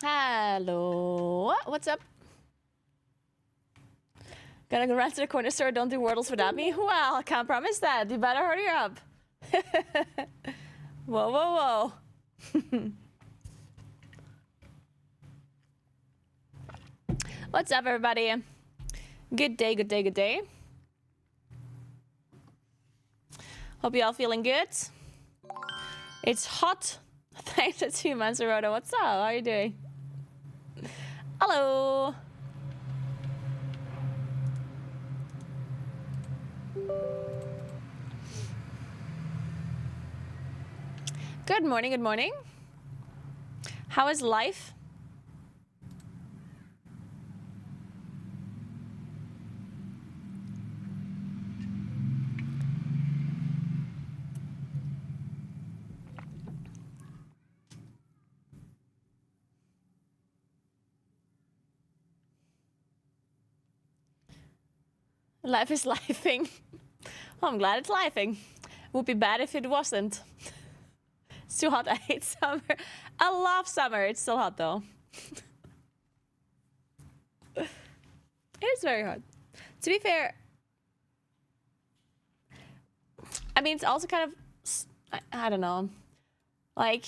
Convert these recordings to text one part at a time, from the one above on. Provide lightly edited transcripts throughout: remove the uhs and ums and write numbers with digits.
Hello. What's up? Gonna go run to the corner store. Don't do Wordles without me. Well, I can't promise that. You better hurry up. Whoa, whoa, whoa. What's up, everybody? Good day, good day, good day. Hope you all feeling good. It's hot. Thanks for 2 months, Rhoda. What's up? How are you doing? Hello. Good morning, good morning. How is life? Life is lifing. Well, I'm glad it's lifing. Would be bad if it wasn't. It's too hot. I hate summer. I love summer. It's still hot though. It is very hot. To be fair, I mean, it's also kind of, I don't know. Like,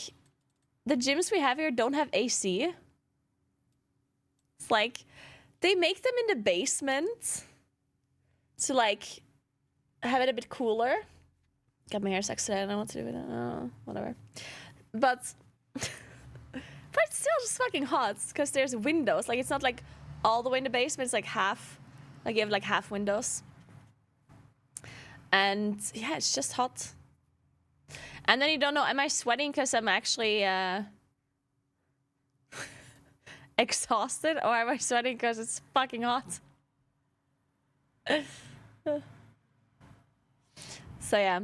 the gyms we have here don't have AC. It's like, they make them in the basement to like have it a bit cooler. Got my hair sexed today. I don't know what to do with it. Oh, whatever. But it's still just fucking hot because there's windows. Like, it's not like all the way in the basement. It's like half. Like, you have like half windows. And yeah, it's just hot. And then you don't know, am I sweating because I'm actually exhausted, or am I sweating because it's fucking hot? So yeah.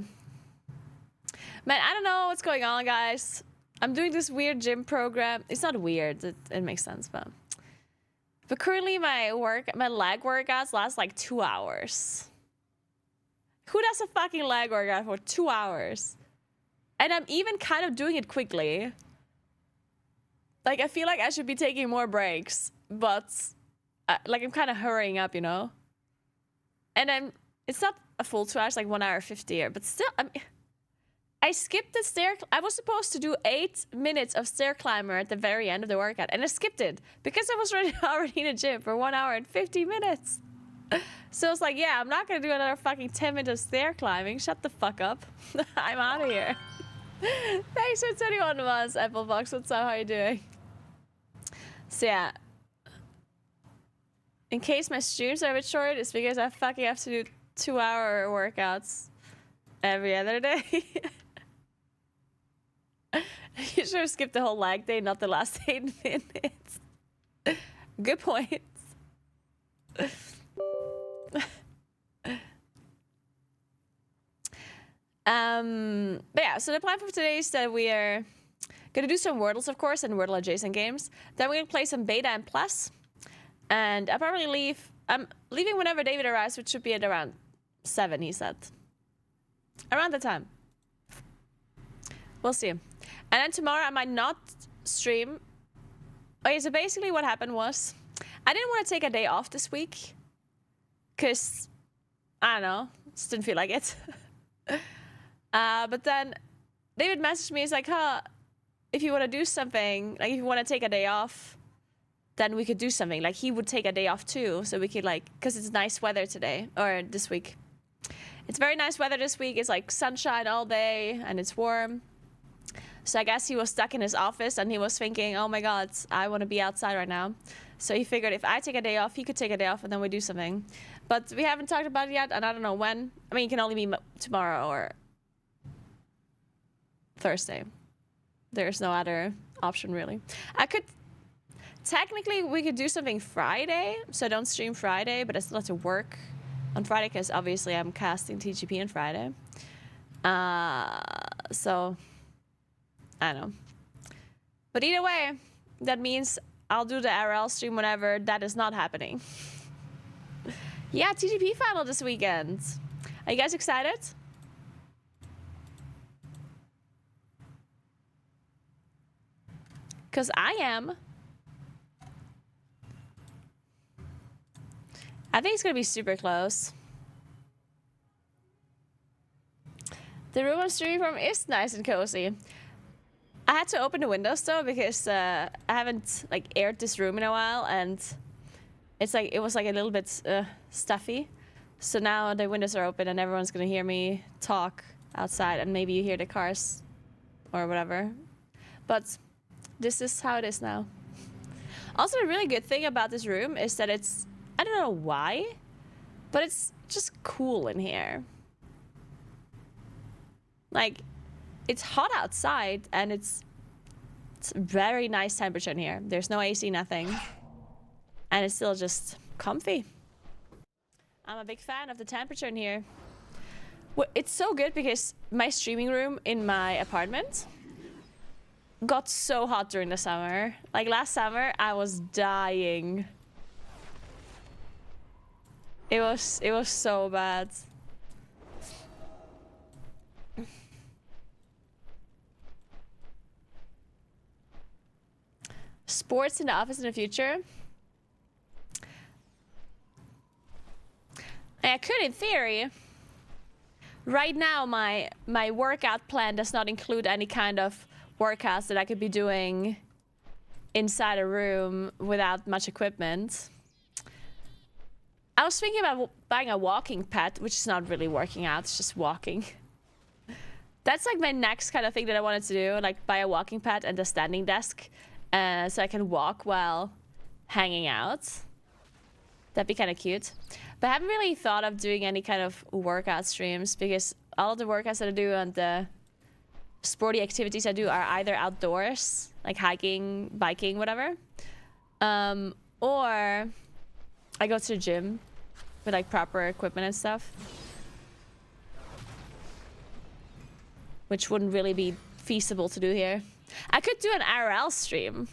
Man, I don't know what's going on, guys. I'm doing this weird gym program. It's not weird. It makes sense, but currently my leg workouts last like 2 hours. Who does a fucking leg workout for 2 hours? And I'm even kind of doing it quickly. Like, I feel like I should be taking more breaks, but like I'm kind of hurrying up, you know? And it's not a full 2 hours, like 1 hour 50, but still, I skipped the stair. I was supposed to do 8 minutes of stair climber at the very end of the workout, and I skipped it because I was already in the gym for 1 hour and 50 minutes. So it's like, yeah, I'm not gonna do another fucking 10 minutes of stair climbing. Shut the fuck up. I'm out of here. Thanks for 21 months, Applebox. What's up? How are you doing? So yeah. In case my streams are a bit short, it's because I fucking have to do 2-hour workouts every other day. You should have skipped the whole leg day, not the last 8 minutes. Good point. But yeah, so the plan for today is that we are gonna do some Wordles, of course, and Wordle adjacent games. Then we're gonna play some beta and plus. And I'll probably leave. I'm leaving whenever David arrives, which should be at around 7, he said. Around the time. We'll see. And then tomorrow I might not stream. Okay, so basically what happened was I didn't want to take a day off this week. Because, I don't know, just didn't feel like it. But then David messaged me. He's like, huh, if you want to do something, like if you want to take a day off, then we could do something. Like, he would take a day off too, so we could like, because it's nice weather today, or this week. It's very nice weather this week. It's like sunshine all day, and it's warm. So I guess he was stuck in his office, and he was thinking, oh my god, I want to be outside right now. So he figured if I take a day off, he could take a day off, and then we do something. But we haven't talked about it yet, and I don't know when. I mean, it can only be tomorrow or Thursday. There's no other option, really. Technically, we could do something Friday, so I don't stream Friday, but I still have to work on Friday, because obviously I'm casting TGP on Friday. So, I don't know. But either way, that means I'll do the RL stream whenever that is not happening. Yeah, TGP final this weekend. Are you guys excited? Because I am. I think it's gonna be super close. The room I'm streaming from is nice and cozy. I had to open the windows though because I haven't like aired this room in a while, and it's like it was like a little bit stuffy. So now the windows are open and everyone's gonna hear me talk outside, and maybe you hear the cars or whatever. But this is how it is now. Also, the really good thing about this room is that it's, I don't know why, but it's just cool in here. Like, it's hot outside and it's very nice temperature in here. There's no AC, nothing. And it's still just comfy. I'm a big fan of the temperature in here. Well, it's so good because my streaming room in my apartment got so hot during the summer. Like last summer, I was dying. It was so bad. Sports in the office in the future? I could in theory. Right now, my workout plan does not include any kind of workouts that I could be doing inside a room without much equipment. I was thinking about buying a walking pad, which is not really working out, it's just walking. That's like my next kind of thing that I wanted to do, like buy a walking pad and a standing desk so I can walk while hanging out. That'd be kind of cute. But I haven't really thought of doing any kind of workout streams because all of the workouts that I do and the sporty activities I do are either outdoors, like hiking, biking, whatever, or I go to the gym with like proper equipment and stuff, which wouldn't really be feasible to do here. I could do an IRL stream.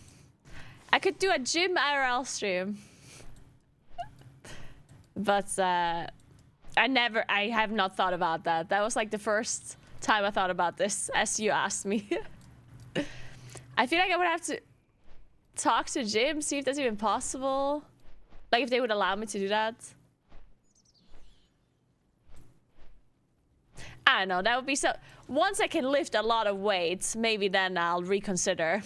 I could do a gym IRL stream. But I have not thought about that. That was like the first time I thought about this as you asked me. I feel like I would have to talk to gym, see if that's even possible. Like if they would allow me to do that. I don't know, that would be so... Once I can lift a lot of weights, maybe then I'll reconsider.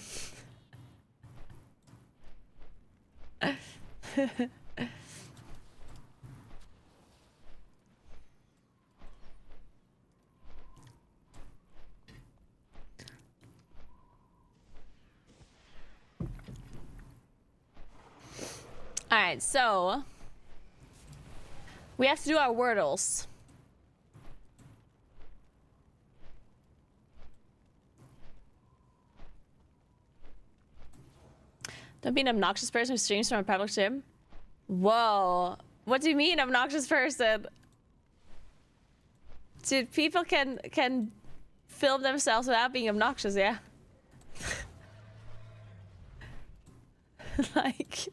Alright, so we have to do our wordles. Don't be an obnoxious person who streams from a public gym. Whoa. What do you mean, obnoxious person? Dude, people can film themselves without being obnoxious, yeah? Like...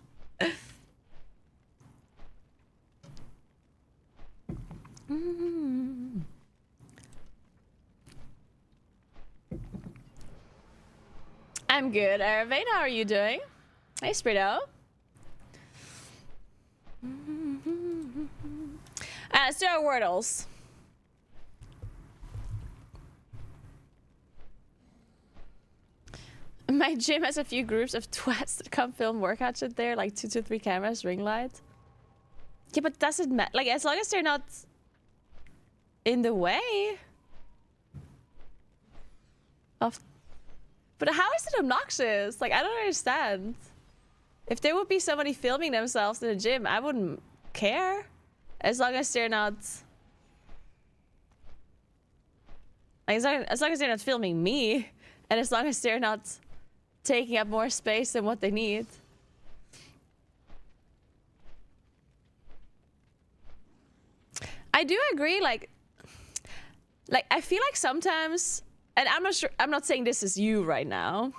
I'm good, Ervin. How are you doing? Hey, Sprito. Let's do our wordles. My gym has a few groups of twats that come film workouts in there, like 2 to 3 cameras, ring light. Yeah, but does it matter? Like, as long as they're not in the way of... But how is it obnoxious? Like, I don't understand. If there would be somebody filming themselves in the gym, I wouldn't care. As long as they're not... Like, as long as they're not filming me, and as long as they're not taking up more space than what they need. I do agree, like I feel like sometimes, and I'm not sure, I'm not saying this is you right now,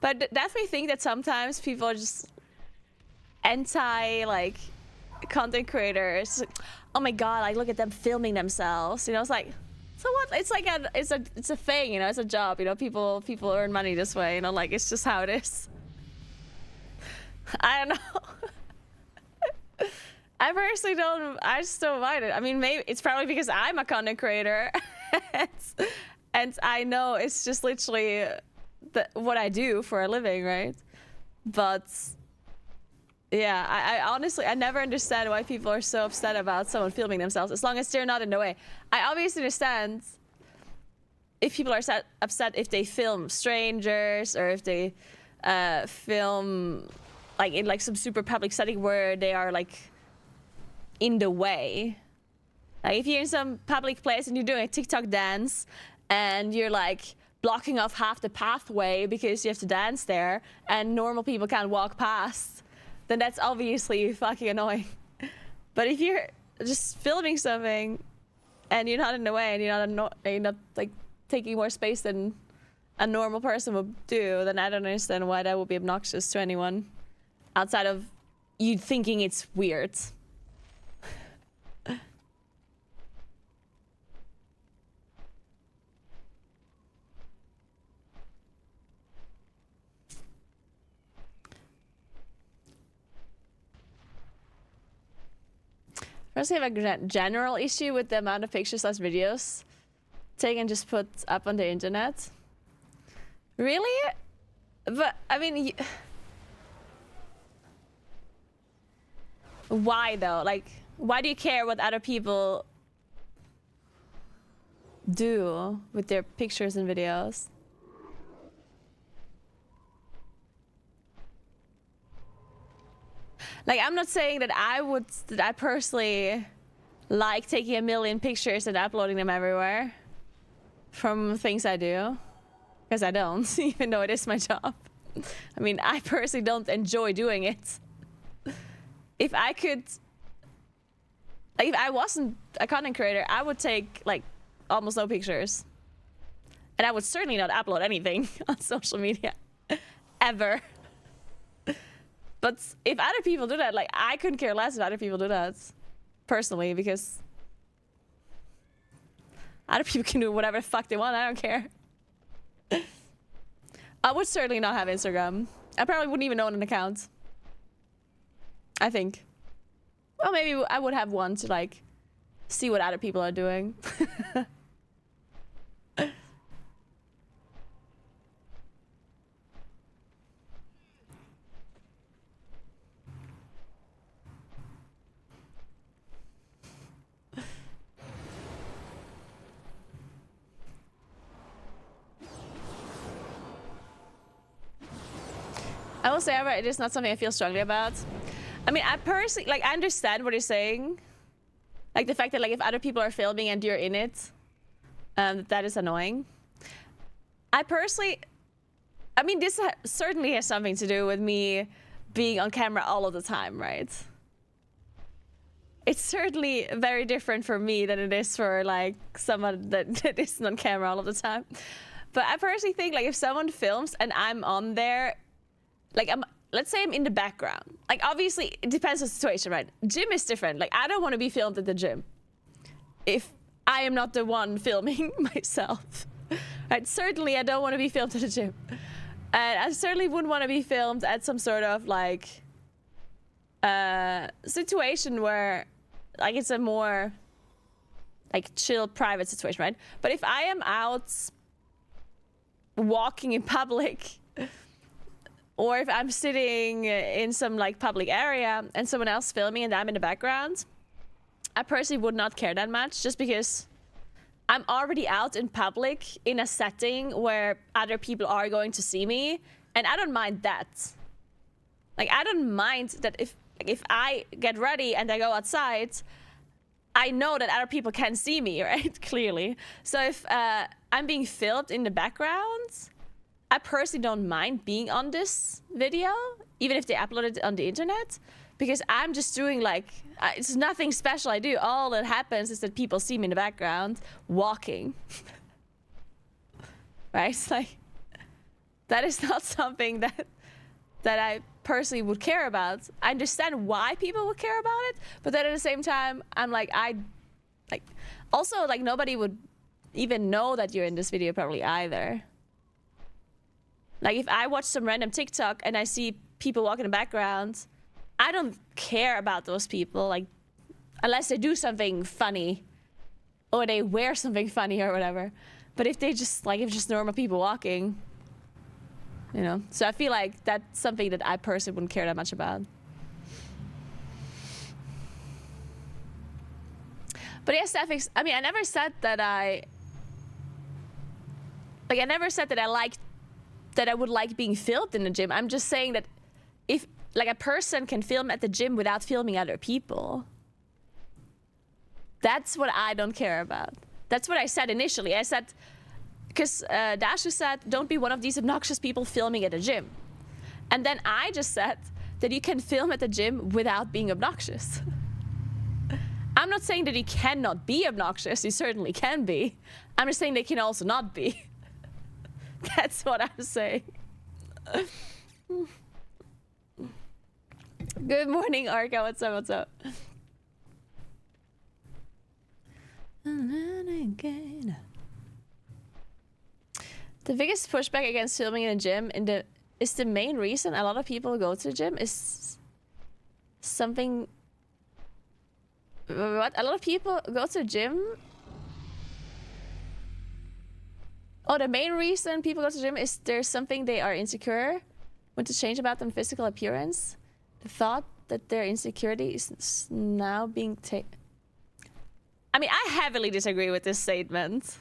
but definitely think that sometimes people are just anti, like, content creators. Oh my god, like, look at them filming themselves. You know, it's like, so what? It's like it's a thing, you know, it's a job, you know, people earn money this way, you know, like, it's just how it is. I don't know. I personally don't. I just don't mind it. I mean, maybe it's probably because I'm a content creator, and I know it's just literally what I do for a living, right? But yeah, I honestly, I never understand why people are so upset about someone filming themselves, as long as they're not in the way. I obviously understand if people are upset if they film strangers, or if they film like in like some super public setting where they are like in the way. Like if you're in some public place and you're doing a TikTok dance and you're like blocking off half the pathway because you have to dance there and normal people can't walk past, then that's obviously fucking annoying. But if you're just filming something and you're not in the way and you're not like taking more space than a normal person would do, then I don't understand why that would be obnoxious to anyone outside of you thinking it's weird. I also have a general issue with the amount of pictures / videos taken and just put up on the internet. Really? But I mean, why though? Like, why do you care what other people do with their pictures and videos? Like, I'm not saying that I personally like taking a million pictures and uploading them everywhere from things I do, because I don't, even though it is my job. I mean, I personally don't enjoy doing it. If I could, like, if I wasn't a content creator, I would take like almost no pictures, and I would certainly not upload anything on social media ever. But if other people do that, like, I couldn't care less if other people do that, personally, because other people can do whatever the fuck they want. I don't care. I would certainly not have Instagram. I probably wouldn't even own an account, I think. Well, maybe I would have one to, like, see what other people are doing. I will say, however, it is not something I feel strongly about. I mean, I personally, like, I understand what you're saying. Like, the fact that, like, if other people are filming and you're in it, that is annoying. I personally, I mean, this certainly has something to do with me being on camera all of the time, right? It's certainly very different for me than it is for, like, someone that isn't on camera all of the time. But I personally think, like, if someone films and I'm on there, like, let's say I'm in the background. Like, obviously, it depends on the situation, right? Gym is different. Like, I don't want to be filmed at the gym if I am not the one filming myself. Right? Certainly, I don't want to be filmed at the gym. And I certainly wouldn't want to be filmed at some sort of, like, situation where, like, it's a more, like, chill, private situation, right? But if I am out walking in public, or if I'm sitting in some, like, public area and someone else filming and I'm in the background, I personally would not care that much, just because I'm already out in public in a setting where other people are going to see me, and I don't mind that. Like, I don't mind that if I get ready and I go outside, I know that other people can see me, right? Clearly. So if I'm being filmed in the background, I personally don't mind being on this video, even if they upload it on the internet, because I'm just doing, like, it's nothing special I do. All that happens is that people see me in the background walking. Right? Like, that is not something that I personally would care about. I understand why people would care about it, but then at the same time, I'm like, also, like, nobody would even know that you're in this video probably either. Like, if I watch some random TikTok and I see people walk in the background, I don't care about those people. Like, Unless they do something funny. Or they wear something funny or whatever. But if they just, like, if just normal people walking, you know. So I feel like that's something that I personally wouldn't care that much about. But yes, Stefix, I mean, I never said that I never said that I would like being filmed in the gym. I'm just saying that if, like, a person can film at the gym without filming other people, that's what I don't care about. That's what I said initially. I said, because Dashu said, don't be one of these obnoxious people filming at a gym. And then I just said that you can film at the gym without being obnoxious. I'm not saying that you cannot be obnoxious. You certainly can be. I'm just saying they can also not be. That's what I'm saying. Good morning, Arca. What's up? What's up? The biggest pushback against filming in a gym is the main reason a lot of people go to the gym is something. What? A lot of people go to the gym. Oh, the main reason people go to the gym is there's something they are insecure, want to change about their physical appearance. The thought that their insecurity is now being taken. I mean, I heavily disagree with this statement.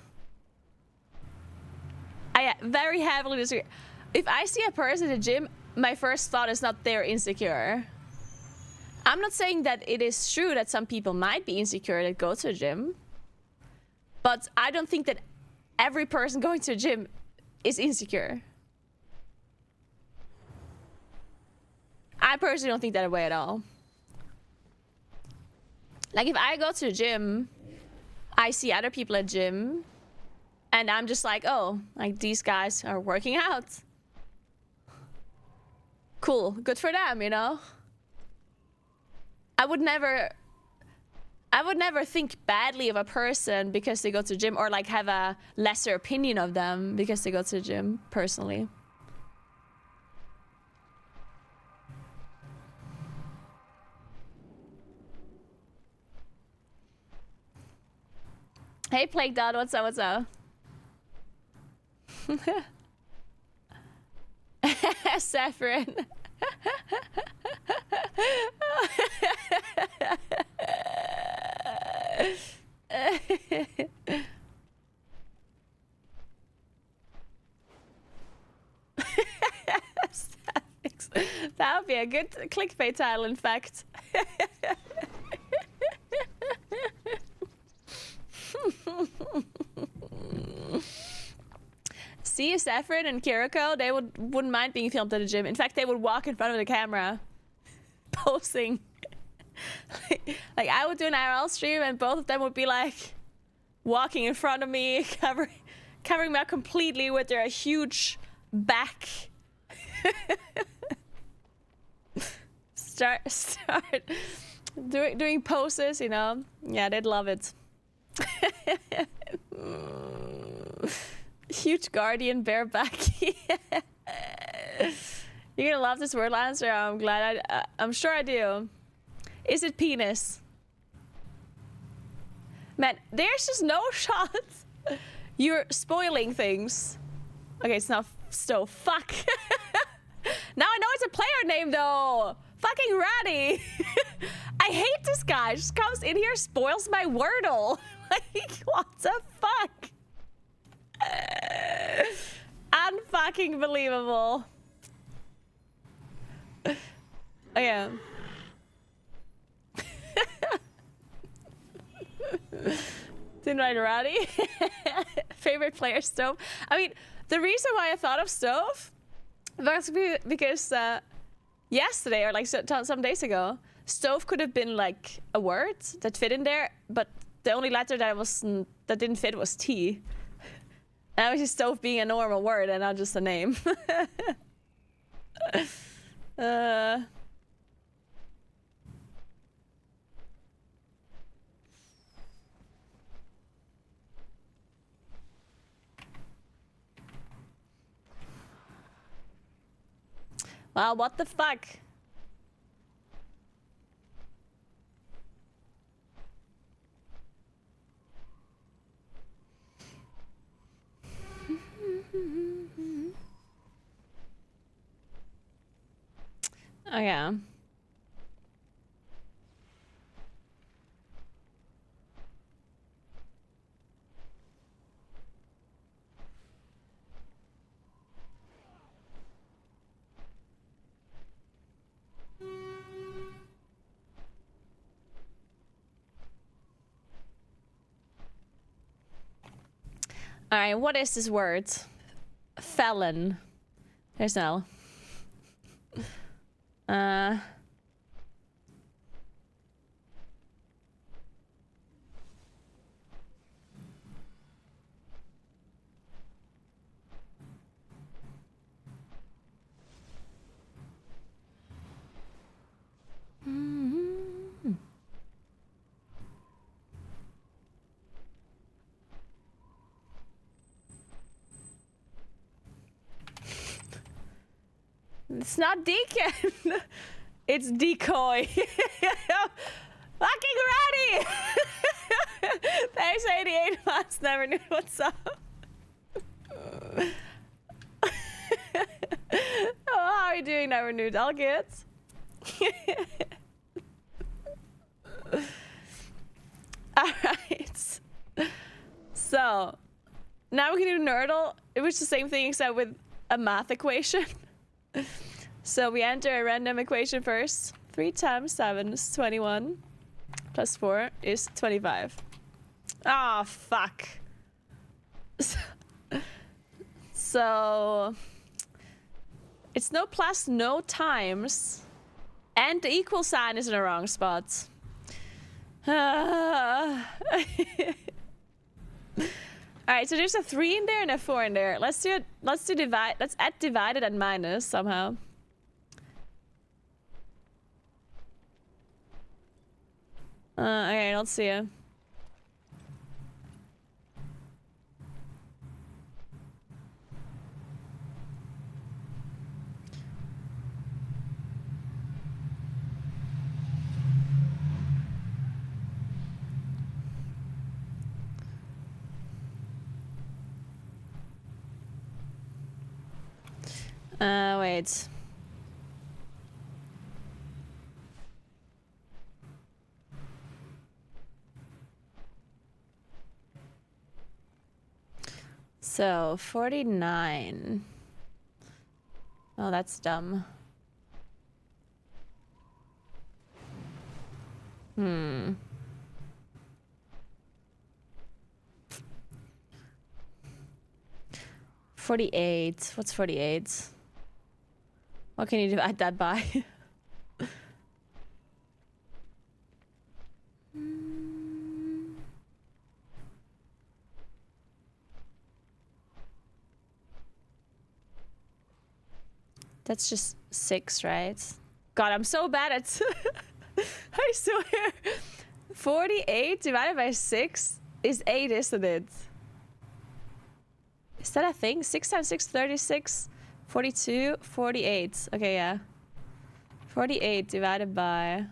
I very heavily disagree. If I see a person at the gym, my first thought is not they're insecure. I'm not saying that it is true that some people might be insecure that go to a gym, but I don't think that every person going to a gym is insecure. I personally don't think that way at all. Like, if I go to the gym, I see other people at gym, and I'm just like, oh, like, these guys are working out. Cool, good for them, you know? I would never think badly of a person because they go to the gym, or like have a lesser opinion of them because they go to the gym, personally. Hey, Plague Dot, what's up, what's up? Saffron. That would be a good clickbait title, in fact. See, Saffron and Kiriko, they wouldn't mind being filmed at the gym. In fact, they would walk in front of the camera, posing. like I would do an IRL stream, and both of them would be like walking in front of me, covering me up completely with their huge back. start doing poses, you know. Yeah, they'd love it. Huge guardian bareback. You're gonna love this word answer. I'm glad I'm sure I do. Is it penis? Man, there's just no shot. You're spoiling things. Okay, it's not Stove. Fuck. Now I know it's a player name though. Fucking Ratty. I hate this guy. Just comes in here, spoils my Wordle. Like, what the fuck? Unfucking believable. Oh yeah. Didn't write Ratty. Favorite player, Stove. I mean, the reason why I thought of Stove was because yesterday, or like some days ago, Stove could have been like a word that fit in there, but the only letter that didn't fit was T. And I was just Stove being a normal word and not just a name. Well, what the fuck? Oh, yeah. All right, what is this word? Felon. There's no L. It's not deacon. It's decoy. Fucking ready. Thanks 88 months. Never knew what's up. Oh, how are you doing? Never knew. All good. All right. So now we can do Nerdle. It was the same thing except with a math equation. So we enter a random equation first. 3 times 7 is 21. Plus 4 is 25. Ah, oh, fuck. So it's no plus, no times. And the equal sign is in the wrong spot. Alright, so there's a 3 in there and a 4 in there. Let's do it. Let's do divide. Let's add divided and minus somehow. Okay, let's see it. Wait. So, 49. Oh, that's dumb. 48. What's 48? What can you divide that by? That's just 6, right? God, I'm so bad at... I swear. 48 divided by 6 is 8, isn't it? Is that a thing? 6 times 6, 36. 42, 48. Okay, yeah. 48 divided by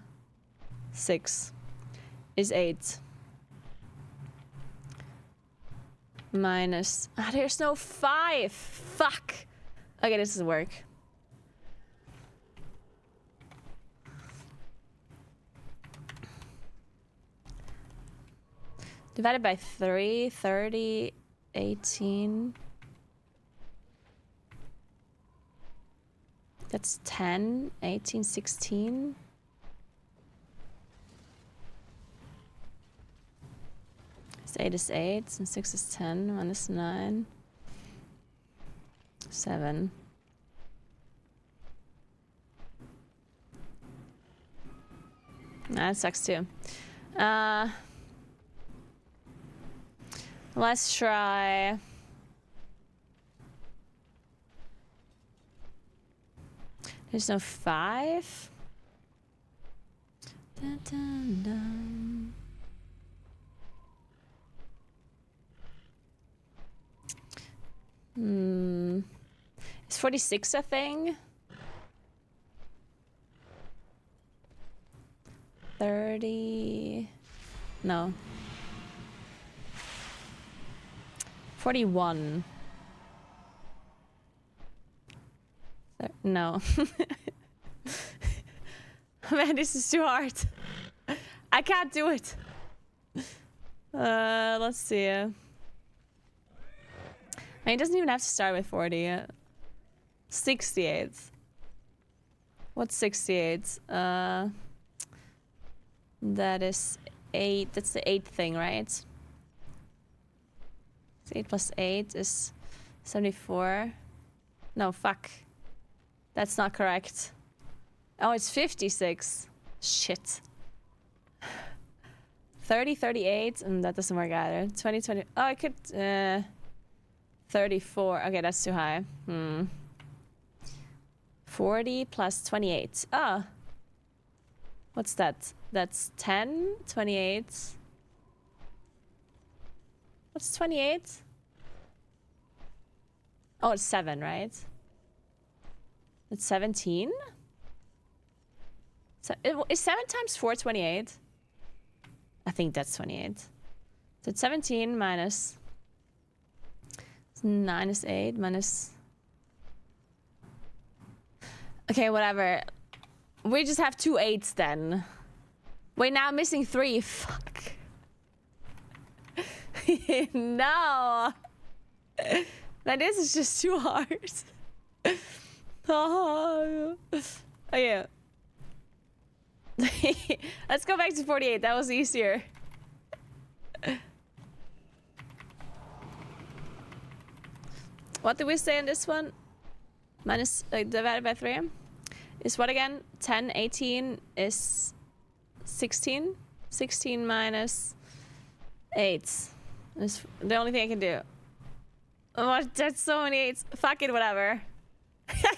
6 is 8. Minus... Ah, there's no 5. Fuck. Okay, this doesn't work. Divided by 3, 30, 18. That's 10, 18, 16. So 8 is 8, and 6 is 10, 1 is 9. 7. That sucks too. Let's try... There's no 5? Dun, dun, dun. Is 46 a thing? 30... No. 41. No. Man, this is too hard. I can't do it. Let's see. I mean, it doesn't even have to start with 40. 68. What's 68? That is 8. That's the 8th thing, right? 8 plus 8 is 74. No, fuck. That's not correct. Oh, it's 56. Shit. 30, 38. That doesn't work either. 20, 20. Oh, I could... 34. Okay, that's too high. 40 plus 28. Oh. What's that? That's 10, 28. What's 28? Oh, it's 7, right? It's 17? So, is 7 times 4 28? I think that's 28. So it's 17 minus... It's 9 is 8 minus... Okay, whatever. We just have 2 8s then. Wait, now I'm missing 3. Fuck. No. Now this is just too hard. Oh yeah. Let's go back to 48. That was easier. What did we say in this one? Minus divided by 3 is what again? 10, 18 is 16. 16 minus 8 is the only thing I can do. Oh, that's so many 8s. Fuck it, whatever.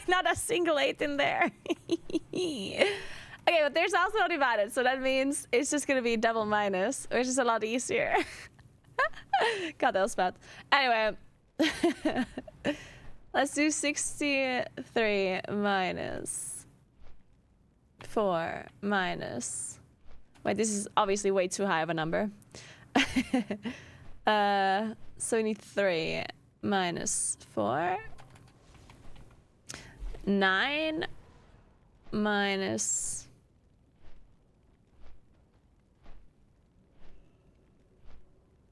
Not a single 8 in there. Okay, but there's also no divided, so that means it's just gonna be double minus, which is a lot easier. God, that was bad. Anyway, let's do 63 minus 4 minus... Wait, this is obviously way too high of a number. 73 minus 4. 9 minus...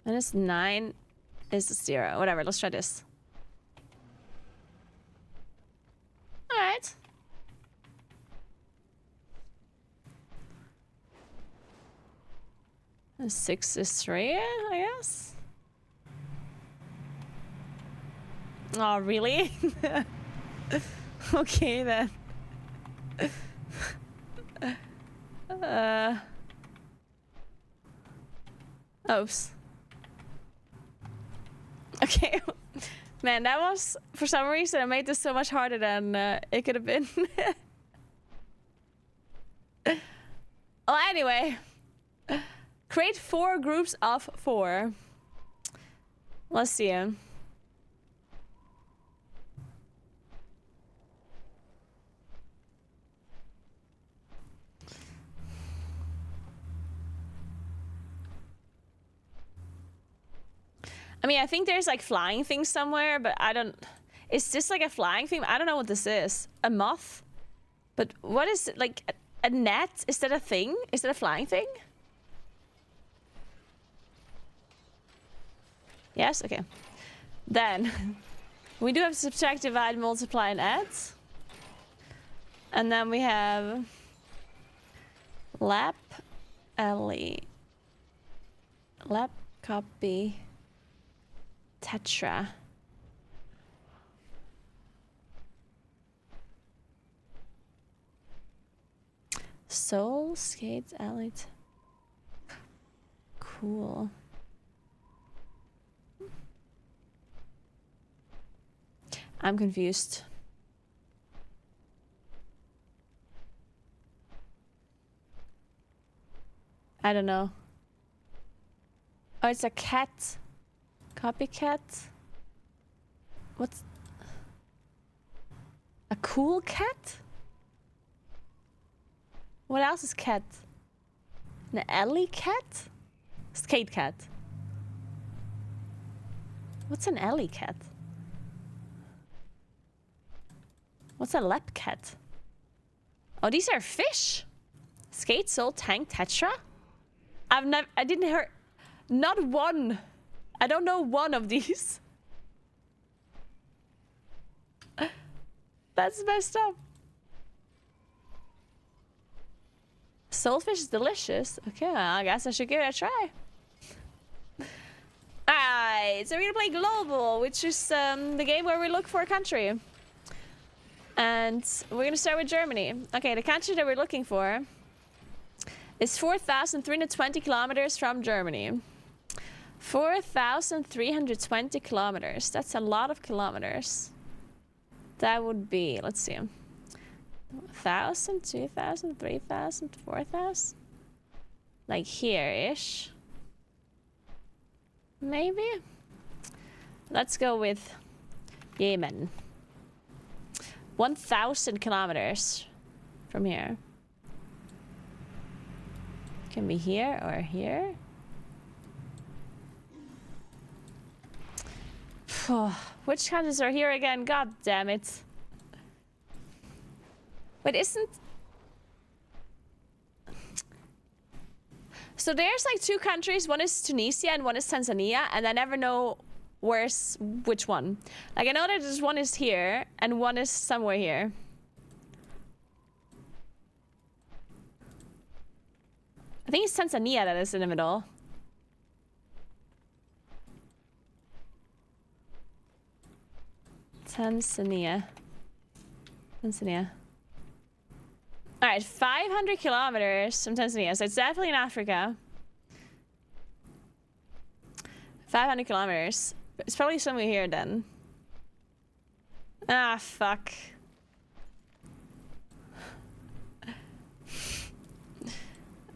Minus 9 is 0. Whatever, let's try this. Alright. And 6 is 3, I guess. Oh, really? Okay, then. Oops. Okay. Man, that was, for some reason, I made this so much harder than it could have been. Well, anyway. Create 4 groups of 4. Let's see. I mean, I think there's like flying things somewhere, but I don't... Is this like a flying thing? I don't know what this is. A moth? But what is it? Like a net? Is that a thing? Is that a flying thing? Yes? Okay. Then we do have subtract, divide, multiply, and add. And then we have lap, alley, lap, copy, tetra. Soul, skate, alley. Cool. I'm confused. I don't know. Oh, it's a cat. Copycat? What's... A cool cat? What else is cat? An alley cat? Skate cat. What's an alley cat? What's a lap cat? Oh, these are fish. Skate, Soul, Tank, Tetra? I didn't hear... Not one. I don't know one of these. That's messed up. Soulfish is delicious. Okay, I guess I should give it a try. Alright, so we're gonna play Global, which is the game where we look for a country. And we're gonna start with Germany. Okay, the country that we're looking for is 4,320 kilometers from Germany. 4,320 kilometers. That's a lot of kilometers. That would be, let's see, 1,000, 2,000, 3,000, 4,000? Like here-ish. Maybe? Let's go with Yemen. 1,000 kilometers from here. Can be here or here. Which countries are here again? God damn it. But isn't... So there's like two countries. One is Tunisia and one is Tanzania. And I never know where's which one. Like I know that there's one is here and one is somewhere here. I think it's Tanzania that is in the middle. Tanzania. Alright, 500 kilometers from Tanzania, so it's definitely in Africa. 500 kilometers. It's probably somewhere here then. Ah, fuck.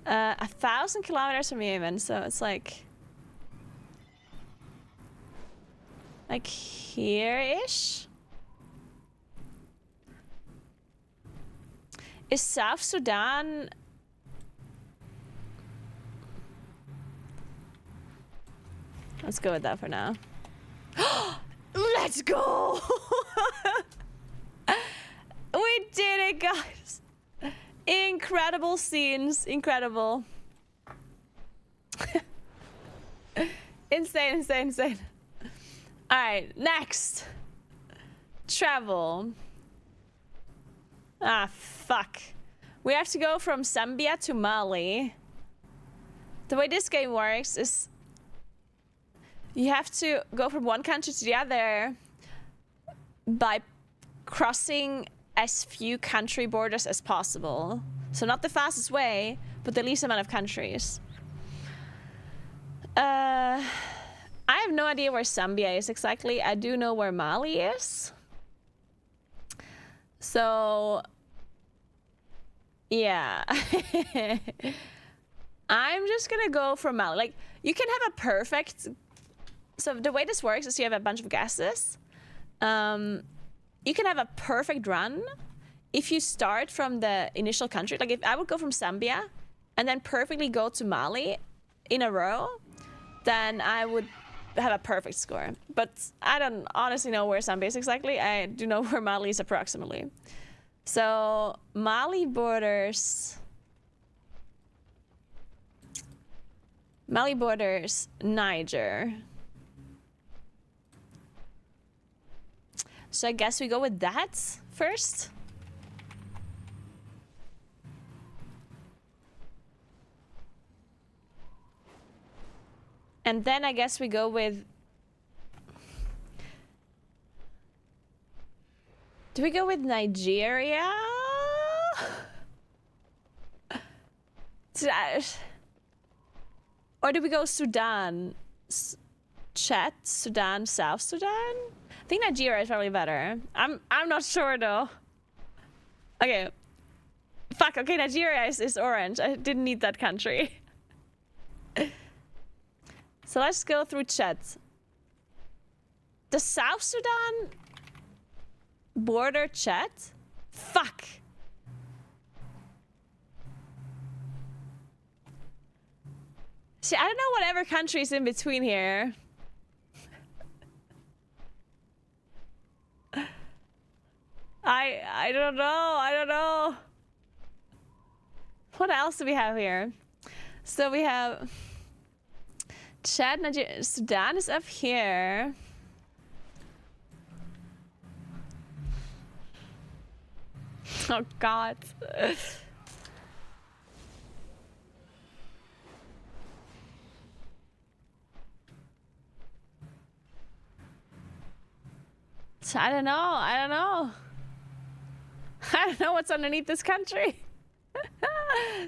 1,000 kilometers from Yemen, so it's like here-ish? Is South Sudan... Let's go with that for now. Let's go! We did it, guys! Incredible scenes. Incredible. Insane, insane, insane. Alright, next. Travel. Ah, fuck. We have to go from Zambia to Mali. The way this game works is you have to go from one country to the other by crossing as few country borders as possible. So not the fastest way, but the least amount of countries. I have no idea where Zambia is exactly. I do know where Mali is. So, yeah. I'm just gonna go for Mali. Like, you can have a perfect... So the way this works is you have a bunch of guesses. You can have a perfect run if you start from the initial country. Like if I would go from Zambia and then perfectly go to Mali in a row, then I would have a perfect score. But I don't honestly know where Zambia is exactly. I do know where Mali is approximately. So Mali borders Niger. So I guess we go with that first. And then I guess we go with... Do we go with Nigeria? Or do we go Sudan? Chad, Sudan, South Sudan? I think Nigeria is probably better. I'm not sure though. Okay. Fuck, okay, Nigeria is orange. I didn't need that country. So let's go through Chad. The South Sudan border Chad? Fuck. See, I don't know whatever country's in between here. I don't know. What else do we have here? So we have Chad, Nigeria, Sudan is up here. Oh God. So I don't know. I don't know. I don't know what's underneath this country.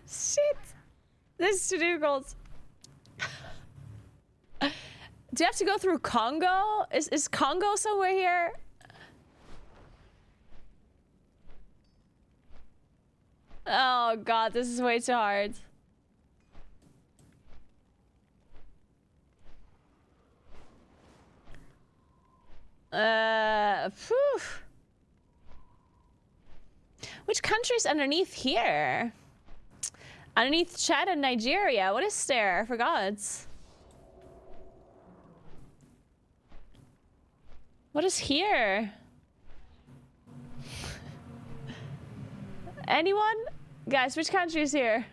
Shit. This is too difficult. Do you have to go through Congo? Is Congo somewhere here? Oh God, this is way too hard. Phew. Which country's underneath here? Underneath Chad and Nigeria. What is there? I forgot. What is here? Anyone? Guys, which country is here?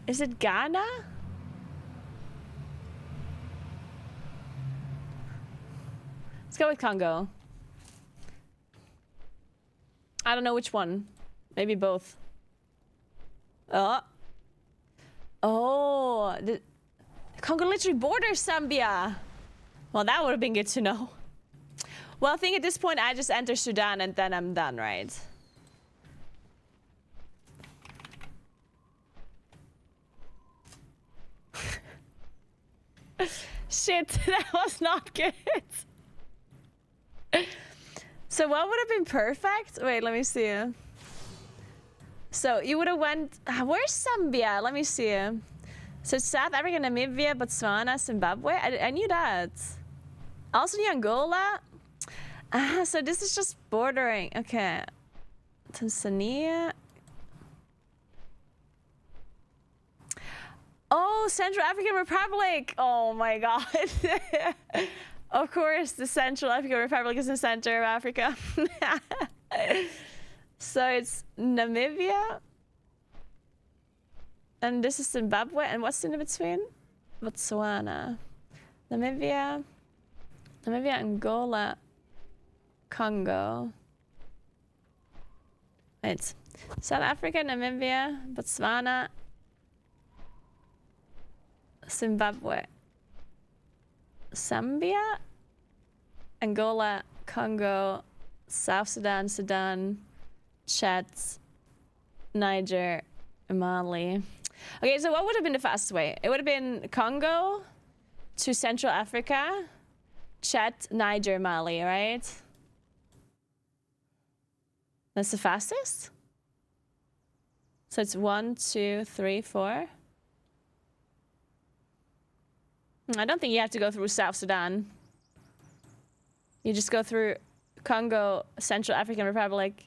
Is it Ghana? Let's go with Congo. I don't know which one. Maybe both. Oh. The Congo literally borders Zambia. Well, that would have been good to know. Well, I think at this point I just enter Sudan and then I'm done, right? Shit, that was not good. So what would have been perfect? Wait, let me see. So you would have went... where's Zambia? Let me see. So South Africa, Namibia, Botswana, Zimbabwe. I knew that. Also knew Angola. So this is just bordering. Okay. Tanzania. Oh, Central African Republic. Oh my God. Of course, the Central African Republic is the center of Africa. So it's Namibia. And this is Zimbabwe. And what's in between? Botswana. Namibia, Angola, Congo. It's South Africa, Namibia, Botswana, Zimbabwe, Zambia, Angola, Congo, South Sudan, Chad, Niger, Mali. Okay, so what would have been the fastest way? It would have been Congo to Central Africa, Chad, Niger, Mali, right? That's the fastest? So it's 1, 2, 3, 4. I don't think you have to go through South Sudan. You just go through Congo, Central African Republic,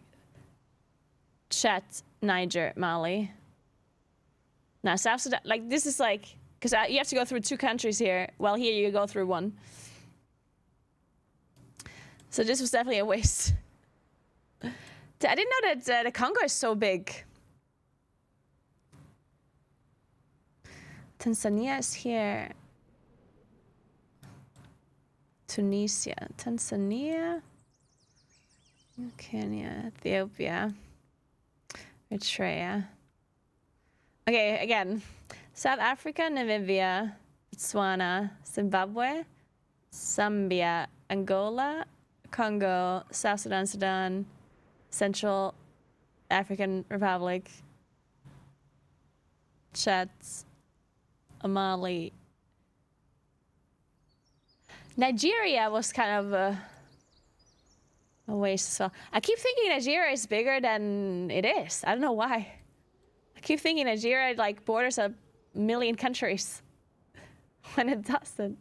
Chad, Niger, Mali. Now, South Sudan, like, this is like, because you have to go through 2 countries here. Well, here you go through 1. So this was definitely a waste. I didn't know that the Congo is so big. Tanzania is here. Tunisia, Tanzania, Kenya, Ethiopia, Eritrea. Okay, again, South Africa, Namibia, Botswana, Zimbabwe, Zambia, Angola, Congo, South Sudan, Central African Republic, Chad, Mali. Nigeria was kind of a waste as well. I keep thinking Nigeria is bigger than it is. I don't know why. I keep thinking Nigeria like borders 1,000,000 countries when it doesn't.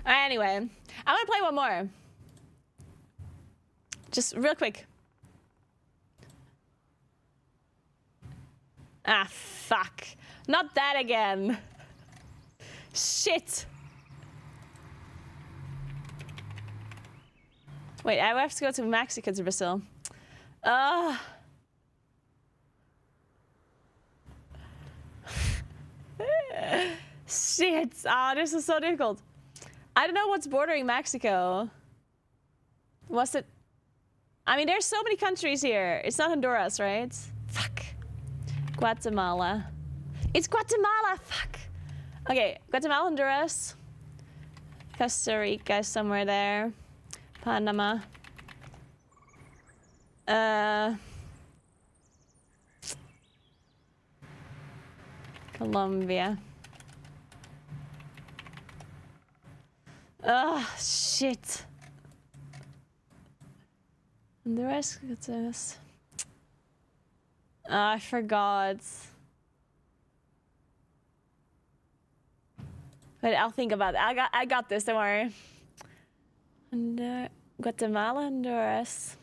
Anyway, I'm gonna play one more. Just real quick. Ah, fuck. Not that again. Shit. Wait, I have to go to Mexico to Brazil. Shit. Ah, this is so difficult. I don't know what's bordering Mexico. Was it? I mean, there's so many countries here. It's not Honduras, right? Fuck. Guatemala. It's Guatemala. Fuck. Okay, Guatemala, Honduras. Costa Rica is somewhere there. Panama. Colombia. Oh, shit. And the rest gets us. Oh, I forgot. Wait, I'll think about it. I got this, don't worry. And Guatemala, Honduras.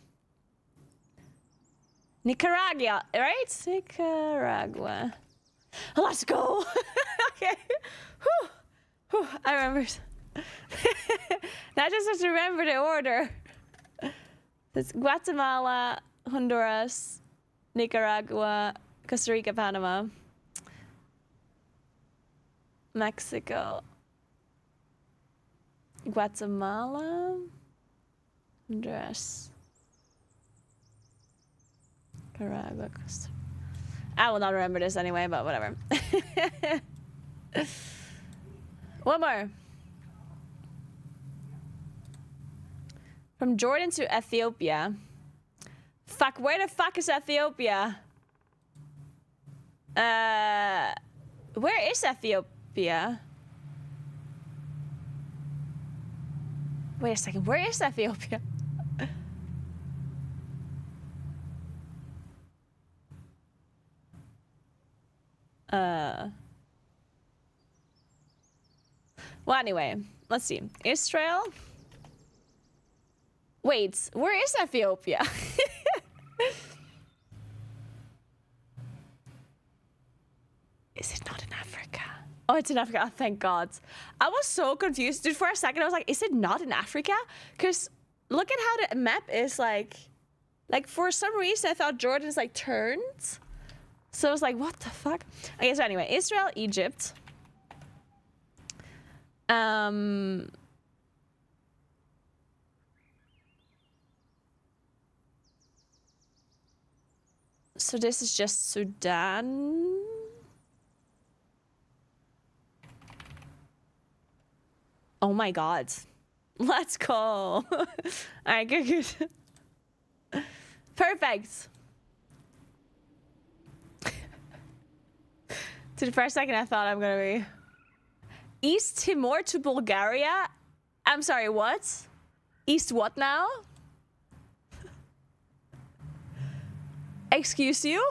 Nicaragua, right? Nicaragua. Let's go. Okay. Whew. Whew. I remembered. Now I just have to remember the order. It's Guatemala, Honduras, Nicaragua, Costa Rica, Panama, Mexico, Guatemala, Honduras, Nicaragua, Costa. I will not remember this anyway, but whatever. One more. From Jordan to Ethiopia. Fuck, where the fuck is Ethiopia? Where is Ethiopia? Wait a second, where is Ethiopia? Well, anyway, let's see. Israel. Wait, where is Ethiopia? Is it not in Africa? Oh, it's in Africa. Oh, thank God. I was so confused. Dude, for a second, I was like, is it not in Africa? Because look at how the map is like for some reason, I thought Jordan is like turned. So I was like, what the fuck? Okay, so anyway, Israel, Egypt. So this is just Sudan. Oh my God. Let's go. All right, good. Perfect. Dude, for a second, I thought I'm gonna be... East Timor to Bulgaria? I'm sorry, what? East what now? Excuse you?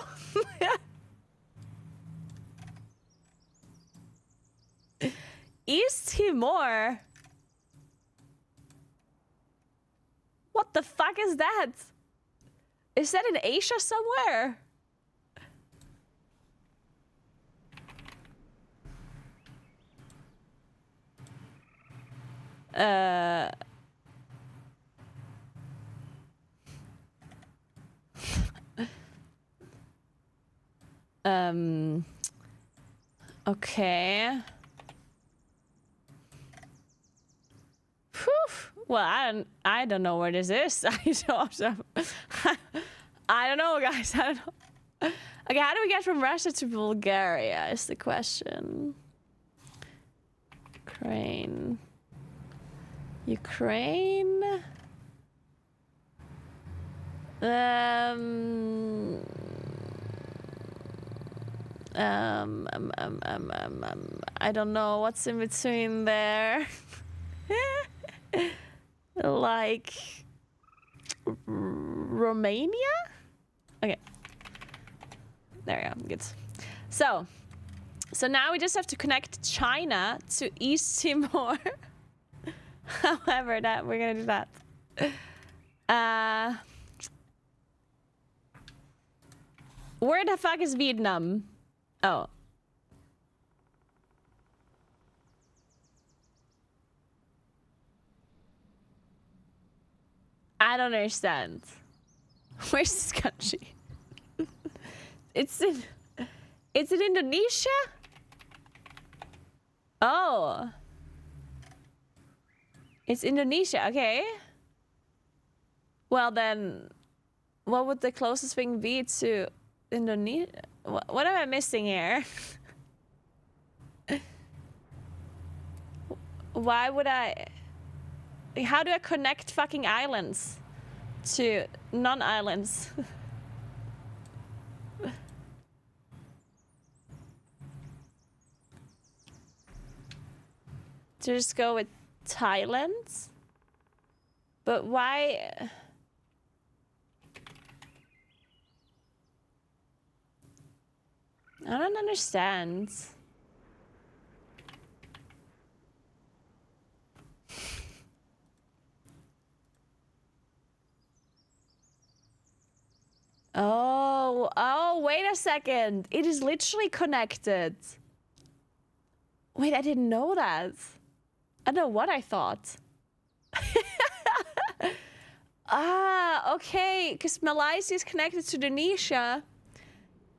East Timor? What the fuck is that? Is that in Asia somewhere? Okay. Whew. Well, I don't know where this is. I don't know, guys. I don't know. Okay, how do we get from Russia to Bulgaria is the question. Ukraine. I don't know what's in between there. Like Romania? Okay. There we go. Good. So now we just have to connect China to East Timor. However, that we're gonna do that. Where the fuck is Vietnam? Oh. I don't understand. Where's this country? It's in Indonesia? Oh. It's Indonesia, okay. Well then, what would the closest thing be to Indonesia? What am I missing here? Why would I... How do I connect fucking islands to non-islands? To just go with Thailand? But why... I don't understand. Oh, wait a second. It is literally connected. Wait, I didn't know that. I don't know what I thought. Ah, okay. Because Malaysia is connected to Indonesia.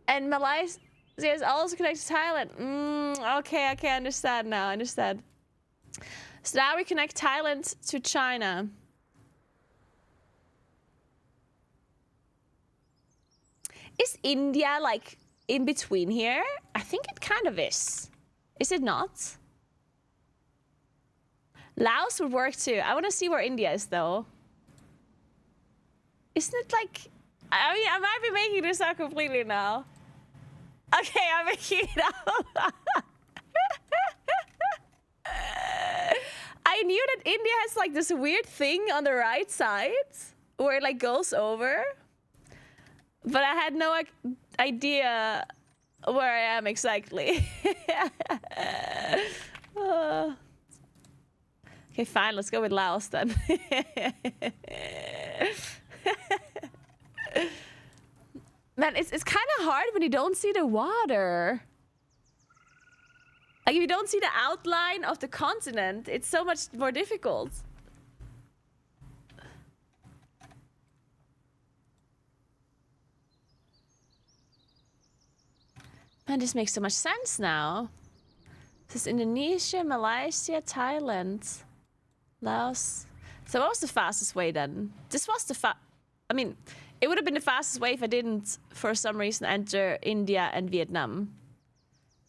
And Malaysia is also connected to Thailand. Okay, I understand now. I understand. So now we connect Thailand to China. Is India like in between here? I think it kind of is. Is it not? Laos would work too. I want to see where India is though. Isn't it like... I mean, I might be making this out completely now. Okay, I'm making it out. I knew that India has like this weird thing on the right side where it like goes over. But I had no idea where I am exactly. Okay, fine. Let's go with Laos then. Man, it's kind of hard when you don't see the water. Like if you don't see the outline of the continent, it's so much more difficult. Man, this makes so much sense now. This is Indonesia, Malaysia, Thailand, Laos. So what was the fastest way then? This was the I mean, it would have been the fastest way if I didn't, for some reason, enter India and Vietnam.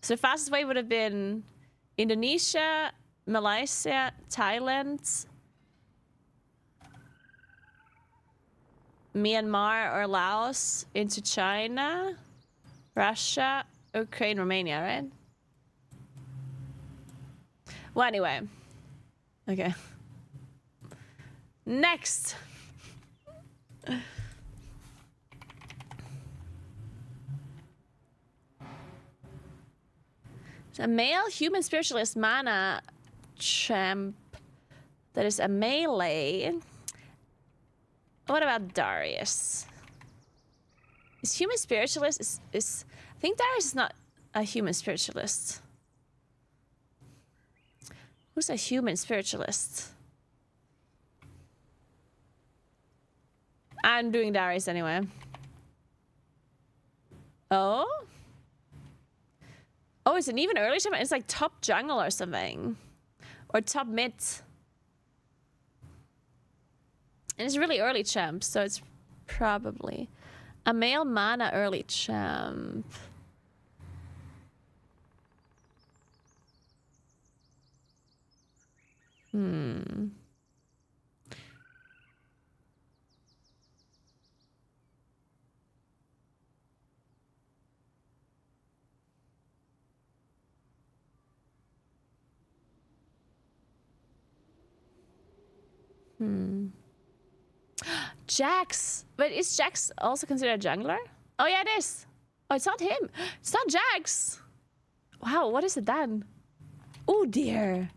So the fastest way would have been Indonesia, Malaysia, Thailand, Myanmar or Laos into China, Russia, Ukraine, Romania, right? Well, anyway. Okay. Next. A male human spiritualist mana champ that is a melee. What about Darius? Is human spiritualist is I think Darius is not a human spiritualist. Who's a human spiritualist? I'm doing Darius anyway. Oh? Oh, it's an even early champ. It's like top jungle or something. Or top mid. And it's really early champ, so it's probably a male mana early champ. Jax. But is Jax also considered a jungler? Oh yeah, it is. Oh, it's not him. It's not Jax. Wow, what is it then? Oh dear.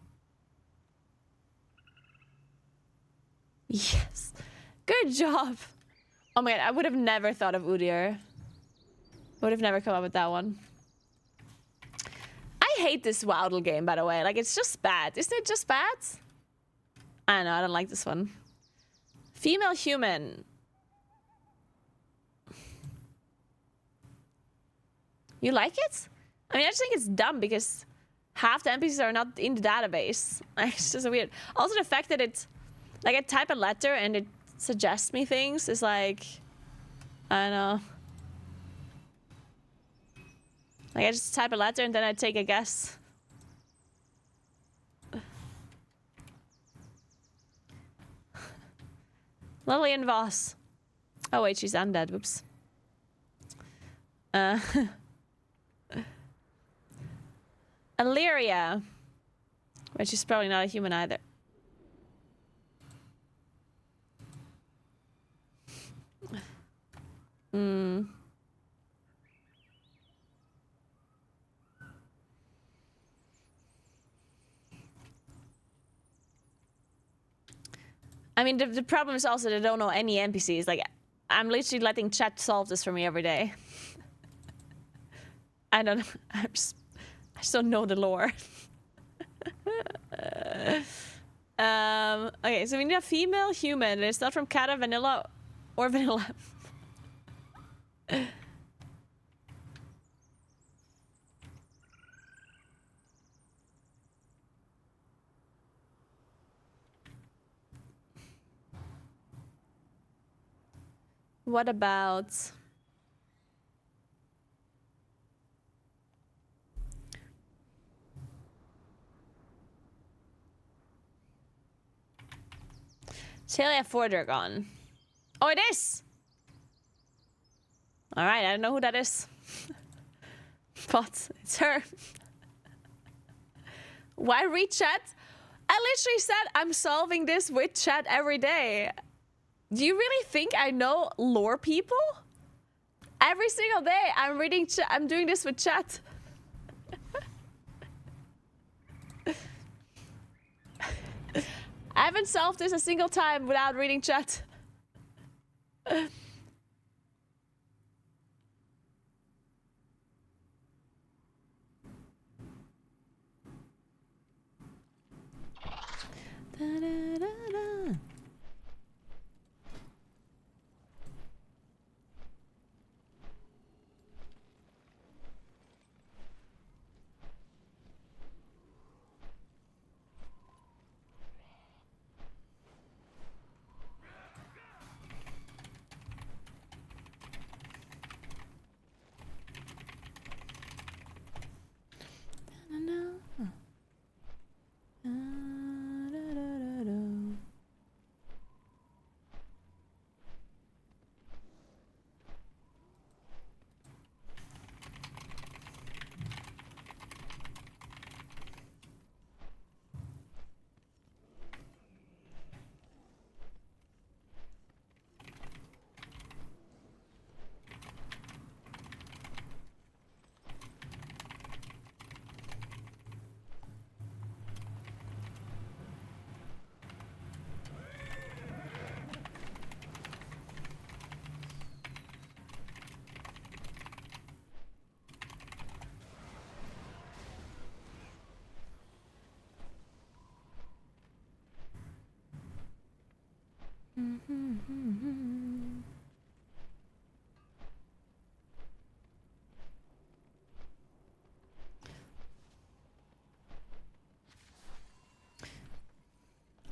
Yes. Good job. Oh my god, I would have never thought of Udyr. Would have never come up with that one. I hate this Waddle game, by the way. Like, it's just bad. Isn't it just bad? I don't know, I don't like this one. Female human. You like it? I mean, I just think it's dumb because half the NPCs are not in the database. It's just weird. Also, the fact that it's like I type a letter and it suggests me things is like, I don't know. Like I just type a letter and then I take a guess. Lillian Voss. Oh wait, she's undead. Whoops. Illyria. But she's probably not a human either. I mean, the problem is also they don't know any NPCs. Like, I'm literally letting chat solve this for me every day. I don't know. I just don't know the lore. Okay, so we need a female human. It's not from Kata, Vanilla, or Vanilla. What about... Celia Fordragon. Oh, it is! Alright, I don't know who that is. But it's her. Why read chat? I literally said I'm solving this with chat every day. Do you really think I know lore people? Every single day I'm reading chat. I'm doing this with chat. I haven't solved this a single time without reading chat.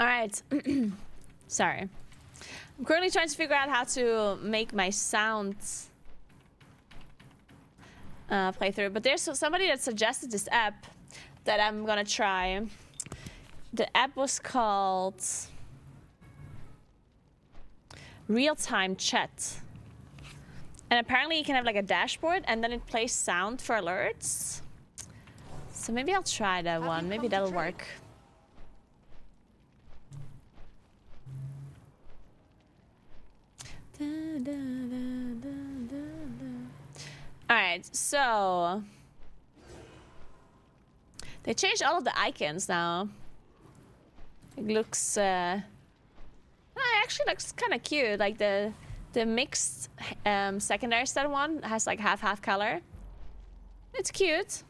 All right. Sorry. I'm currently trying to figure out how to make my sounds play through. But there's somebody that suggested this app that I'm gonna try. The app was called Real-Time Chat. And apparently you can have like a dashboard and then it plays sound for alerts. So maybe I'll try that one. Maybe that'll work. Alright, so they changed all of the icons now. It looks actually looks kind of cute. Like the mixed secondary stat one has like half color. It's cute.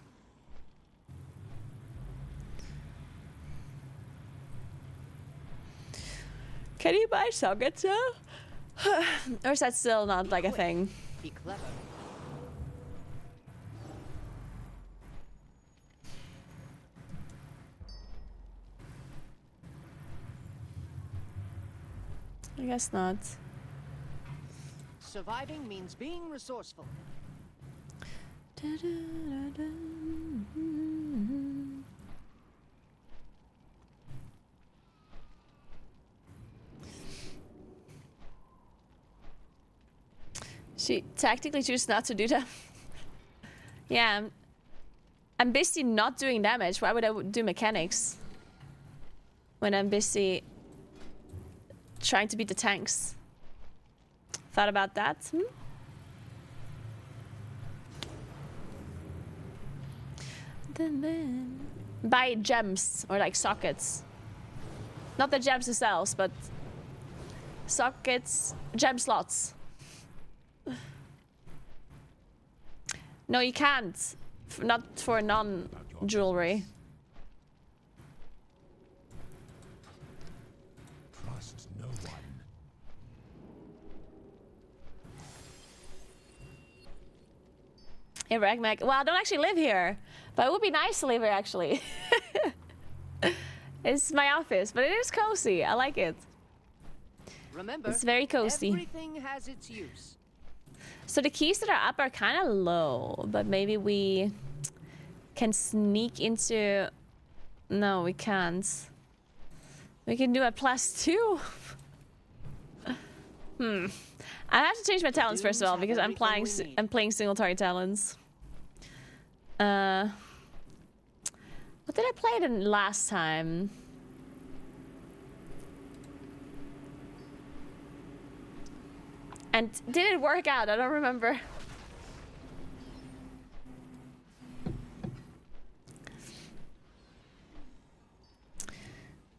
Can you buy sockets now? Or is that still not like a thing? Be clever. I guess not. Surviving means being resourceful. She tactically chooses not to do that. Yeah, I'm busy not doing damage. Why would I do mechanics when I'm busy trying to beat the tanks? Thought about that? Buy gems or like sockets. Not the gems themselves, but sockets, gem slots. No, you can't. Not for non-jewelry. Trust no one. Hey, Ragmac. Well, I don't actually live here, but it would be nice to live here, actually. It's my office, but it is cozy. I like it. Remember, It's very cozy. everything has its use. So the keys that are up are kind of low, but maybe we can sneak into... No, we can't. We can do a +2. I have to change my talents first of all, because I'm playing single target talents. What did I play then last time? And did it work out? I don't remember.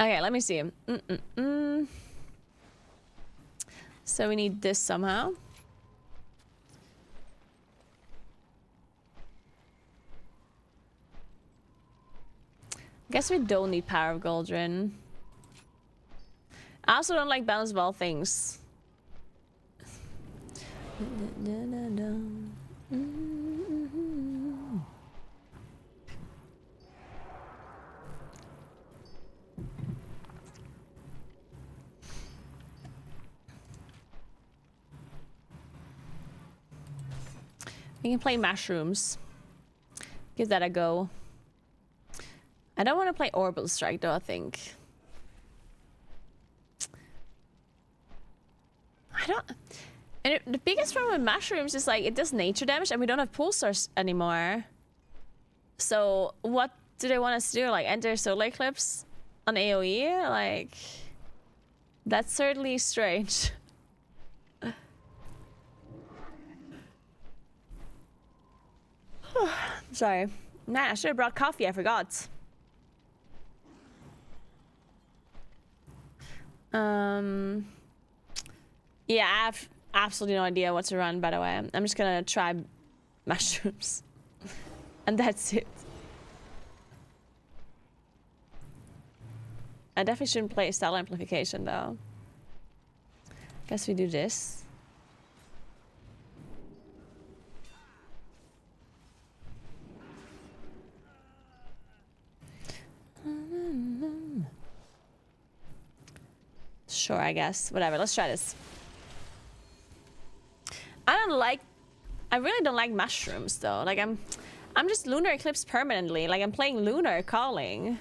Okay, let me see. So we need this somehow. Guess we don't need Power of Goldrin. I also don't like balance of all things. We can play mushrooms. Give that a go. I don't want to play Orbital Strike though, I think. I don't... And the biggest problem with mushrooms is like it does nature damage and we don't have pulsars anymore. So what do they want us to do? Like enter solar eclipse on AoE? Like... That's certainly strange. Sorry. Nah, I should have brought coffee, I forgot. Yeah, I have absolutely no idea what to run, by the way. I'm just gonna try mushrooms. And that's it. I definitely shouldn't play style amplification, though. Guess we do this. Sure, I guess. Whatever, let's try this. I really don't like mushrooms though. Like I'm just Lunar Eclipse permanently. Like I'm playing Lunar Calling.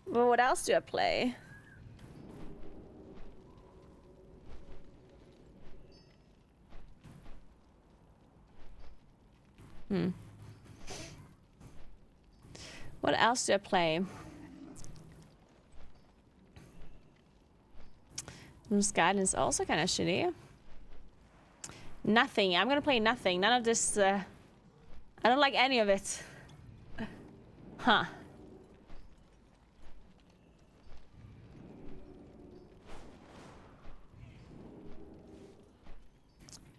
Well, what else do I play? What else do I play? Moon's Guidance also kind of shitty. Nothing. I'm gonna play nothing. None of this. I don't like any of it. Huh.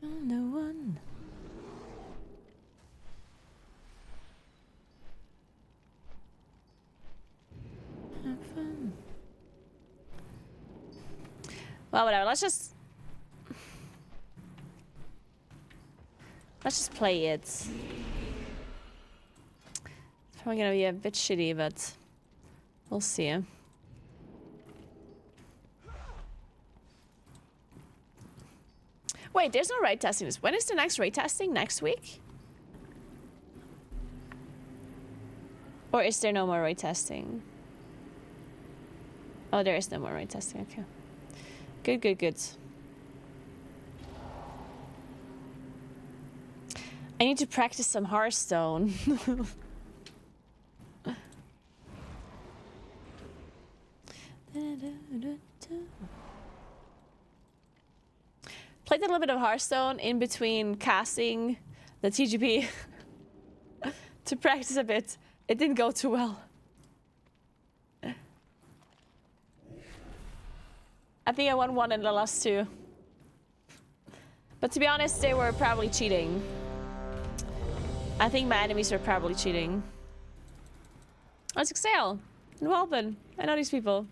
No one. fun. Well, whatever. Let's just play it. It's probably gonna be a bit shitty, but we'll see. Wait, there's no raid testing this. When is the next raid testing? Next week? Or is there no more raid testing? Oh, there is no more raid testing. Okay. Good, good, good. I need to practice some Hearthstone. Played a little bit of Hearthstone in between casting the TGP to practice a bit. It didn't go too well. I think I won one in the last two. But to be honest, they were probably cheating. I think my enemies were probably cheating. Oh, it's Excel. Well then, I know these people.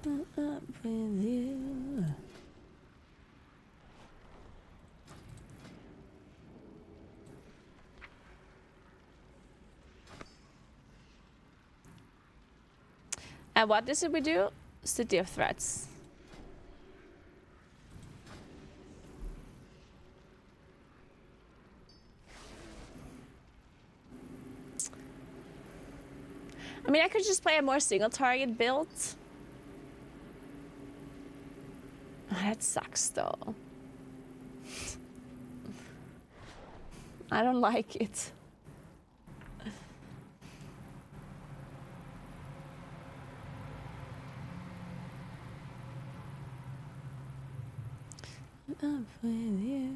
Up with you. And what did we do? City of Threats. I mean, I could just play a more single target build. Oh, that sucks though. I don't like it. Up with you.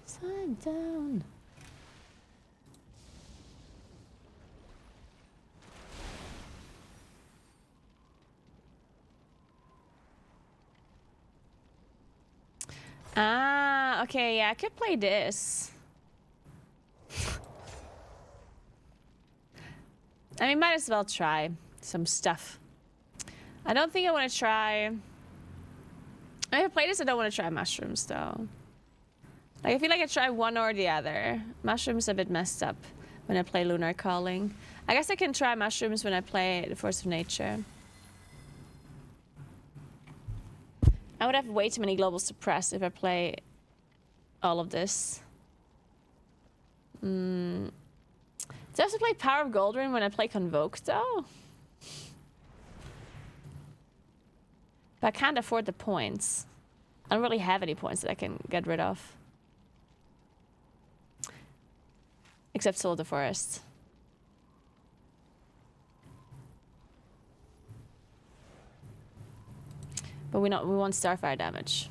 Slide down. Ah, okay, yeah, I could play this. I mean, might as well try some stuff. I don't think I want to try... I have played this, I don't want to try mushrooms, though. Like, I feel like I try one or the other. Mushrooms a bit messed up when I play Lunar Calling. I guess I can try mushrooms when I play The Force of Nature. I would have way too many global suppress if I play all of this. Do I have to play Power of Goldrin when I play Convoke, though? But I can't afford the points. I don't really have any points that I can get rid of. Except Soul of the Forest. But we want Starfire damage.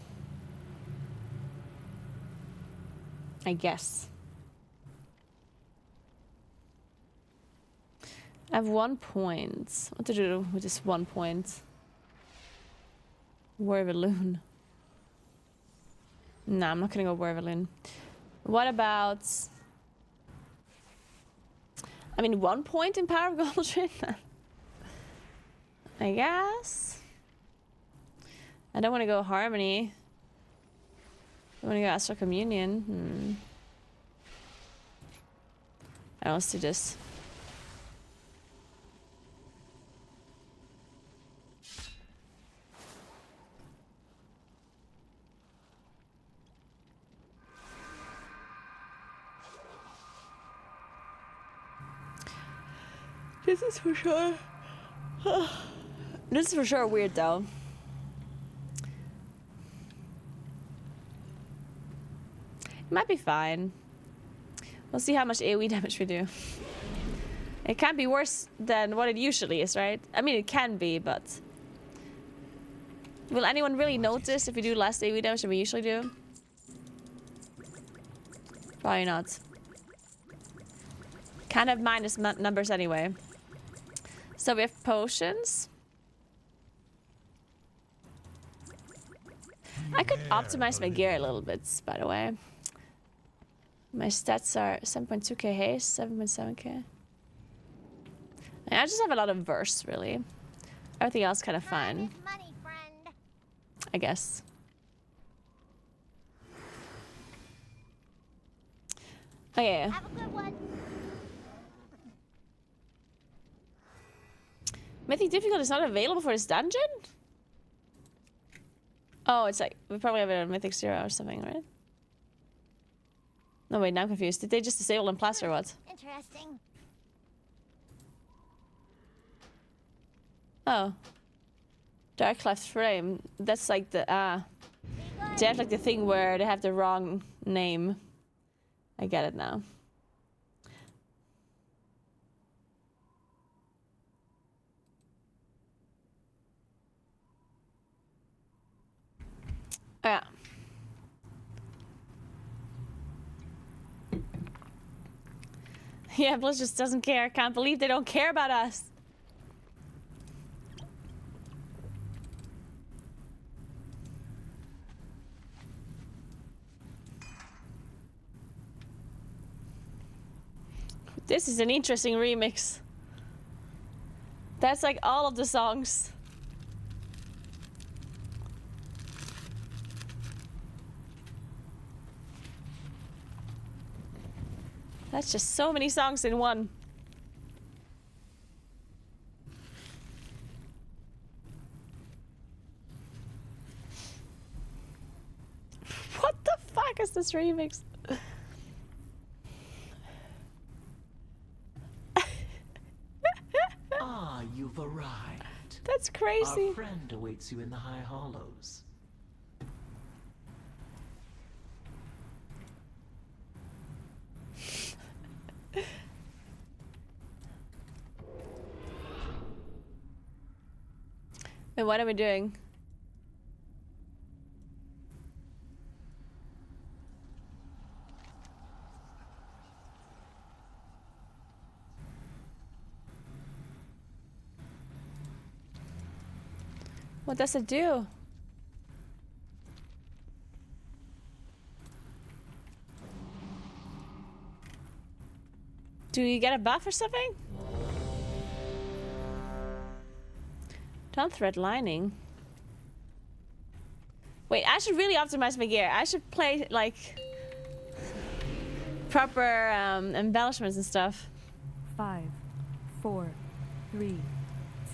I guess. I have 1 point. What to do with this 1 point? Werveloon. Nah, I'm not gonna go Werveloon. What about... I mean, 1 point in Power of Goldrin? I guess. I don't want to go Harmony. I want to go Astral Communion. Alright, let's do this. This is for sure. This is for sure weird though. It might be fine. We'll see how much AoE damage we do. It can't be worse than what it usually is, right? I mean, it can be, but... Will anyone really notice if we do less AoE damage than we usually do? Probably not. Can't have minus numbers anyway. So we have potions. I could optimize my gear a little bit, by the way. My stats are 7.2k haste, 7.7k. I just have a lot of verse, really. Everything else kind of fine. Money, friend. I guess. Okay. Have a good one. Mythic difficulty is not available for this dungeon? Oh, it's like, we probably have it on Mythic 0 or something, right? No, wait, now I'm confused. Did they just disable in Plus or what? Interesting. Oh. Dark Cleft Frame. That's like the, they have like the thing where they have the wrong name. I get it now. Yeah. Yeah, Blizz just doesn't care. Can't believe they don't care about us. This is an interesting remix. That's like all of the songs. That's just so many songs in one. What the fuck is this remix? Ah, you've arrived. That's crazy. Our friend awaits you in the High Hollows. And what are we doing? What does it do? Do you get a buff or something? Don't thread lining. Wait, I should really optimize my gear. I should play like proper embellishments and stuff. 5, 4, 3,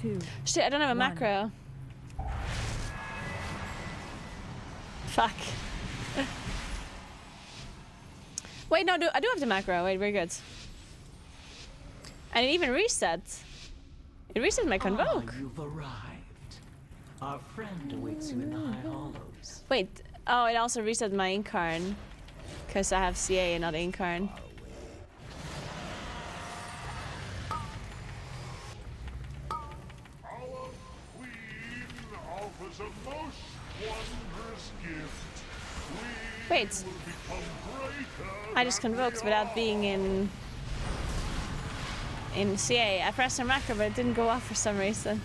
2. Shit, I don't have a 1. macro. Fuck. Wait, no, I do have the macro. Wait, we're good. And it even resets. It resets my convoke. Ah, you've arrived. Our friend awaits you in the High Hollows. Wait, oh, it also reset my incarn. Because I have CA and not incarn. Our queen offers a most wondrous gift. We Wait, will become greater I just than we convoked without are. being in CA. I pressed a macro, but it didn't go off for some reason.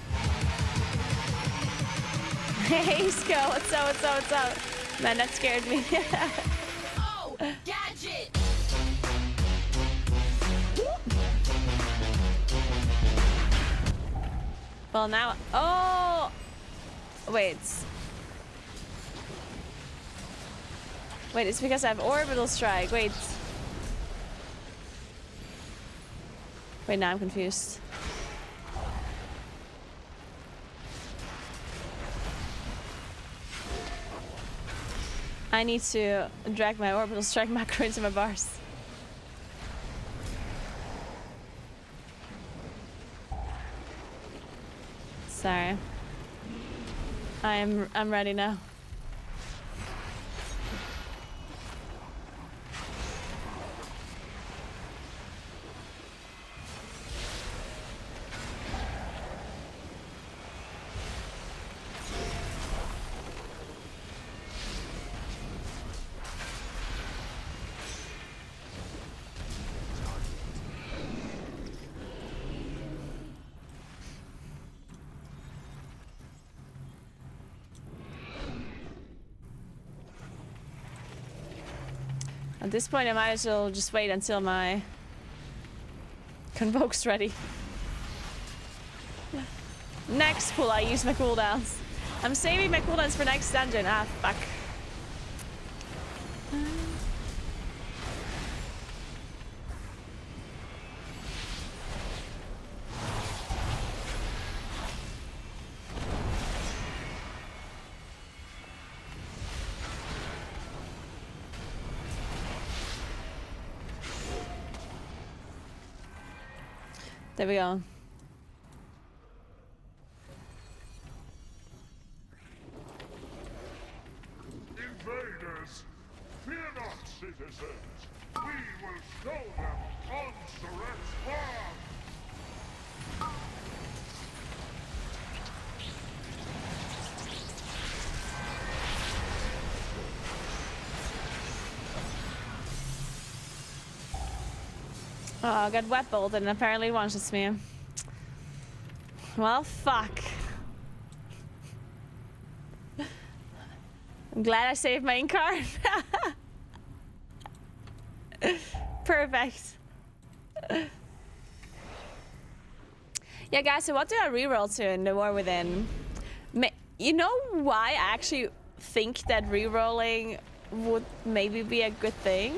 Hey, Sko, what's up, what's up, what's up? Man, that scared me. Oh, gadget! Well, now, oh, wait. Wait, it's because I have orbital strike. Wait. Wait, now I'm confused. I need to drag my orbital strike macro into my bars. Sorry. I'm ready now. At this point, I might as well just wait until my Convoke's ready. Next pull, I use my cooldowns. I'm saving my cooldowns for next dungeon. Ah, fuck. There we go. Invaders, fear not, citizens. We will show them on Suret's farm. Oh, I got wet bolted and apparently one-shots me. Well, fuck. I'm glad I saved my card. Perfect. Yeah, guys, so what do I reroll to in the War Within? You know why I actually think that rerolling would maybe be a good thing?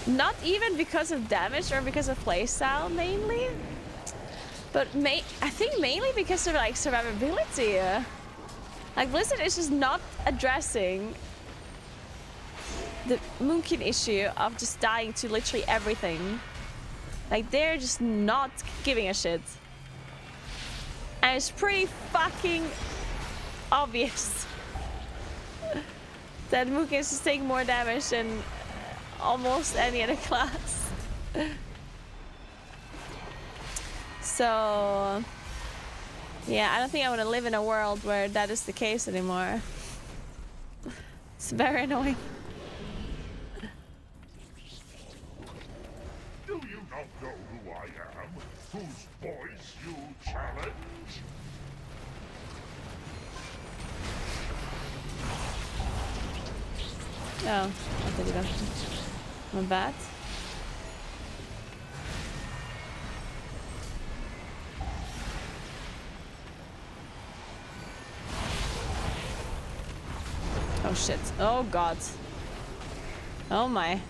Not even because of damage or because of playstyle mainly, but I think mainly because of like survivability. Like Blizzard is just not addressing the Moonkin issue of just dying to literally everything. Like they're just not giving a shit. And it's pretty fucking obvious that Moonkin is just taking more damage than almost any other class. So yeah, I don't think I want to live in a world where that is the case anymore. It's very annoying. Do you not know who I am? Whose voice you challenge? Oh, I thought you got my bad. Oh shit. Oh god. Oh my.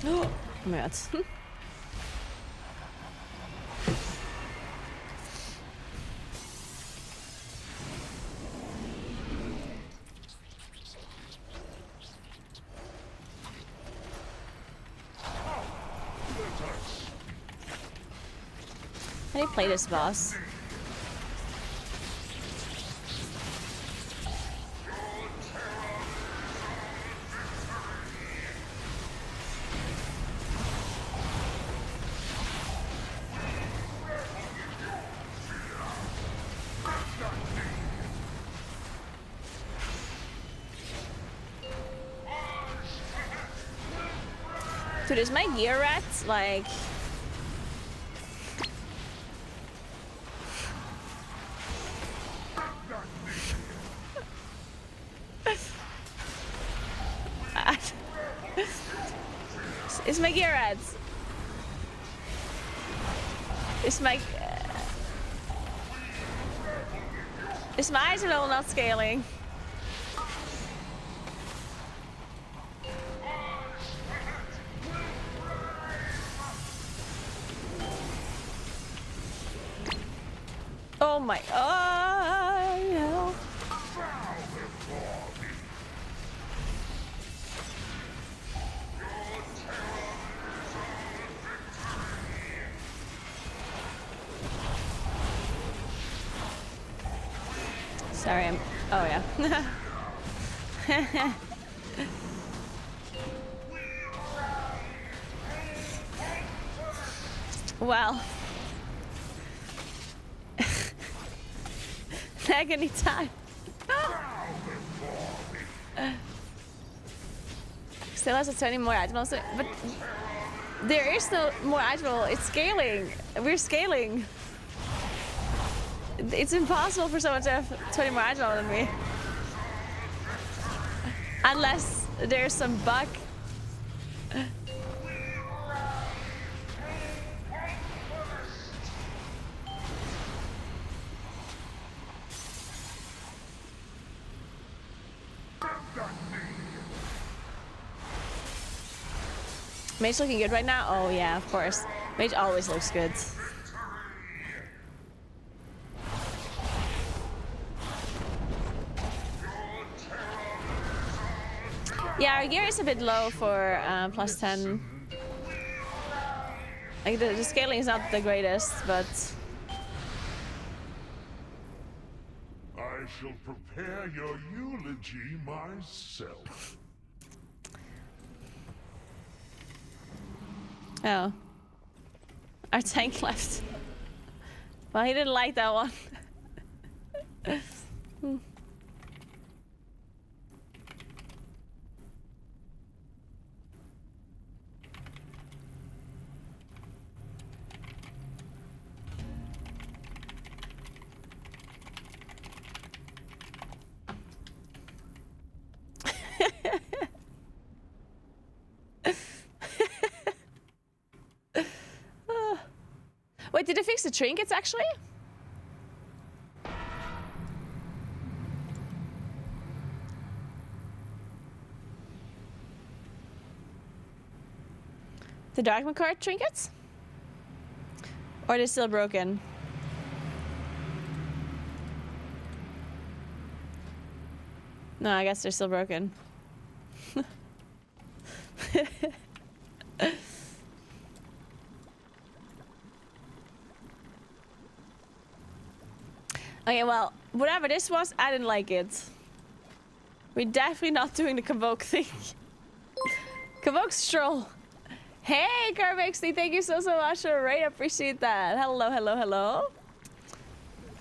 Oh my god. How do you play this boss? Dude, is my gear rat like... Is my gear rat? Is my... Is my idol not scaling? Oh my, no. Sorry, I'm, oh yeah. Well. Tag anytime. Still has 20 more items, but there is no more item. It's scaling. We're scaling. It's impossible for someone to have 20 more items than me. Unless there's some bug. Mage looking good right now? Oh yeah, of course. Mage always looks good. Yeah, our gear is a bit low for plus 10. Like the scaling is not the greatest, but I shall prepare your eulogy myself. oh, our tank left. Well, he didn't like that one. Wait, did they fix the trinkets actually? The Darkman card trinkets? Or are they still broken? No, I guess they're still broken. Okay, well, whatever this was, I didn't like it. We're definitely not doing the Convoke thing. Convoke stroll. Hey, Carmexley, thank you so much for the raid. I appreciate that. Hello, hello, hello.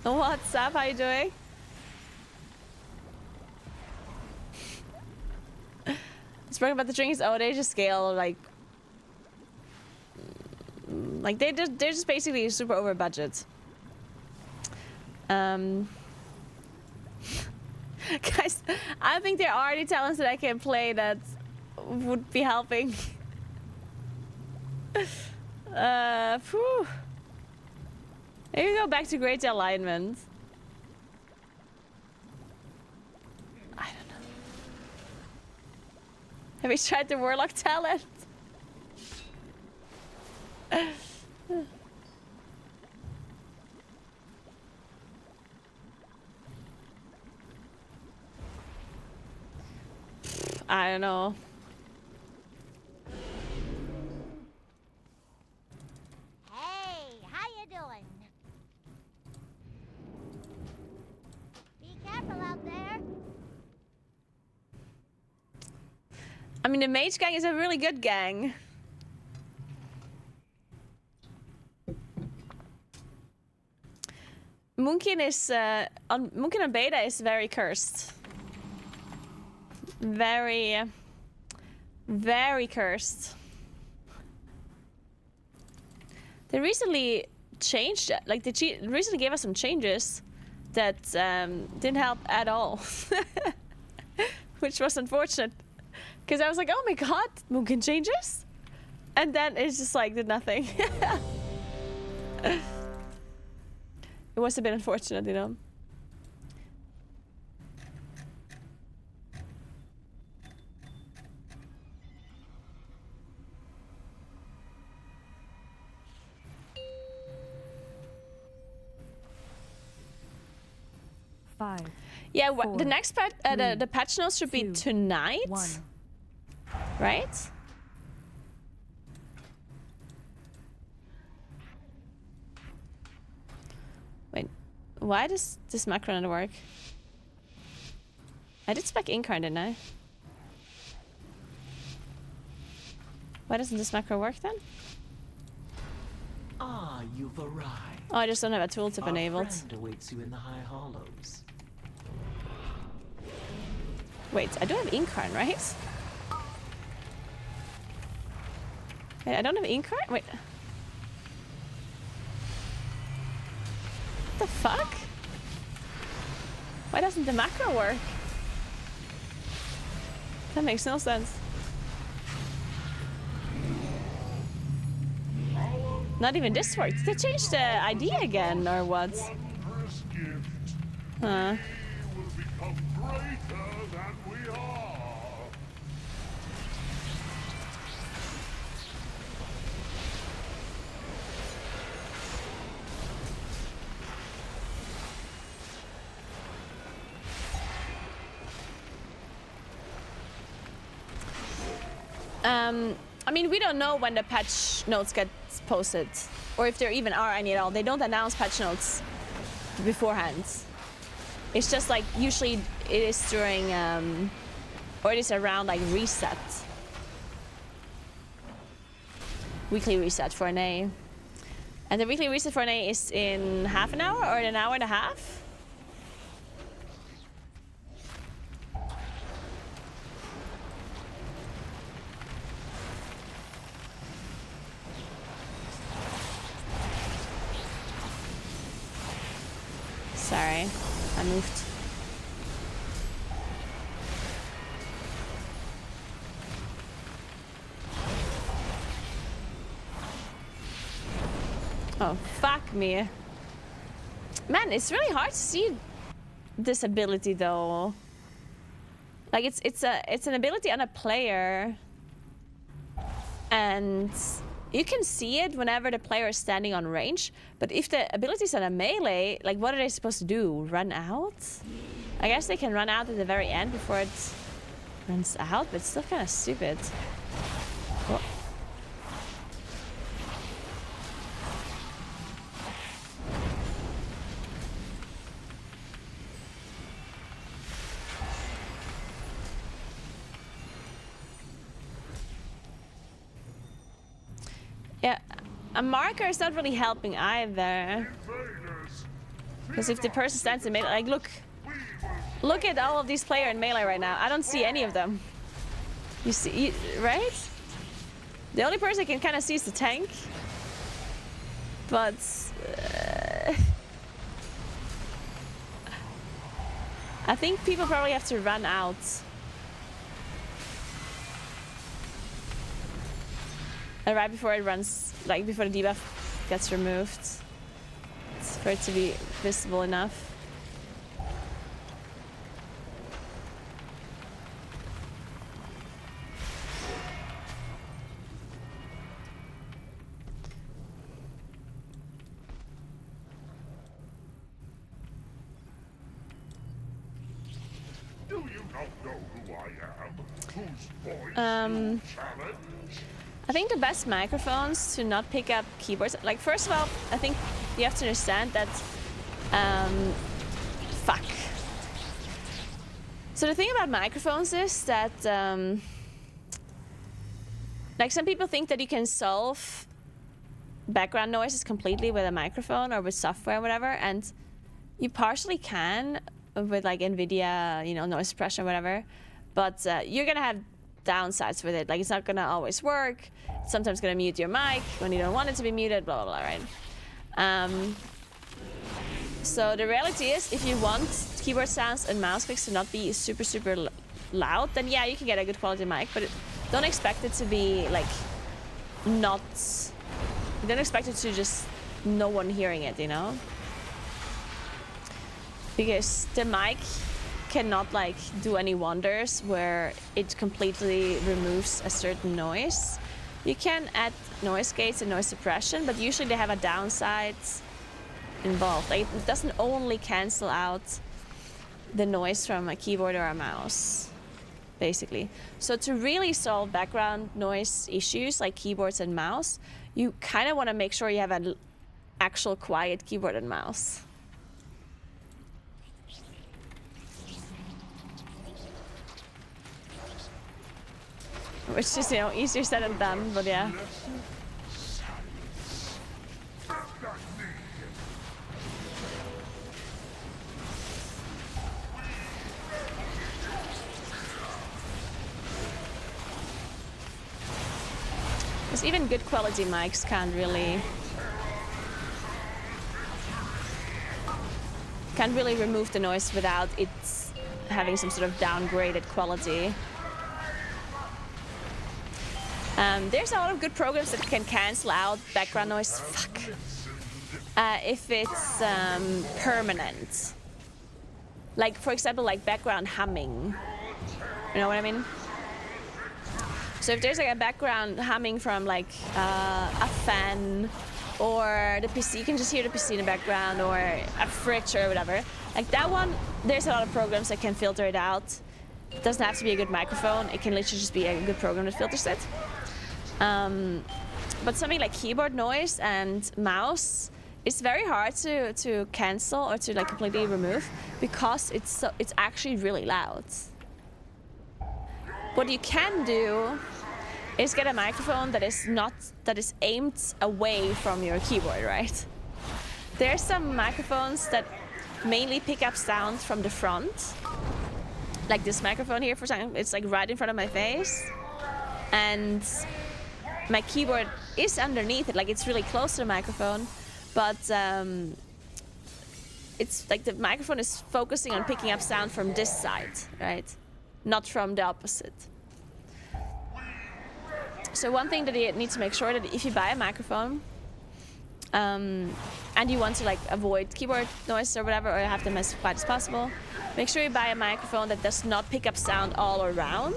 What's up? How you doing? Spoken about the drinks. Oh, they just scale like they're just basically super over budget. Guys, I think there are already talents that I can play that would be helping. Phew. Maybe go back to great alignment. I don't know. Have you tried the Warlock talent? I don't know. Hey, how you doing? Be careful out there. I mean, the mage gang is a really good gang. Moonkin is Moonkin on beta is very cursed. Very, very cursed. They recently changed, like they recently gave us some changes that didn't help at all, which was unfortunate. Because I was like, oh my god, Moonkin changes? And then it's just like, did nothing. It was a bit unfortunate, you know. 5, Yeah, the Four, next patch, the patch notes should be 2, tonight, 1. right? Wait, why does this macro not work? I did spec incarn, didn't I? Why doesn't this macro work then? Ah, you've arrived. Oh, I just don't have a tooltip Our enabled. friend awaits you in the High Hollows. Wait, I do have incarn, right? Wait, I don't have incarn? Wait. What the fuck? Why doesn't the macro work? That makes no sense. Not even this worked. Did they change the ID again, or what? Wondrous gift. Huh. We will become greater than we are. I mean, we don't know when the patch notes get posted, or if there even are any at all. They don't announce patch notes beforehand. It's just like, usually it is during, or it is around like reset. Weekly reset for an A. And the weekly reset for an A is in half an hour or in an hour and a half? Sorry, I moved. Oh, fuck me. Man, it's really hard to see this ability though. Like it's an ability on a player, and you can see it whenever the player is standing on range, but if the ability is on a melee, like what are they supposed to do? Run out? I guess they can run out at the very end before it runs out, but it's still kind of stupid. Whoa. Yeah, a marker is not really helping either. Invaders. Because if the person stands in melee, like look at all of these players in melee right now. I don't see any of them. You see, right? The only person I can kind of see is the tank. But I think people probably have to run out. And right before it runs, like before the debuff gets removed, for it to be visible enough. Do you not know who I am? Whose voice you Um, challenge? I think the best microphones to not pick up keyboards. Like, first of all, I think you have to understand that. Fuck. So the thing about microphones is that, like, some people think that you can solve background noises completely with a microphone or with software or whatever, and you partially can with like NVIDIA, you know, noise suppression or whatever, but you're gonna have downsides with it. Like, it's not gonna always work. It's sometimes gonna mute your mic when you don't want it to be muted, blah, blah, blah, right? So the reality is, if you want keyboard sounds and mouse clicks to not be super, super loud, then yeah, you can get a good quality mic, but don't expect it to be like not, don't expect it to just no one hearing it, you know? Because the mic cannot like do any wonders where it completely removes a certain noise. You can add noise gates and noise suppression, but usually they have a downside involved. Like, it doesn't only cancel out the noise from a keyboard or a mouse, basically. So to really solve background noise issues like keyboards and mouse, you kind of want to make sure you have an actual quiet keyboard and mouse. Which is, you know, easier said than done, but yeah. Because even good quality mics can't really remove the noise without it having some sort of downgraded quality. There's a lot of good programs that can cancel out background noise. Fuck. If it's permanent. Like, for example, like background humming. You know what I mean? So if there's like a background humming from like a fan, or the PC, you can just hear the PC in the background, or a fridge or whatever. Like that one, there's a lot of programs that can filter it out. It doesn't have to be a good microphone. It can literally just be a good program that filters it. But something like keyboard noise and mouse, it's very hard to cancel or to like completely remove because it's actually really loud. What you can do is get a microphone that is aimed away from your keyboard, right? There's some microphones that mainly pick up sound from the front. Like this microphone here, for example, it's like right in front of my face. And my keyboard is underneath it, like it's really close to the microphone, but it's like the microphone is focusing on picking up sound from this side, right? Not from the opposite. So one thing that you need to make sure that if you buy a microphone and you want to like avoid keyboard noise or whatever, or have them as quiet as possible, make sure you buy a microphone that does not pick up sound all around,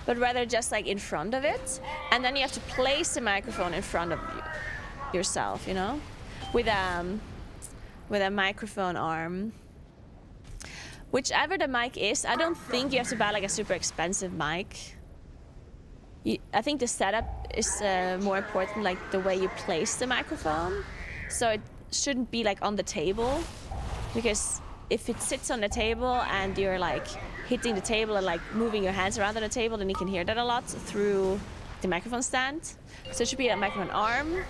but rather just like in front of it. And then you have to place the microphone in front of yourself, you know, with a microphone arm. Whichever the mic is, I don't think you have to buy like a super expensive mic. I think the setup is more important, like the way you place the microphone. So it shouldn't be like on the table, because if it sits on the table and you're like hitting the table and like moving your hands around on the table, then you can hear that a lot through the microphone stand. So it should be a microphone arm.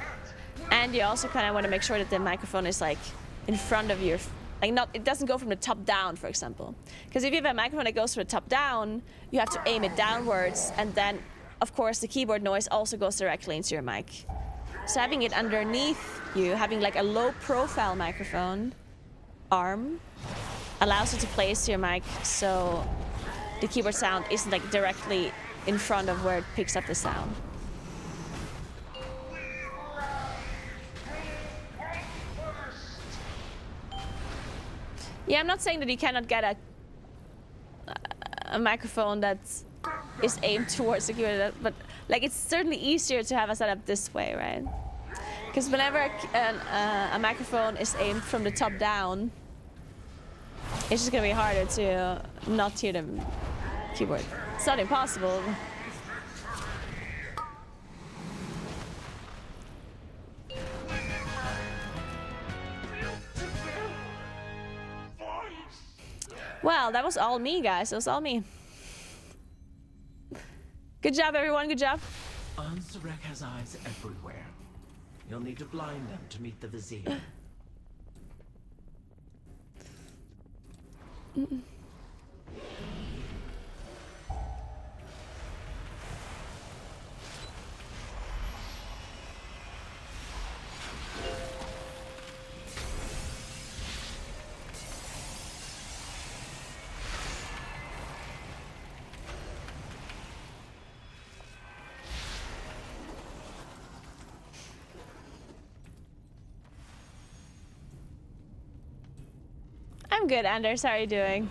And you also kind of want to make sure that the microphone is like in front of your, like not, it doesn't go from the top down, for example. Because if you have a microphone that goes from the top down, you have to aim it downwards, and then of course the keyboard noise also goes directly into your mic. So having it underneath you, having like a low profile microphone arm, allows you to place your mic so the keyboard sound isn't like directly in front of where it picks up the sound. Yeah, I'm not saying that you cannot get a microphone that is aimed towards the keyboard, but like it's certainly easier to have a setup this way, right? Because whenever a microphone is aimed from the top down, it's just gonna be harder to not hear the keyboard. It's not impossible. Well, that was all me, guys. It was all me. Good job, everyone. Good job. Ansarek has eyes everywhere. You'll need to blind them to meet the Vizier. I'm good, Anders. How are you doing?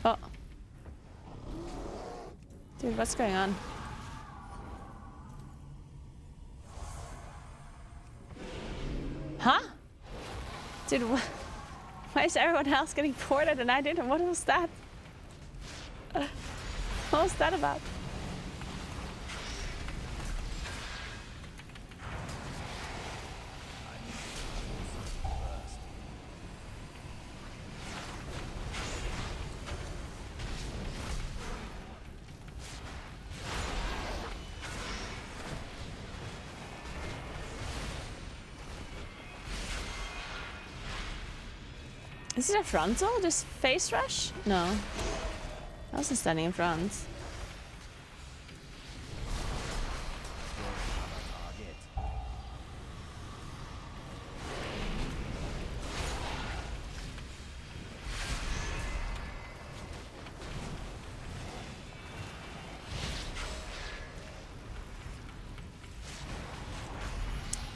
Oh. Dude, what's going on? Dude, why is everyone else getting ported and I didn't? What was that? What was that about? Is it a frontal? Just face rush? No. I wasn't standing in front.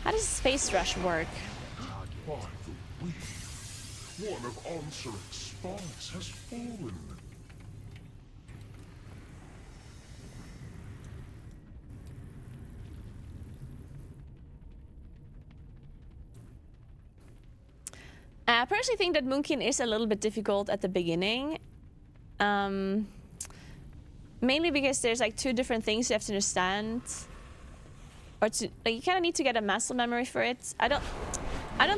How does face rush work? By the weed, one of Onsuric's spies has fallen. I personally think that Moonkin is a little bit difficult at the beginning. Mainly because there's like two different things you have to understand. Or to, like, you kind of need to get a muscle memory for it. I don't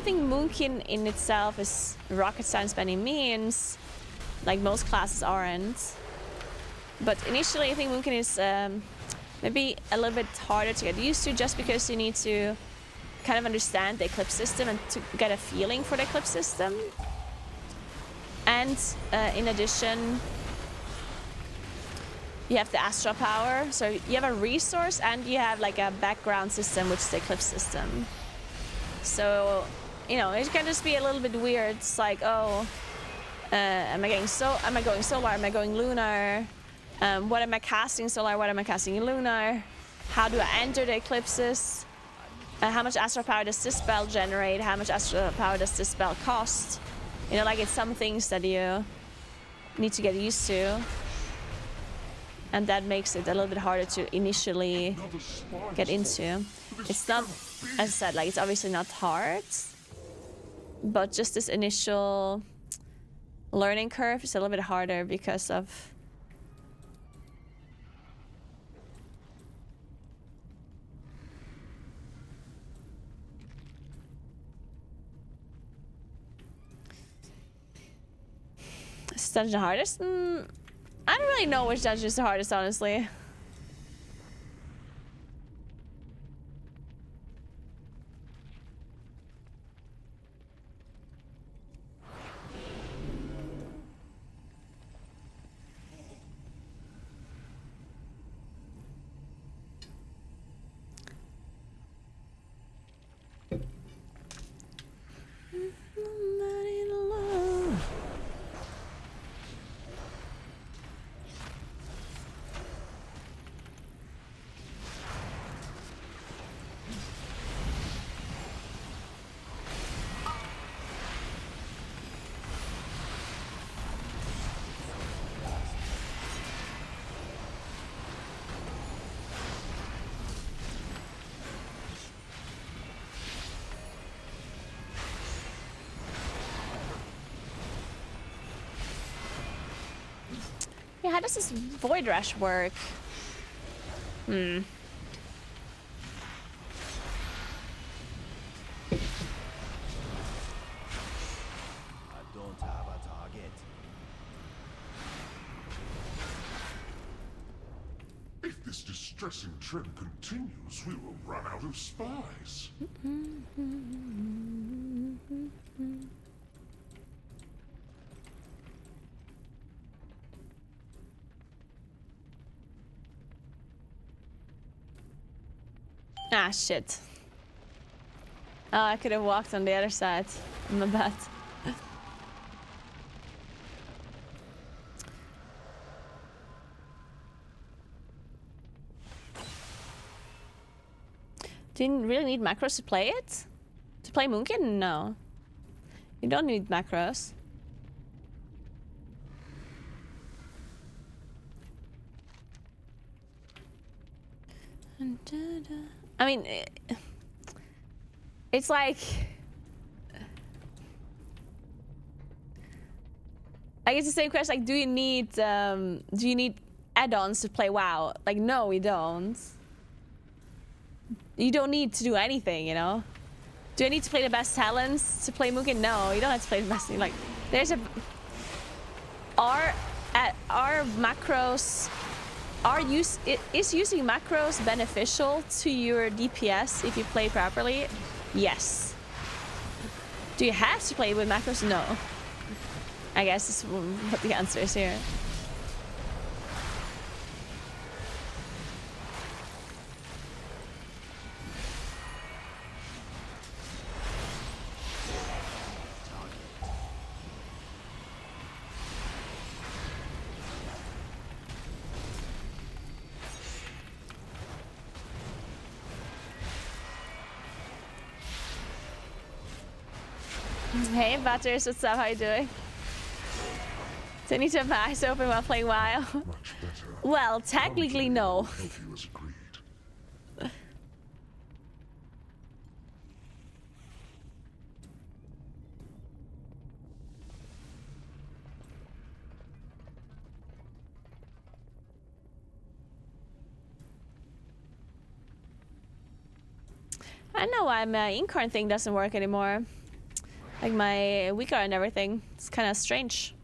think Moonkin in itself is rocket science by any means. Like most classes aren't. But initially I think Moonkin is maybe a little bit harder to get used to just because you need to kind of understand the eclipse system and to get a feeling for the eclipse system. And in addition, you have the astral power. So you have a resource and you have like a background system, which is the eclipse system. So, you know, it can just be a little bit weird. It's like, oh, am I going solar? Am I going lunar? What am I casting solar? What am I casting lunar? How do I enter the eclipses? How much astral power does this spell generate? How much astral power does this spell cost? You know, like it's some things that you need to get used to. And that makes it a little bit harder to initially get into. It's not, as I said, like it's obviously not hard. But just this initial learning curve is a little bit harder because of... Is dungeon the hardest? I don't really know which dungeon is the hardest, honestly. Yeah, how does this Void Rush work? I don't have a target. If this distressing trend continues, we will run out of spies. Ah, shit. Oh, I could have walked on the other side. My bad. Do you really need macros to play it? To play Moonkin? No. You don't need macros. I mean, it's like Like it's the same question. Like, do you need add-ons to play WoW? Like, no, we don't. You don't need to do anything, you know. Do I need to play the best talents to play Moonkin? No, you don't have to play the best. Like, there's a are macros. Is using macros beneficial to your DPS if you play properly? Yes. Do you have to play with macros? No. I guess that's what the answer is here. Hey, Butters, what's up? How you doing? Do I need to have my eyes open while playing WoW? Much better. Well, technically, no. Help you as agreed. I know why my Incarn thing doesn't work anymore. Like my weaker and everything. It's kind of strange.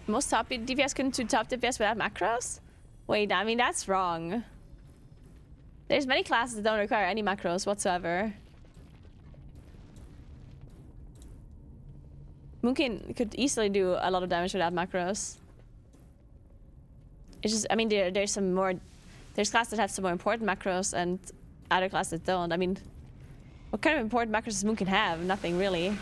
Most top DPS couldn't do top DPS without macros? Wait, I mean, that's wrong. There's many classes that don't require any macros whatsoever. Moonkin could easily do a lot of damage without macros. It's just, I mean, there's classes that have some more important macros and other classes that don't. I mean, what kind of important macros does Moonkin have? Nothing really.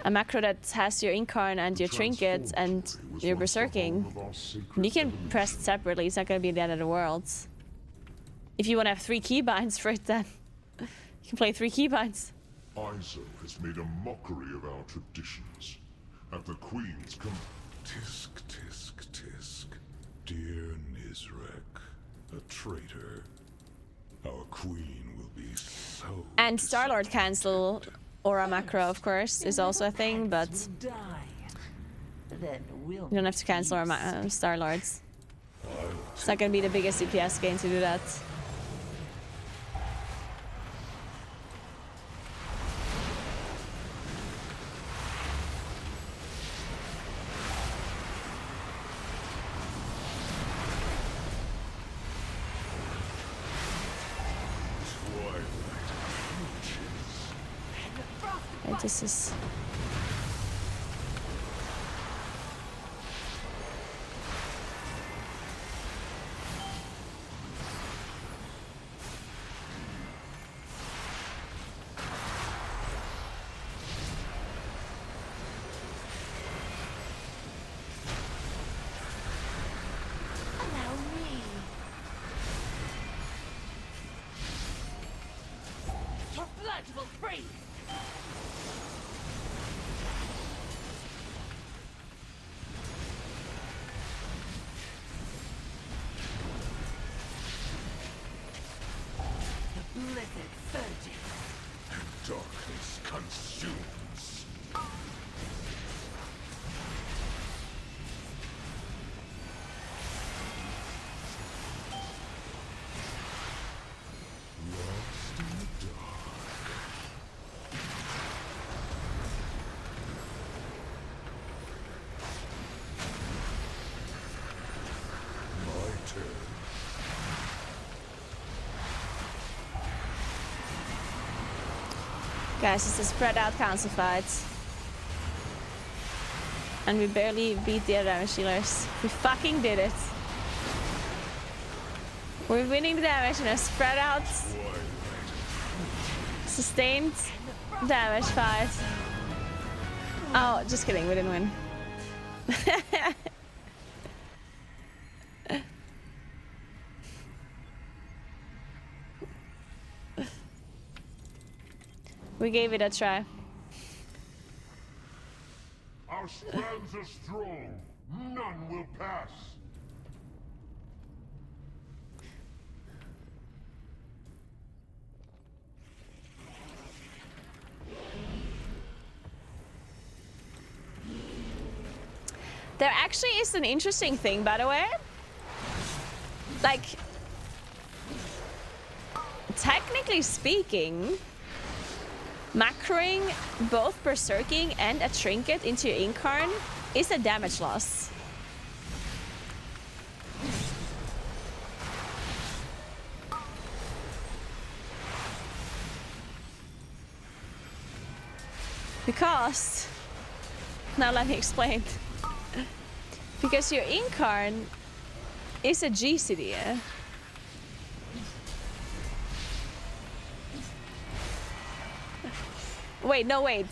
A macro that has your Incarn and your trinkets and your berserking. You can press it separately, it's not gonna be the end of the world. If you wanna have 3 keybinds for it, then you can play 3 keybinds. Iso has made a mockery of our traditions. At the Queen's tisk, tisk, tisk. Dear Nizrek, a traitor. Our Queen will be so And Starlord cancel Aura macro, of course, is also a thing, but Die. Then we'll you don't have to cancel our Starlords. It's not gonna be the biggest DPS game to do that. Right, this is... Allow me. Your blood will freeze. The blizzard surges. darkness consumes. Lost in the dark. My turn. Guys, it's a spread out council fight. And we barely beat the other damage dealers. We fucking did it. We're winning the damage in a spread out, sustained damage fight. Oh, just kidding, we didn't win. We gave it a try. Our strands are strong. None will pass. There actually is an interesting thing, by the way. Like, technically speaking, macroing both berserking and a trinket into your incarn is a damage loss. Because, now let me explain. Because your incarn is a GCD. Wait, no, wait.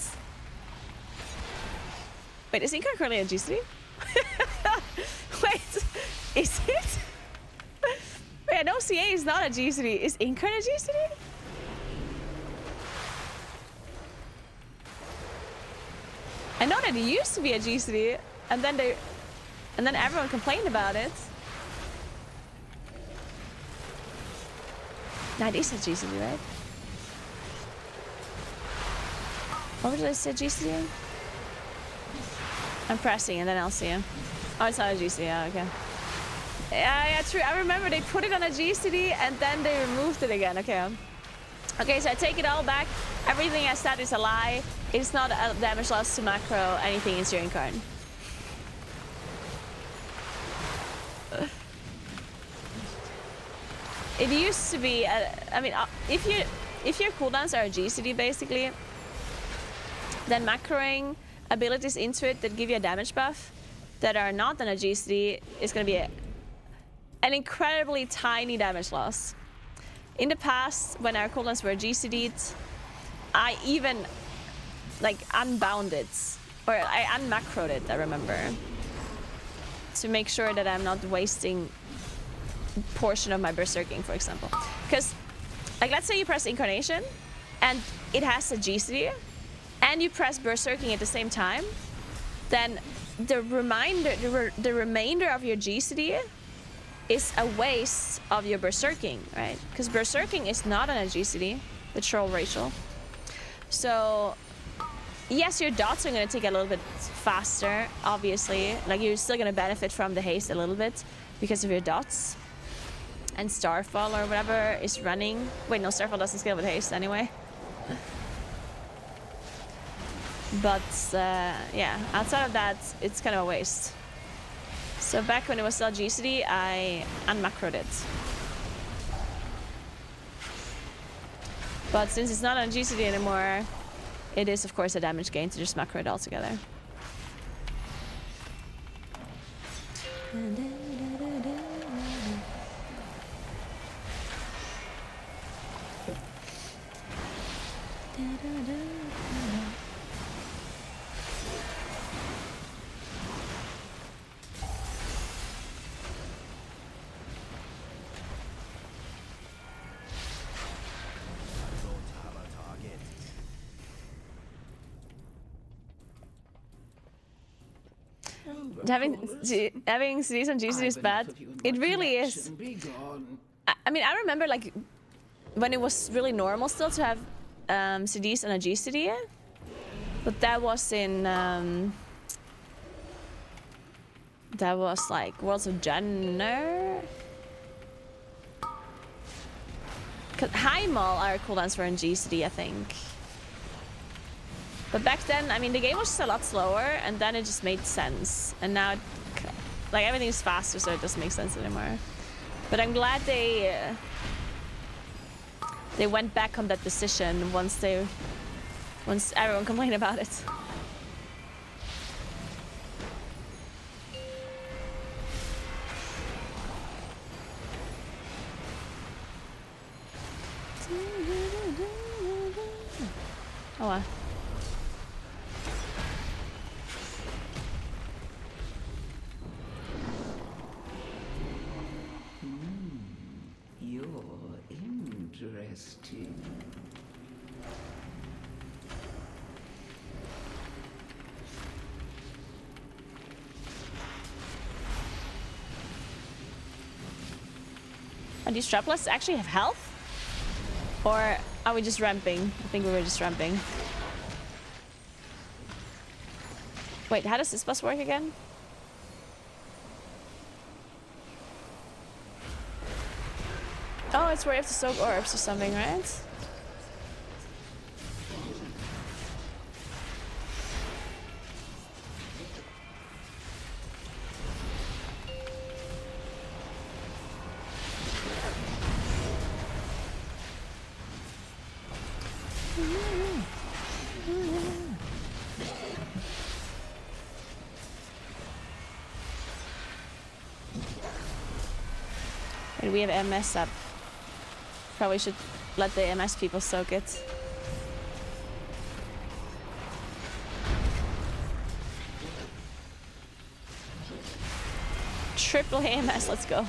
Wait, is incarn currently a GCD? Wait, is it? Wait, I know CA is not a GCD. Is incarn a GCD? I know that it used to be a GCD, and then everyone complained about it. Nah, it is a GCD, right? What did I say, GCD? I'm pressing and then I'll see him. Oh, it's not a GCD, yeah, okay. Yeah, true. I remember they put it on a GCD and then they removed it again, okay. Okay, so I take it all back. Everything I said is a lie. It's not a damage loss to macro anything in your incarn. It used to be, I mean, if your cooldowns are a GCD basically, then macroing abilities into it that give you a damage buff that are not on a GCD is going to be an incredibly tiny damage loss. In the past, when our cooldowns were GCD'd, I even like unbound it, or I unmacroed it, I remember, to make sure that I'm not wasting portion of my berserking, for example. Because, like, let's say you press Incarnation and it has a GCD, and you press berserking at the same time, then the remainder of your GCD is a waste of your berserking, right? Because berserking is not on a GCD, the troll racial. So yes, your dots are going to take a little bit faster, obviously. Like, you're still going to benefit from the haste a little bit because of your dots. And Starfall or whatever is running. Wait, no, Starfall doesn't scale with haste anyway. But yeah, outside of that, it's kind of a waste. So back when it was still GCD, I unmacroed it. But since it's not on GCD anymore, it is of course a damage gain to just macro it all together. Having CDs on GCD is bad. It really is. I mean, I remember like when it was really normal still to have CDs on a GCD, but that was in that was like Worlds of Jenner. Cause Heimal, our cooldowns were in GCD, I think. But back then, I mean, the game was just a lot slower, and then it just made sense. And now, like, everything's faster, so it doesn't make sense anymore. But I'm glad they went back on that decision once everyone complained about it. Oh wow. You're interesting. And these strapless actually have health? Or are we just ramping? I think we were just ramping. Wait, how does this bus work again? Oh, it's where you have to soak orbs or something, right? And we have MS up. Probably should let the MS people soak it. Triple AMS, let's go.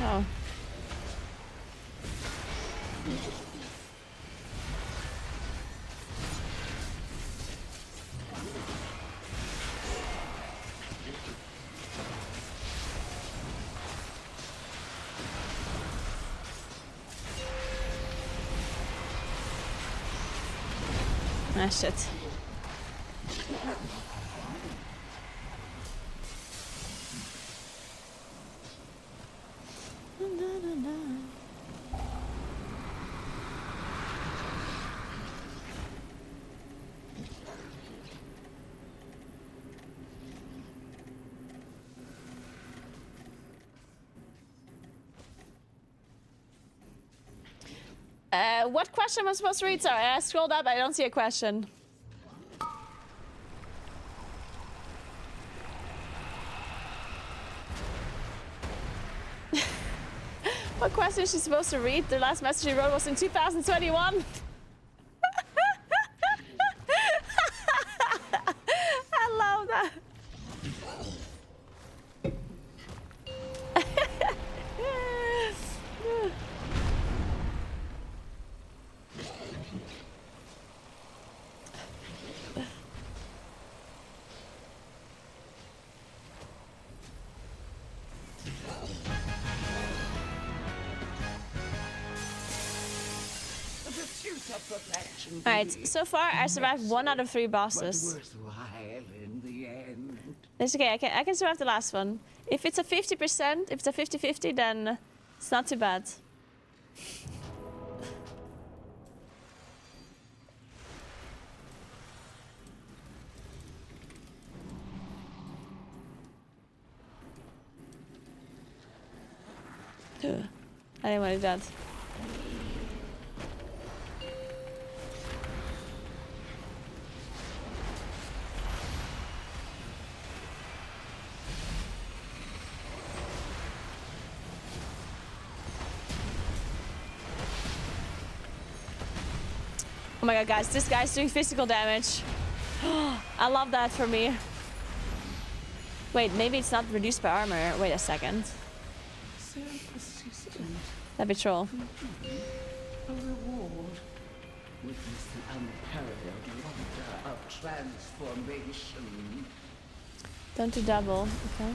Oh. Ah, shit. What question am I supposed to read? Sorry, I scrolled up, I don't see a question. What question is she supposed to read? The last message she wrote was in 2021. I love that. Alright, so far I survived 1 out of 3 bosses. Worthwhile in the end. It's okay, I can survive the last one. If it's a 50%, if it's a 50-50, then it's not too bad. Ugh. I didn't want to do that. Oh my god, guys, this guy's doing physical damage. I love that for me. Wait, maybe it's not reduced by armor. Wait a second. So persistent. That'd be troll. A reward. Witness the unparalleled wonder of transformation. Don't do double, okay.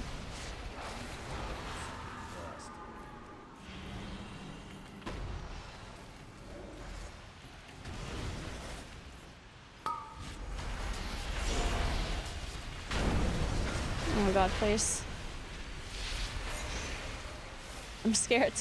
Oh my god, please. I'm scared.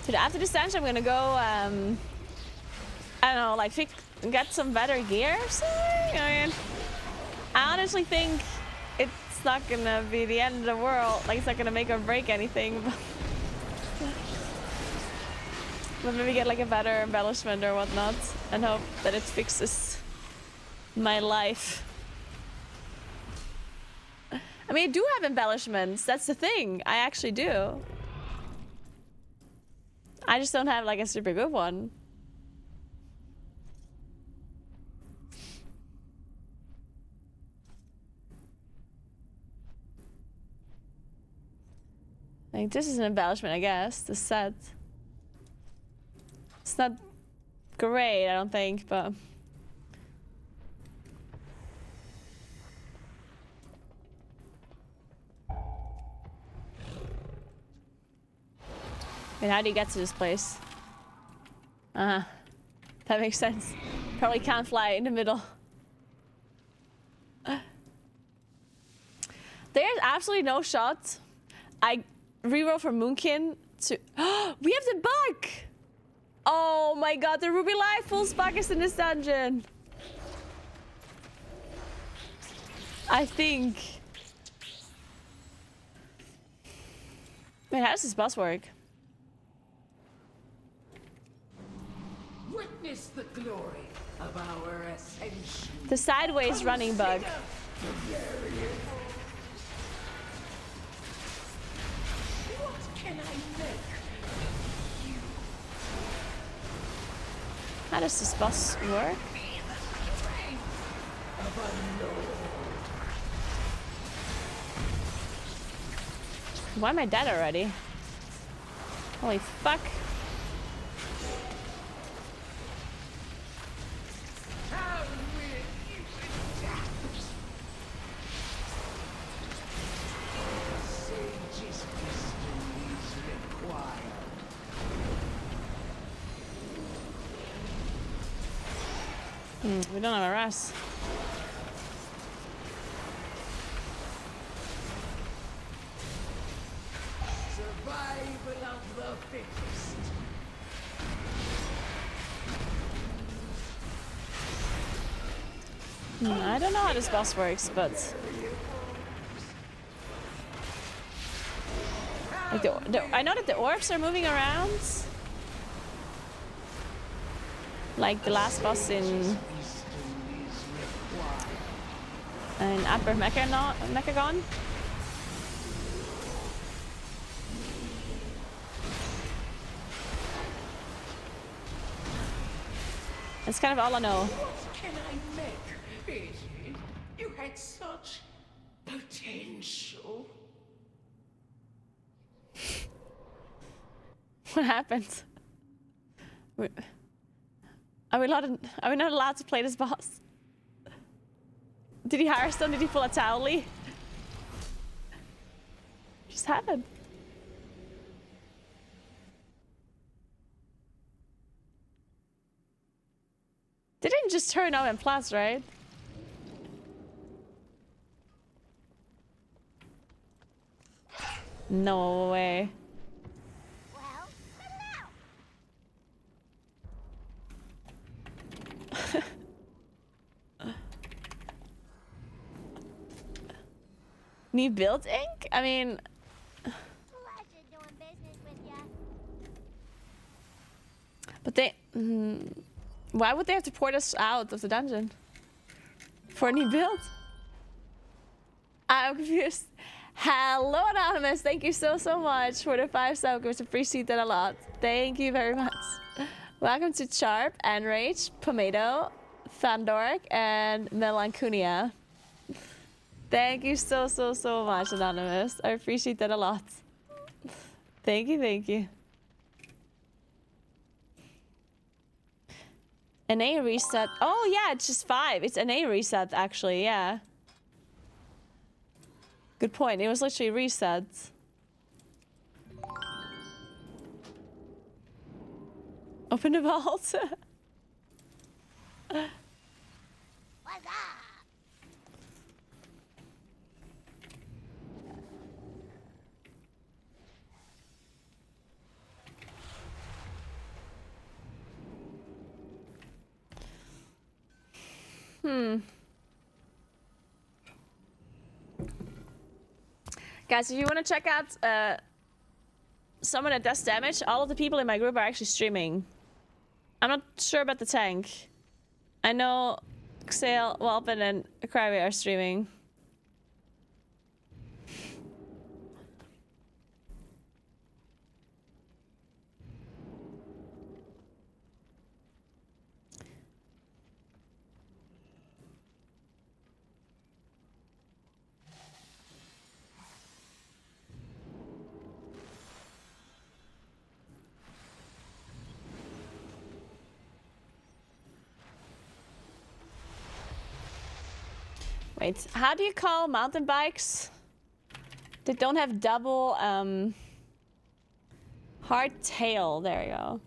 Dude, after this dungeon, I'm gonna go, I don't know, like, get some better gear or something? I mean, I honestly think it's not gonna be the end of the world. Like, it's not gonna make or break anything. But maybe get, like, a better embellishment or whatnot. And hope that it fixes my life. I mean, I do have embellishments. That's the thing. I actually do. I just don't have like a super good one. Like, this is an embellishment, I guess. The set. It's not great, I don't think, but... And how do you get to this place? Uh-huh. That makes sense. Probably can't fly in the middle. There's absolutely no shot. I reroll for Moonkin to... We have the bug! Oh my god, the Ruby Life full bug is in this dungeon. I think... Man, how does this boss work? Witness the glory of our ascension. The sideways running bug. What can I make? How does this boss work? Why am I dead already? Holy fuck. We don't have a rest. Survival of the fittest. I don't know how this boss works, but like I know that the orbs are moving around, like the last boss in Upper Mechagon. That's kind of all I know. What can I make? It, you had such potential. What happened? Are we not allowed to play this boss? Did he hire stone? Did he pull a towel-y? Just happened. They didn't just turn on and plus, right? No way. Well, New build ink? I mean, pleasure doing business with ya. but they... why would they have to port us out of the dungeon? For a new build? I'm confused. Hello, Anonymous. Thank you so much for the 5 subscribers. Appreciate that a lot. Thank you very much. Welcome to Charp, Enrage, Pomato, Thandoric, and Melancholia. Thank you so much, Anonymous. I appreciate that a lot. Thank you. NA reset. Oh yeah, it's just 5. It's NA reset actually, yeah. Good point. It was literally reset. Open the vault. What's up? Guys, if you want to check out someone that does damage, all of the people in my group are actually streaming. I'm not sure about the tank. I know Xale, Walpen, and Cryway are streaming. Wait, how do you call mountain bikes? They don't have double hard tail. There you go.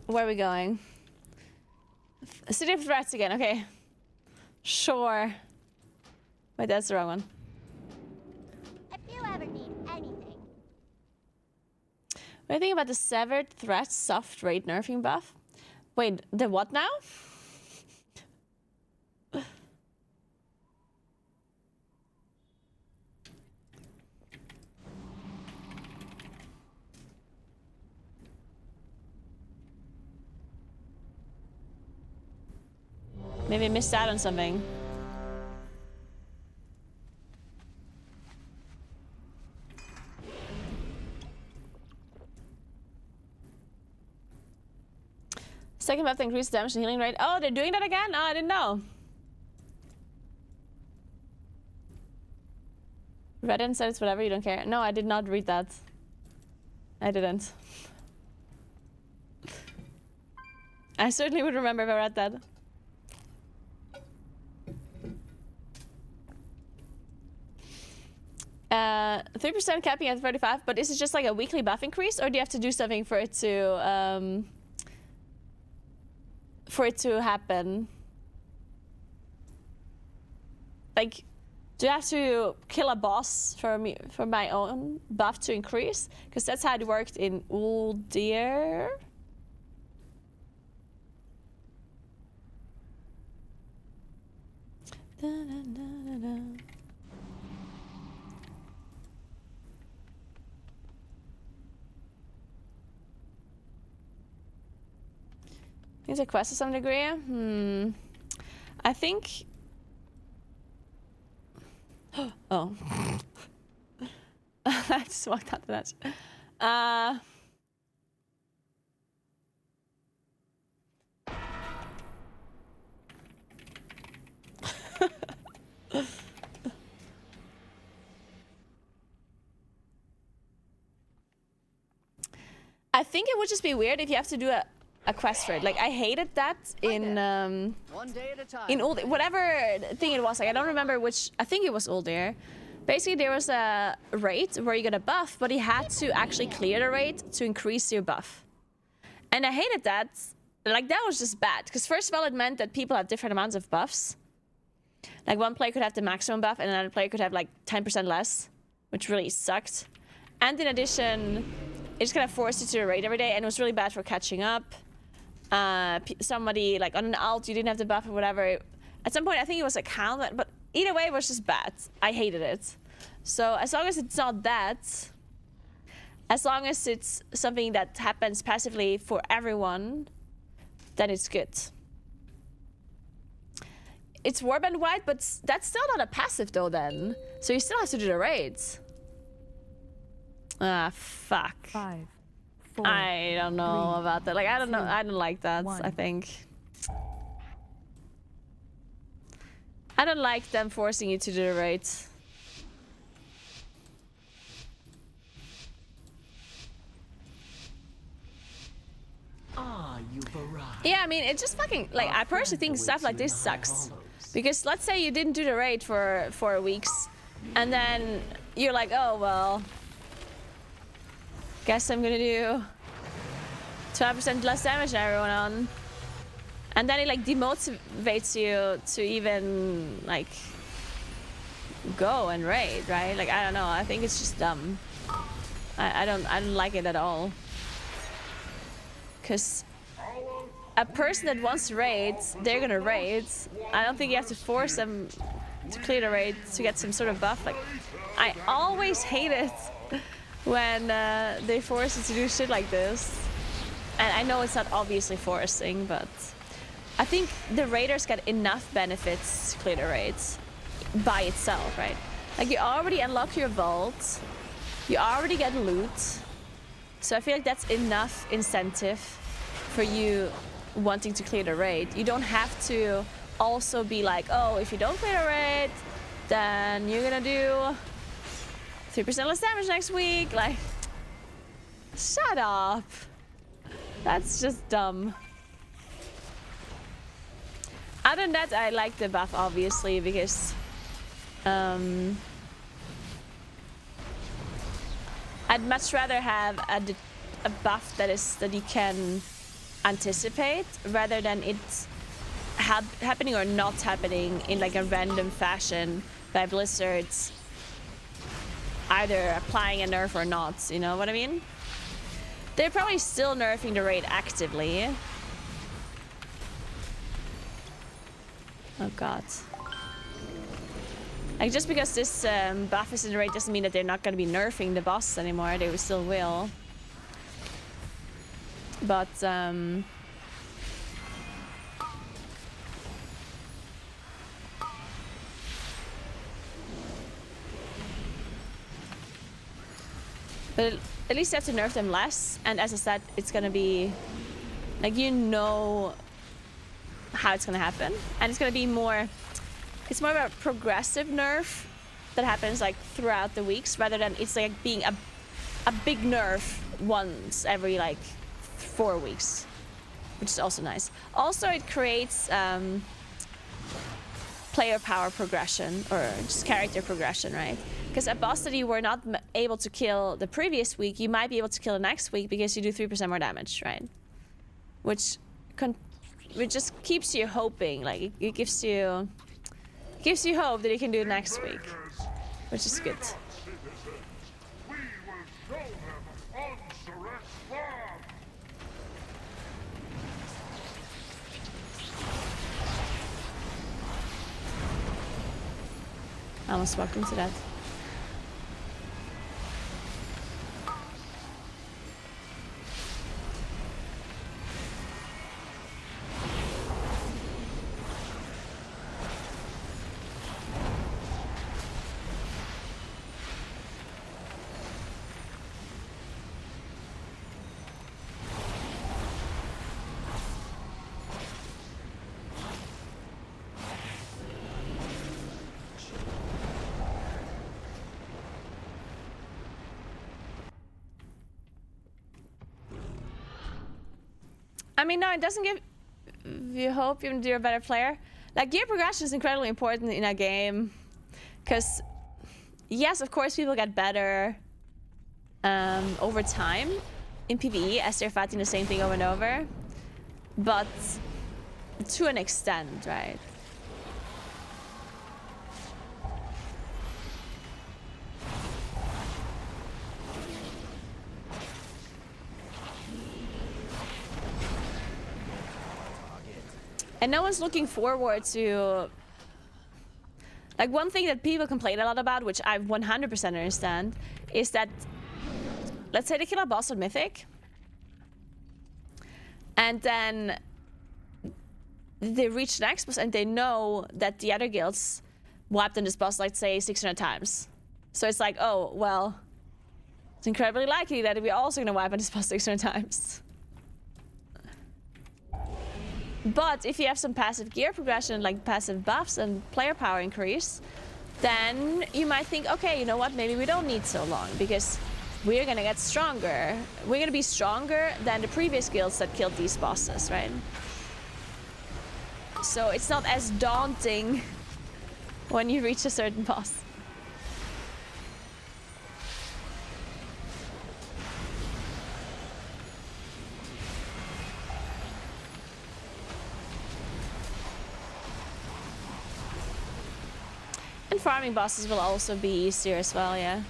Where are we going? City of Threats again, okay. Sure. Wait, that's the wrong one. If you ever need anything, What do you think about the Severed Threat soft rate nerfing buff? Wait, the what now? Maybe I missed out on something. Second buff to increase damage and healing rate. Oh, they're doing that again? Oh, I didn't know. Reddit said it's whatever, you don't care. No, I did not read that. I didn't. I certainly would remember if I read that. 3% capping at 35, but is it just like a weekly buff increase, or do you have to do something for it to happen? Like, do you have to kill a boss for my own buff to increase? Because that's how it worked in Uldir. Da, da, da, da, da. It's a quest to some degree. I think. Oh. I just walked out to that. I think it would just be weird if you have to do a quest for it. Like, I hated that in One day at a time. in Uldir, whatever thing it was. Like, I don't remember which. I think it was Uldir. Basically, there was a raid where you got a buff, but you had to actually clear the raid to increase your buff. And I hated that. Like, that was just bad. Because first of all, it meant that people have different amounts of buffs. Like, one player could have the maximum buff, and another player could have, like, 10% less, which really sucked. And in addition, it just kind of forced you to do a raid every day, and it was really bad for catching up. Somebody, like, on an alt, you didn't have the buff or whatever. At some point, I think it was a count, but either way, it was just bad. I hated it. So as long as it's not that, as long as it's something that happens passively for everyone, then it's good. It's warband wide, but that's still not a passive though then. So you still have to do the raids. Ah, fuck. 5, 4. I don't know 3, about that. Like, I don't know. 2, I don't like that, 1. I think. I don't like them forcing you to do the raids. you've arrived. Yeah, I mean, it just fucking, like, I personally think stuff like this sucks. Because let's say you didn't do the raid for 4 weeks, and then you're like, oh, well, guess I'm gonna do 12% less damage than everyone on. And then it, like, demotivates you to even, like, go and raid, right? Like, I don't know, I think it's just dumb. I don't like it at all. Because a person that wants to raid, they're gonna raid. I don't think you have to force them to clear the raid to get some sort of buff. Like, I always hate it when they force you to do shit like this. And I know it's not obviously forcing, but I think the raiders get enough benefits to clear the raids by itself, right? Like, you already unlock your vault, you already get loot, so I feel like that's enough incentive for you wanting to clear the raid. You don't have to also be like, oh, if you don't clear the raid, then you're gonna do 3% less damage next week. Like, shut up. That's just dumb. Other than that, I like the buff, obviously, because I'd much rather have a buff that you can anticipate rather than it happening or not happening in like a random fashion by Blizzards either applying a nerf or not, you know what I mean? They're probably still nerfing the raid actively. Oh god. Like, just because this buff is in the raid doesn't mean that they're not going to be nerfing the boss anymore. They still will. But, but at least you have to nerf them less. And as I said, it's going to be, like, you know how it's going to happen. And it's going to be more... It's more of a progressive nerf that happens like throughout the weeks rather than it's like being a big nerf once every like 4 weeks, which is also nice. Also, it creates player power progression or just character progression, right? Because a boss that you were not able to kill the previous week, you might be able to kill the next week because you do 3% more damage, right? Which just keeps you hoping, like it gives you hope that you can do it next week, which is good. I almost walked into that. I mean, no, it doesn't give you hope you're a better player. Like, gear progression is incredibly important in a game. Because, yes, of course, people get better over time in PvE as they're fighting the same thing over and over. But to an extent, right? And no one's looking forward to... Like, one thing that people complain a lot about, which I 100% understand, is that... Let's say they kill a boss on Mythic. And then... they reach the next boss and they know that the other guilds wiped on this boss, like, say, 600 times. So it's like, oh, well... It's incredibly likely that we're also gonna wipe on this boss 600 times. But if you have some passive gear progression, like passive buffs and player power increase, then you might think, okay, you know what, maybe we don't need so long, because we're gonna get stronger. We're gonna be stronger than the previous guilds that killed these bosses, right? So it's not as daunting when you reach a certain boss. And farming bosses will also be easier as well, yeah.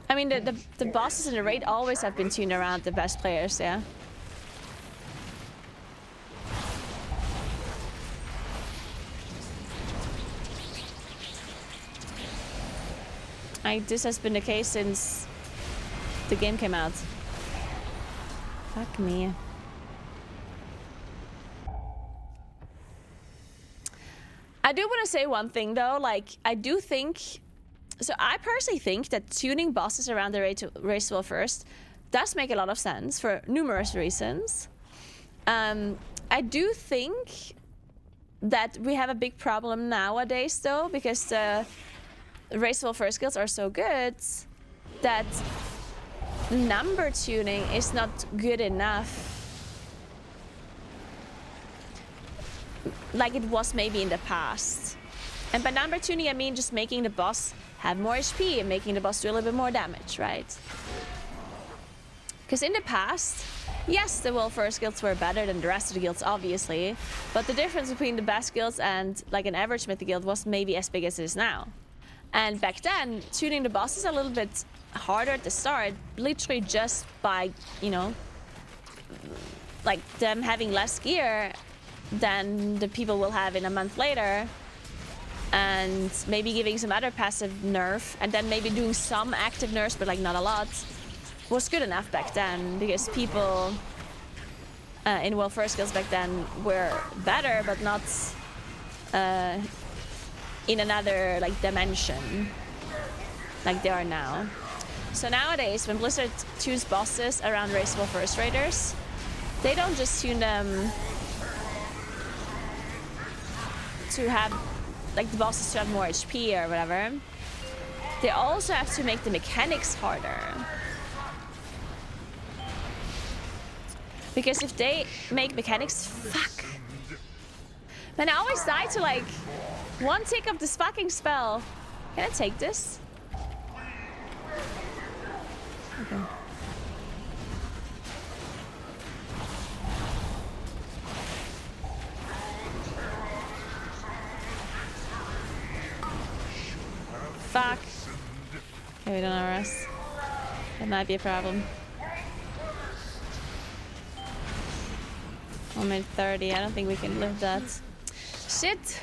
I mean, the bosses in the raid always have been tuned around the best players, yeah. This has been the case since the game came out. Fuck me. I do want to say one thing though, like, I do think... So I personally think that tuning bosses around the race wall first does make a lot of sense for numerous reasons. I do think that we have a big problem nowadays though, because the race wall first skills are so good that number tuning is not good enough like it was maybe in the past. And by number tuning I mean just making the boss have more HP and making the boss do a little bit more damage, right? Because in the past, yes, the World First guilds were better than the rest of the guilds, obviously, but the difference between the best guilds and like an average mythic guild was maybe as big as it is now. And back then, tuning the bosses a little bit harder at the start, literally just by, you know, like them having less gear than the people will have in a month later, and maybe giving some other passive nerf, and then maybe doing some active nerfs, but like not a lot, was good enough back then, because people in World First Skills back then were better, but not in another like dimension like they are now. So nowadays, when Blizzard tunes bosses around raceable first raiders, they don't just tune them to have like the bosses to have more HP or whatever. They also have to make the mechanics harder. Because if they make mechanics, fuck. Man, I always die to like one tick of this fucking spell. Can I take this? Okay. Fuck. Okay, we don't have rest. That might be a problem. 1 minute 30. I don't think we can live that. Shit.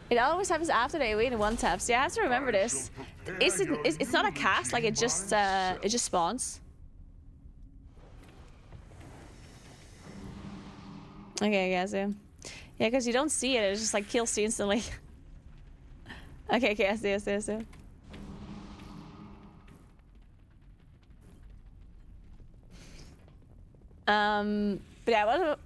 It always happens after they win one taps. Yeah, I have to remember this. It's not a cast. Like it just spawns. Okay, I guess yeah. Yeah, because you don't see it. It just like kills you instantly. Okay, I see. But yeah,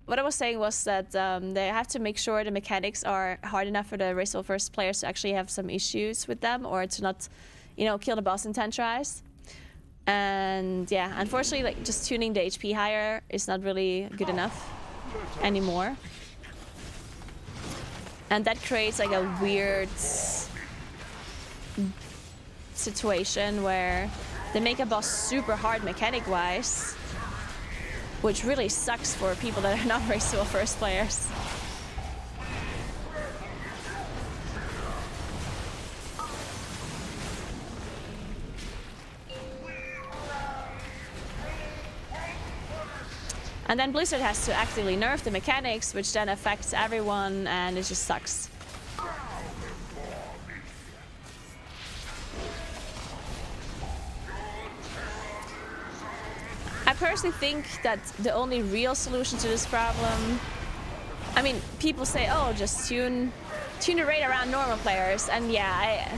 what I was saying was that they have to make sure the mechanics are hard enough for the racial first players to actually have some issues with them, or to not, you know, kill the boss in 10 tries. And yeah, unfortunately, like just tuning the HP higher is not really good enough anymore. And that creates like a weird situation where they make a boss super hard mechanic-wise, which really sucks for people that are not racial first players. And then Blizzard has to actively nerf the mechanics, which then affects everyone, and it just sucks. personally think that the only real solution to this problem, I mean, people say, oh, just tune the rate around normal players, and yeah,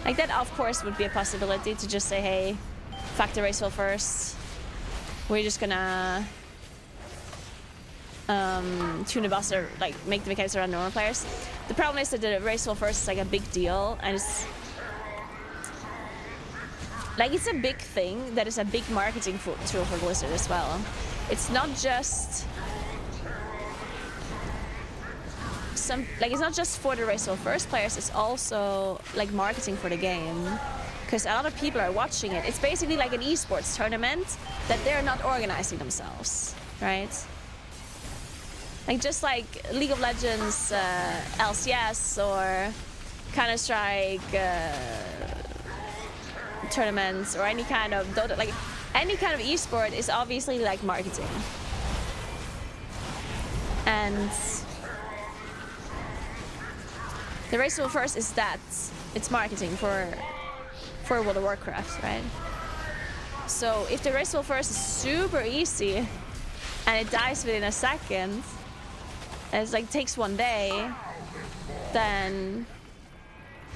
like that of course would be a possibility to just say, hey, fuck the race wheel first. We're just gonna tune the boss or like make the mechanics around normal players. The problem is that the race wheel first is like a big deal, and it's like it's a big thing that is a big marketing tool for Blizzard as well. It's not just it's not just for the race wheel first players, it's also like marketing for the game. Because a lot of people are watching it. It's basically like an esports tournament that they're not organizing themselves, right? Like just like League of Legends, LCS, or Counter-Strike tournaments, or any kind of like any kind of esport is obviously like marketing. And the race wheel first is that it's marketing for World of Warcraft, right? So if the race wheel first is super easy and it dies within a second, and it's like takes one day, then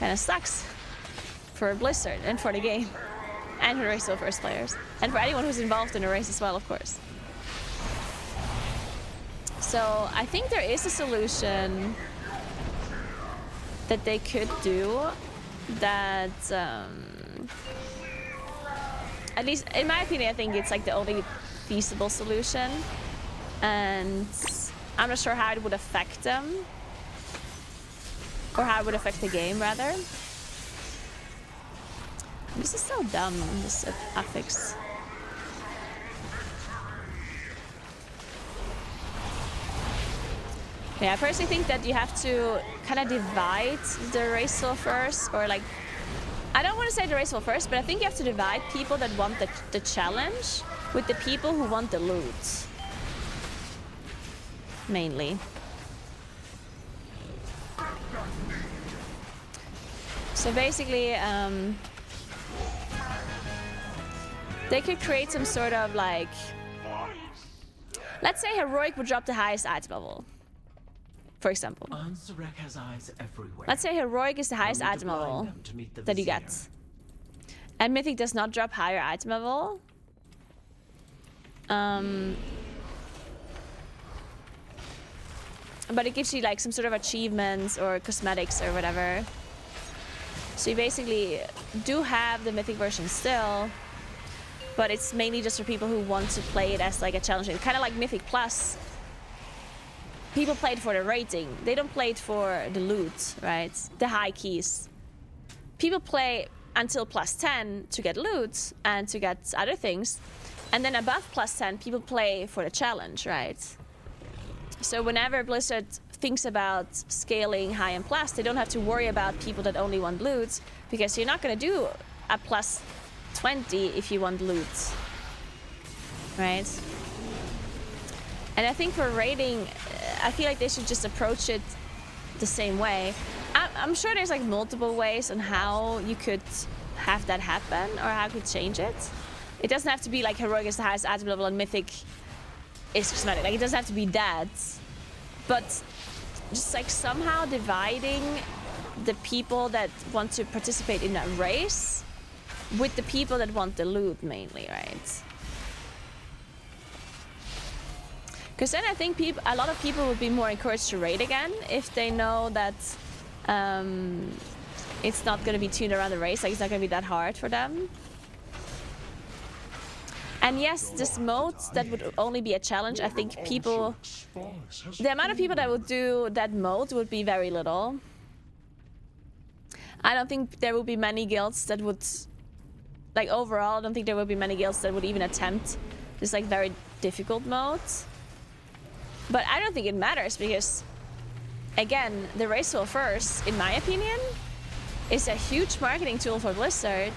kind of sucks for Blizzard and for the game and for the race wheel first players and for anyone who's involved in the race as well, of course. So I think there is a solution that they could do that, at least in my opinion, I think it's like the only feasible solution, and I'm not sure how it would affect them, or how it would affect the game rather. This is so dumb, this affix. Yeah, I personally think that you have to kind of divide the race wheel first, or like, I don't want to say the race wheel first, but I think you have to divide people that want the challenge with the people who want the loot. Mainly. So basically, they could create some sort of like, let's say Heroic would drop the highest item level. For example. Has eyes everywhere. Let's say Heroic is the highest item level that you get. And Mythic does not drop higher item level. But it gives you like some sort of achievements or cosmetics or whatever. So you basically do have the Mythic version still, but it's mainly just for people who want to play it as like a challenge. Kind of like Mythic Plus. People play it for the rating. They don't play it for the loot, right? The high keys. People play until +10 to get loot and to get other things. And then above +10, people play for the challenge, right? So whenever Blizzard thinks about scaling high and plus, they don't have to worry about people that only want loot, because you're not going to do a +20 if you want loot, right? And I think for rating, I feel like they should just approach it the same way. I'm sure there's like multiple ways on how you could have that happen, or how you could change it. It doesn't have to be like Heroic is the highest item level and Mythic is cosmetic. Like, it doesn't have to be that. But just like somehow dividing the people that want to participate in that race with the people that want the loot mainly, right? Because then I think a lot of people would be more encouraged to raid again if they know that it's not going to be tuned around the race, like it's not going to be that hard for them. And yes, this mode that would only be a challenge, I think people... The amount of people that would do that mode would be very little. I don't think there will be many guilds that would... Like overall, I don't think there will be many guilds that would even attempt this like very difficult mode. But I don't think it matters because, again, the race wheel first, in my opinion, is a huge marketing tool for Blizzard.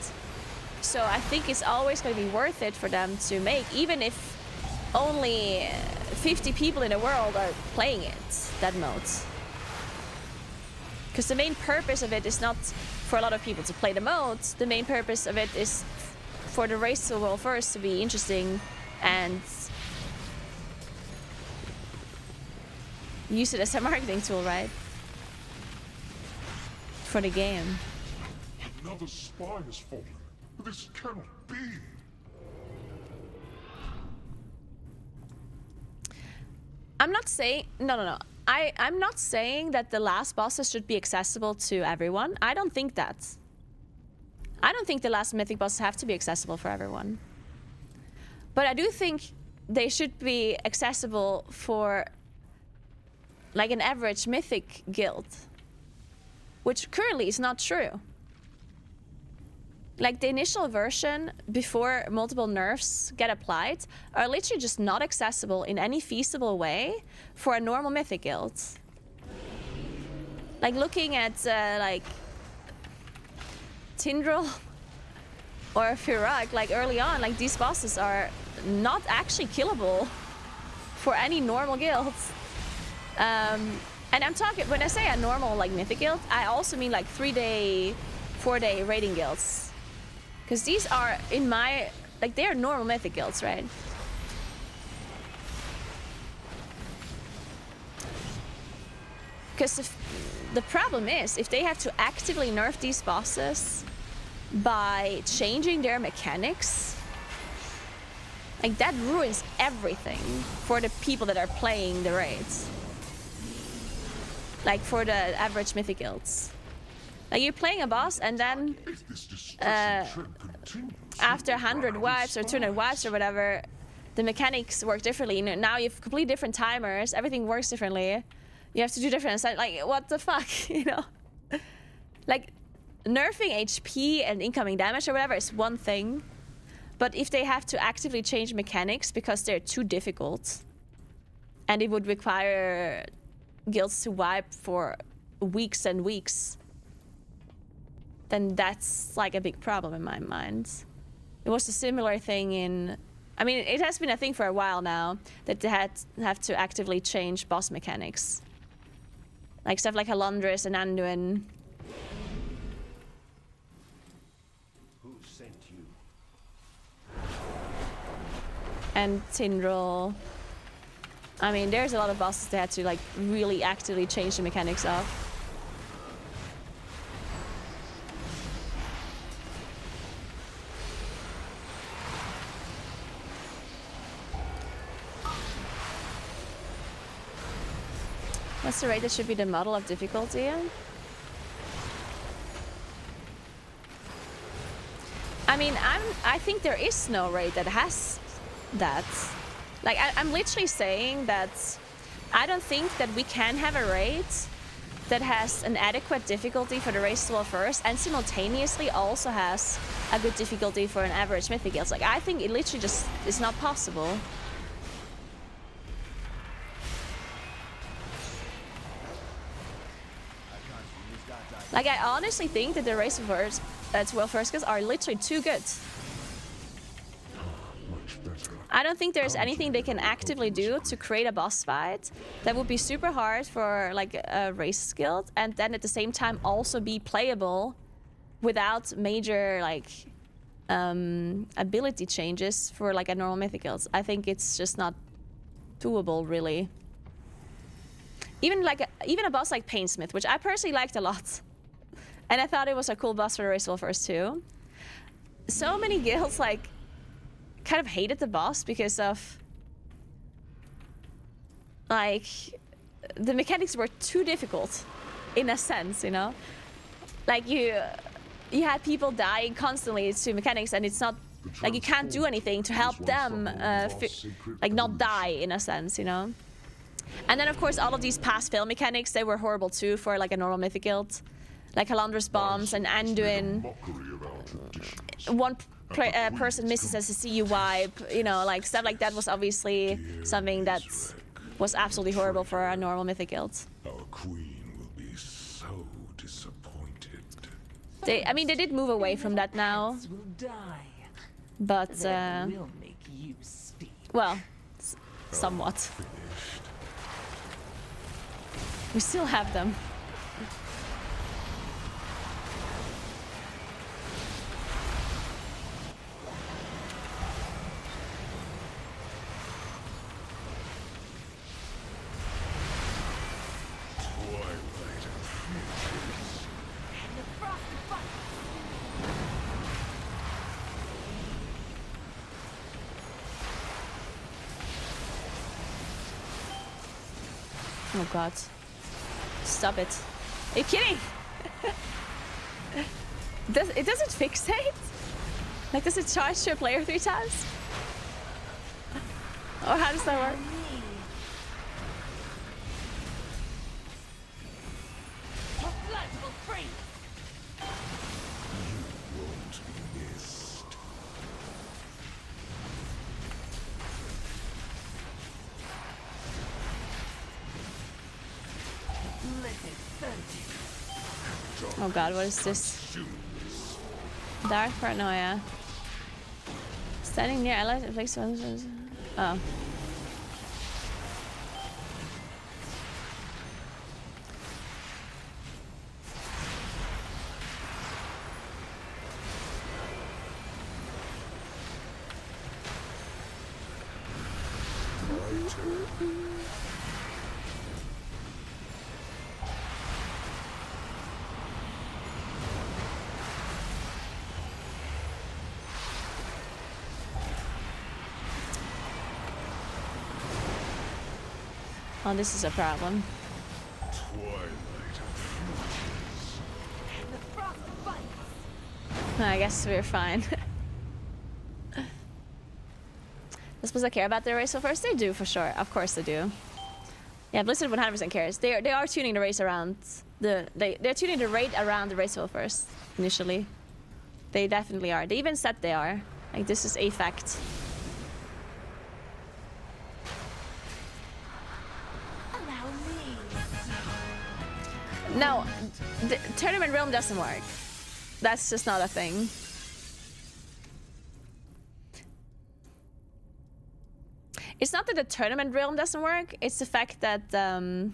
So I think it's always going to be worth it for them to make, even if only 50 people in the world are playing it, that mode. Because the main purpose of it is not for a lot of people to play the mode, the main purpose of it is for the race to world first to be interesting and use it as a marketing tool, right? For the game. Another spy has fallen. This cannot be. I'm not saying no. I'm not saying that the last bosses should be accessible to everyone. I don't think that. I don't think the last mythic bosses have to be accessible for everyone. But I do think they should be accessible for like an average mythic guild, which currently is not true. Like the initial version before multiple nerfs get applied are literally just not accessible in any feasible way for a normal mythic guild. Like looking at like Tindril or Firak, like early on, like these bosses are not actually killable for any normal guilds. And I'm talking, when I say a normal like mythic guild, I also mean like 3-day, 4-day raiding guilds. Because these are, in my, like they are normal mythic guilds, right? Because the problem is, if they have to actively nerf these bosses by changing their mechanics, like that ruins everything for the people that are playing the raids. Like for the average mythic guilds. Like you're playing a boss and then after 100 wipes or 200 wipes or whatever, the mechanics work differently. You know, now you have completely different timers, everything works differently. You have to do different, like what the fuck, you know? Like nerfing HP and incoming damage or whatever is one thing. But if they have to actively change mechanics because they're too difficult and it would require guilds to wipe for weeks and weeks, then that's like a big problem in my mind. It was a similar thing in, I mean, it has been a thing for a while now that they have to actively change boss mechanics. Like stuff like Halandris and Anduin. Who sent you? And Tindril. I mean, there's a lot of bosses that had to like really actively change the mechanics of. What's the rate that should be the model of difficulty? I mean, I think there is no raid that has that. Like, I'm literally saying that I don't think that we can have a raid that has an adequate difficulty for the race to first and simultaneously also has a good difficulty for an average mythic guild. Like, I think it literally just is not possible. Like, I honestly think that the race to world first guilds are literally too good. I don't think there's anything they can actively do to create a boss fight that would be super hard for like a race guild and then at the same time also be playable without major like ability changes for like a normal mythic guild. I think it's just not doable really. Even a boss like Painsmith, which I personally liked a lot. And I thought it was a cool boss for the race world first too. So many guilds like kind of hated the boss because of like the mechanics were too difficult in a sense, you know? Like you had people dying constantly to mechanics and it's not like you can't do anything to help them like not die in a sense, you know? And then of course all of these pass fail mechanics, they were horrible too for like a normal mythic guild. Like Halandris bombs and Anduin. One person misses as a CU wipe, you know, like stuff like that was obviously something that was absolutely horrible for a normal mythic guild. Our queen will be so disappointed. I mean, they did move away from that now. Will die. But, Will make you speak. well, somewhat. We still have them. Oh god. Stop it. Are you kidding? It doesn't fixate? Like, does it charge your player 3 times? Or how does that work? Your blood will freeze. Won't be missed. Let it burn. Oh god, what is this? Dark paranoia. Standing near allies inflicts one. Oh. Oh, this is a problem. The frost bites. I guess we're fine. I suppose I care about the race so first? They do, for sure. Of course they do. Yeah, Blizzard 100% cares. They are tuning the race around they're tuning the rate around the race first initially. They definitely are. They even said they are. Like, this is a fact. Allow me. No, the tournament realm doesn't work. That's just not a thing. It's not that the tournament realm doesn't work, it's the fact that the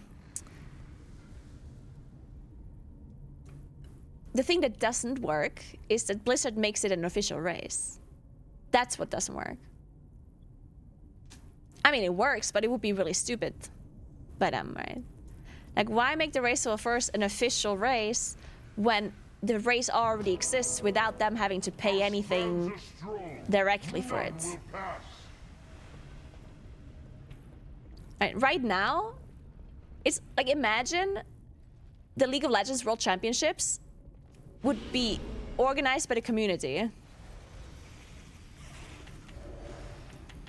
thing that doesn't work is that Blizzard makes it an official race. That's what doesn't work. I mean, it works, but it would be really stupid by them, right? Like, why make the race of first an official race when the race already exists without them having to pay anything directly for it? Right now, it's like, imagine the League of Legends World Championships would be organized by the community.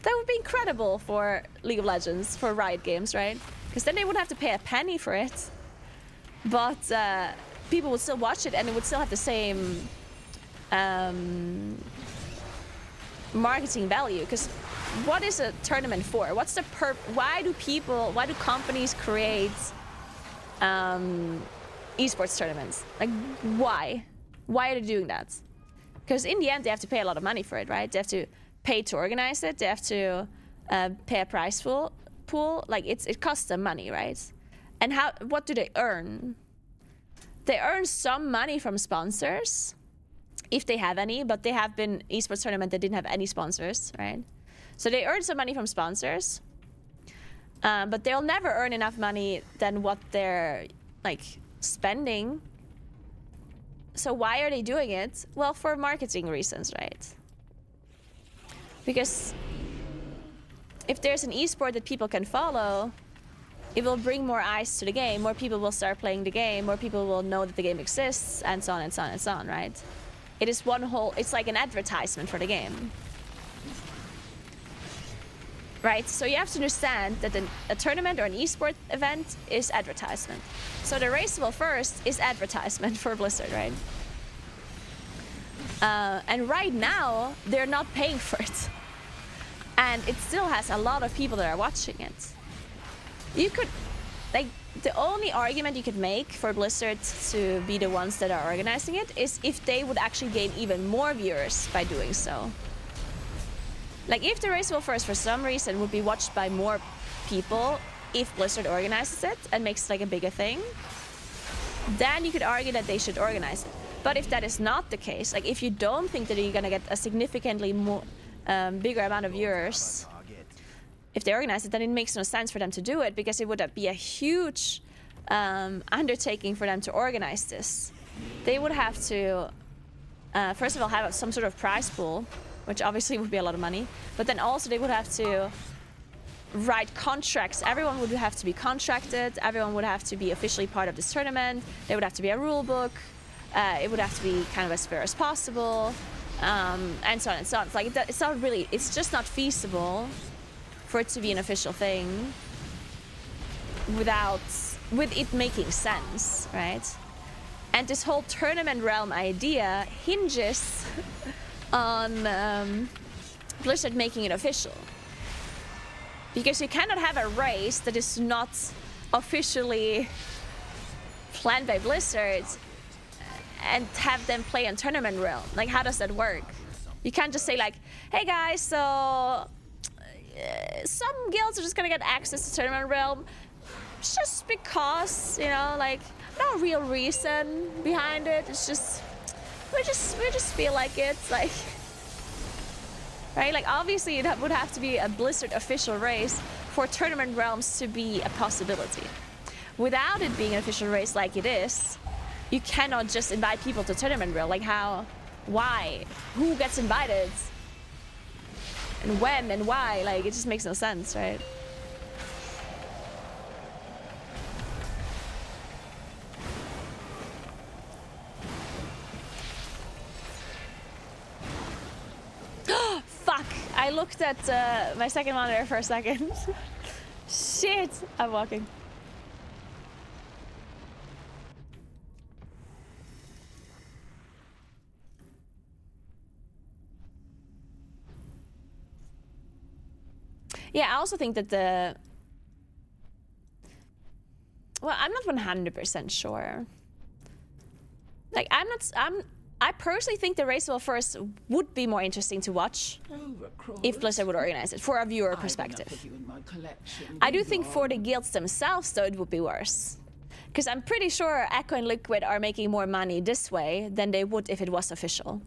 That would be incredible for League of Legends, for Riot Games, right? Because then they wouldn't have to pay a penny for it. But people would still watch it and it would still have the same marketing value. Because what is a tournament for? What's the why do companies create esports tournaments? Like, why? Why are they doing that? Because in the end, they have to pay a lot of money for it, right? They have to pay to organize it. They have to pay a prize pool. Like, it costs them money, right? And what do they earn? They earn some money from sponsors, if they have any, but they have been esports tournament that didn't have any sponsors, right? So they earn some money from sponsors, but they'll never earn enough money than what they're, like, spending. So why are they doing it? Well, for marketing reasons, right? Because if there's an esport that people can follow, it will bring more eyes to the game, more people will start playing the game, more people will know that the game exists, and so on and so on and so on, right? It is it's like an advertisement for the game. Right, so you have to understand that a tournament or an esport event is advertisement. So the Raceable First is advertisement for Blizzard, right? And right now, they're not paying for it. And it still has a lot of people that are watching it. You could, like, the only argument you could make for Blizzard to be the ones that are organizing it is if they would actually gain even more viewers by doing so. Like, if the Raceable First for some reason would be watched by more people if Blizzard organizes it and makes it like a bigger thing, then you could argue that they should organize it. But if that is not the case, like, if you don't think that you're gonna get a significantly more bigger amount of viewers if they organize it, then it makes no sense for them to do it, because it would be a huge undertaking for them to organize this. They would have to, first of all, have some sort of prize pool, which obviously would be a lot of money, but then also they would have to write contracts. Everyone would have to be contracted. Everyone would have to be officially part of this tournament. There would have to be a rule book. It would have to be kind of as fair as possible, and so on and so on. It's like it's not really. It's just not feasible for it to be an official thing with it making sense, right? And this whole tournament realm idea hinges on Blizzard making it official. Because you cannot have a race that is not officially planned by Blizzard and have them play on tournament realm. Like, how does that work? You can't just say like, hey guys, so some guilds are just gonna get access to tournament realm just because, you know, like no real reason behind it. It's just we just feel like it's like, right? Like obviously it would have to be a Blizzard official race for tournament realms to be a possibility. Without it being an official race like it is, you cannot just invite people to tournament realm. Like how, why, who gets invited, and when and why? Like it just makes no sense, right? Fuck! I looked at my second monitor for a second. Shit! I'm walking. Yeah, I also think that well, I'm not 100% sure. Like, I personally think the race will first would be more interesting to watch if Blizzard would organize it, for a viewer perspective. I do think for the guilds themselves, though, it would be worse. Because I'm pretty sure Echo and Liquid are making more money this way than they would if it was official.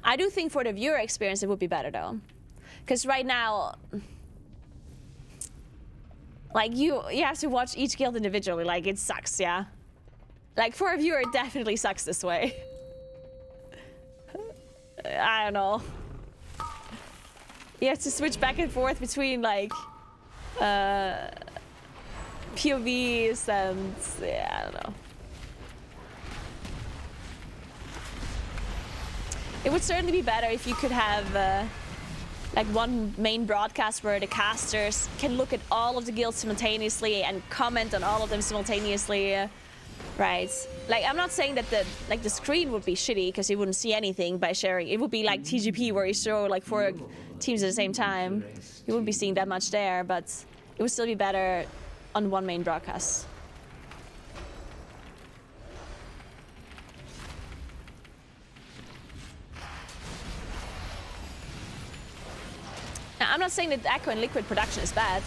I do think for the viewer experience, it would be better, though. Because right now, like, you have to watch each guild individually. Like, it sucks, yeah? Like, for a viewer, it definitely sucks this way. I don't know. You have to switch back and forth between, like, POVs and, yeah, I don't know. It would certainly be better if you could have, like one main broadcast where the casters can look at all of the guilds simultaneously and comment on all of them simultaneously, right? Like, I'm not saying that the screen would be shitty because you wouldn't see anything by sharing. It would be like TGP where you show like 4 teams at the same time. You wouldn't be seeing that much there, but it would still be better on one main broadcast. Now, I'm not saying that Echo and Liquid production is bad.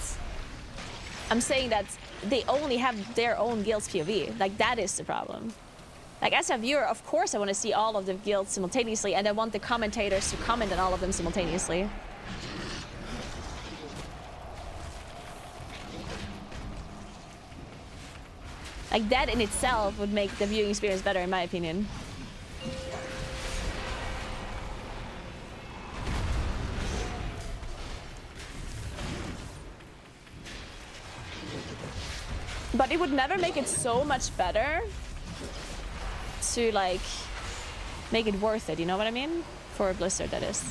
I'm saying that they only have their own guild's POV. Like, that is the problem. Like, as a viewer, of course I want to see all of the guilds simultaneously, and I want the commentators to comment on all of them simultaneously. Like, that in itself would make the viewing experience better, in my opinion. But it would never make it so much better to, like, make it worth it, you know what I mean? For Blizzard, that is.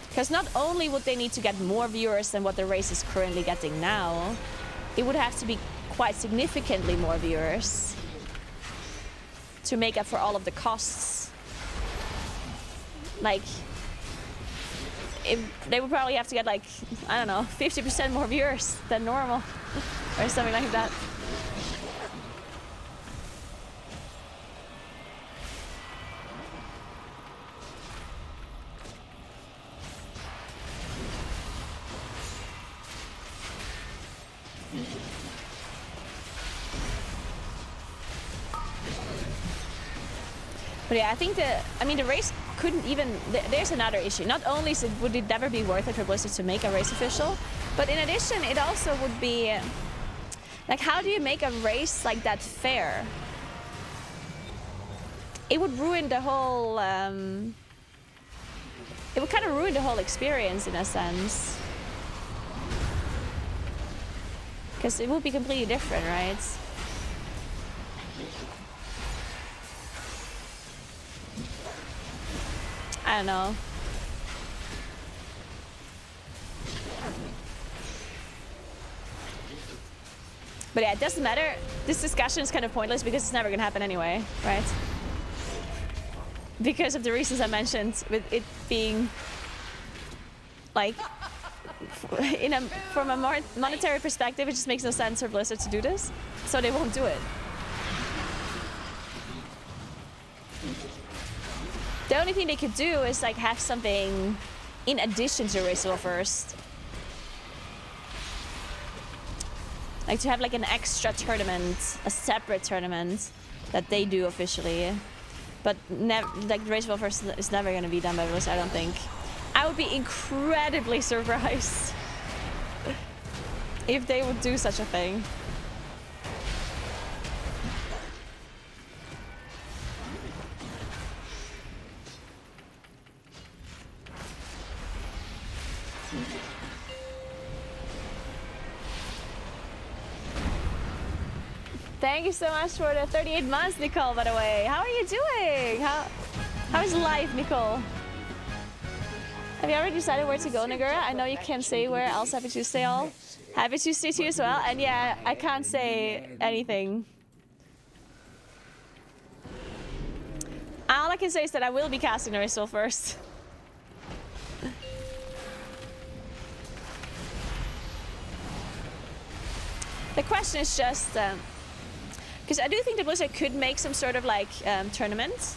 Because not only would they need to get more viewers than what the race is currently getting now, it would have to be quite significantly more viewers to make up for all of the costs. Like, they would probably have to get, like, I don't know, 50% more viewers than normal or something like that. But yeah, I think the race couldn't even, there's another issue. Not only would it never be worth it for Blizzard to make a race official, but in addition, it also would be, like, how do you make a race like that fair? It would ruin the whole, it would kind of ruin the whole experience in a sense. Because it would be completely different, right? I don't know. But yeah, it doesn't matter. This discussion is kind of pointless because it's never gonna happen anyway, right? Because of the reasons I mentioned, with it being like, from a more monetary perspective, it just makes no sense for Blizzard to do this, so they won't do it. The only thing they could do is like have something in addition to Race of First. Like to have like an extra tournament, a separate tournament that they do officially. But like the Race of First is never going to be done by Blizzard, I don't think. I would be incredibly surprised if they would do such a thing. Thank you so much for the 38 months, Nicole, by the way. How are you doing? How is life, Nicole? Have you already decided where to go, Naguura? I know you can't say where else. Happy Tuesday, all. Happy Tuesday to you as well. And yeah, I can't say anything. All I can say is that I will be casting the Racial first. The question is just... because I do think the Blizzard could make some sort of like tournament,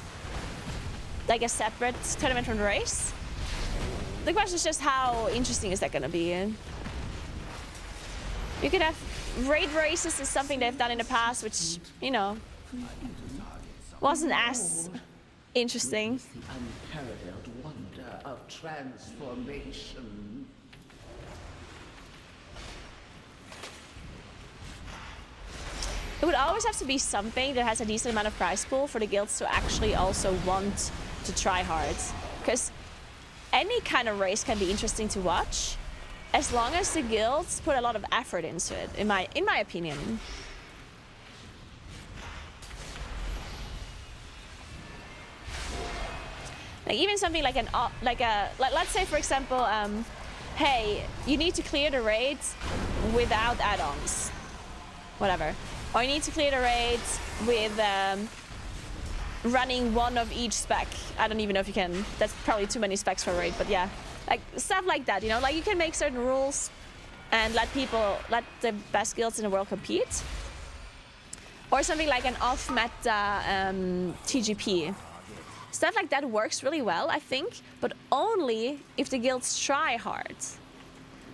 like a separate tournament from the race. The question is just how interesting is that going to be? You could have raid races is something they've done in the past, which, you know, wasn't as interesting. The unparalleled wonder of transformation. It would always have to be something that has a decent amount of prize pool for the guilds to actually also want to try hard. Because any kind of race can be interesting to watch, as long as the guilds put a lot of effort into it, in my opinion. Like even something like let's say for example, hey, you need to clear the raids without add-ons, whatever. Or you need to clear the raids with running one of each spec. I don't even know if you can. That's probably too many specs for a raid, but yeah. Like stuff like that, you know? Like you can make certain rules and let the best guilds in the world compete. Or something like an off-meta TGP. Stuff like that works really well, I think, but only if the guilds try hard.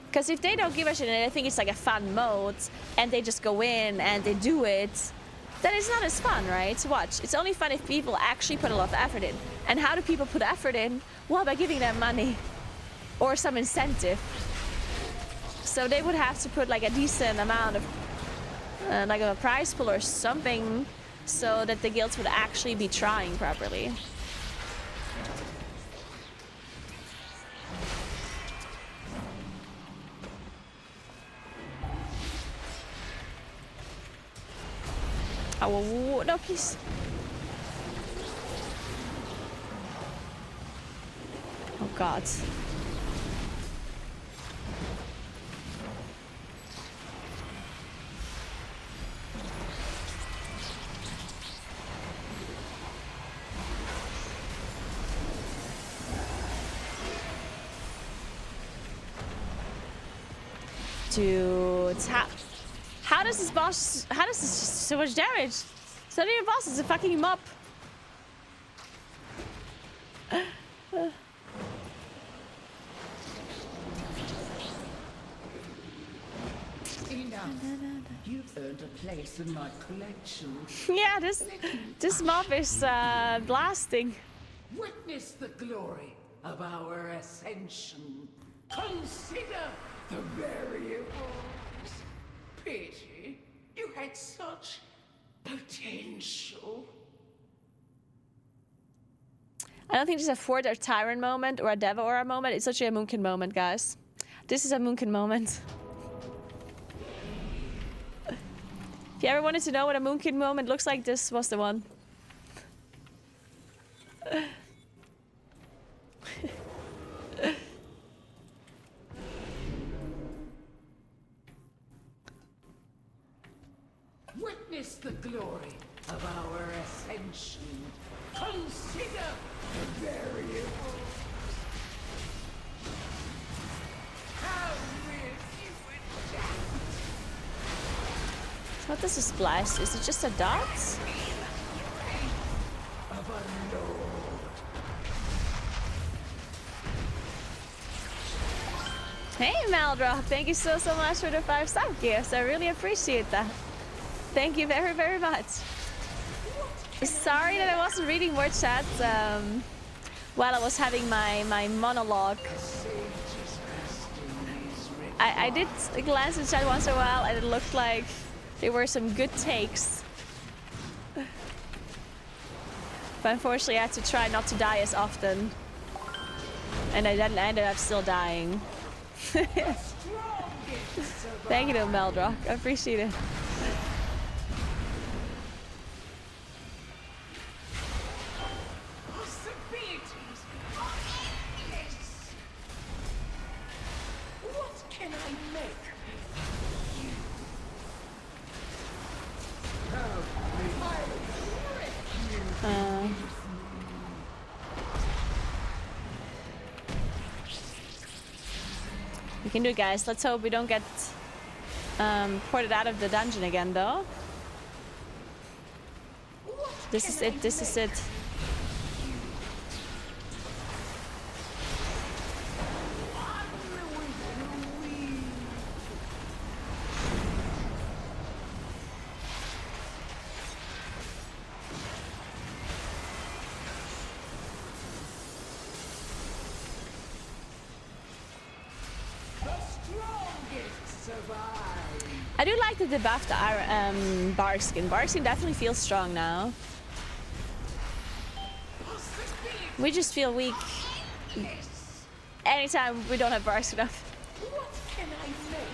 Because if they don't give a shit and they think it's like a fun mode and they just go in and they do it, then it's not as fun, right, to watch. It's only fun if people actually put a lot of effort in. And how do people put effort in? Well, by giving them money or some incentive. So they would have to put like a decent amount of like a prize pool or something so that the guilds would actually be trying properly. Oh, no, please. Oh, God. Dude, how does this boss, how does this just so much damage? So your boss is a fucking mop. Enough. You've earned a place in my collection. Yeah, this mob is blasting. Witness the glory of our ascension. Consider the variables. Pity you had such potential. I don't think this is a Ford or Tyrant moment or a Deva Aura moment. It's actually a Moonkin moment, guys. This is a Moonkin moment. If you ever wanted to know what a Moonkin moment looks like, this was the one. Witness the glory of our ascension. Consider the variables. How will you adapt? What does this splash? Is it just a dot? Of a lord. Hey Maldrock, thank you so much for the 5 sub gifts. I really appreciate that. Thank you very, very much. Sorry that I wasn't reading more chats while I was having my monologue. I did glance at chat once in a while and it looked like there were some good takes. But unfortunately I had to try not to die as often. And I then ended up still dying. Thank you to Meldrock, I appreciate it. Possibilities are endless. What can I make? We can do it, guys. Let's hope we don't get ported out of the dungeon again, though. This is it. This is it. I do like that they buffed the bark skin. Bark skin definitely feels strong now. We just feel weak anytime we don't have bark skin up. What can I make?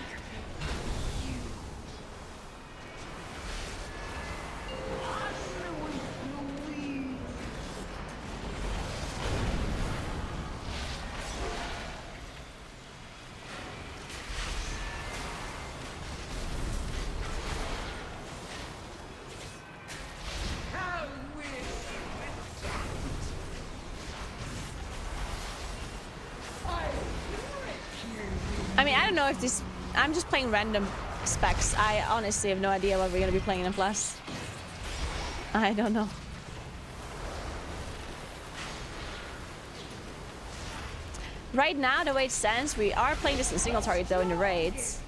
I mean, I don't know if this... I'm just playing random specs. I honestly have no idea what we're going to be playing in Plus. I don't know. Right now, the way it stands, we are playing this in single target though in the raids.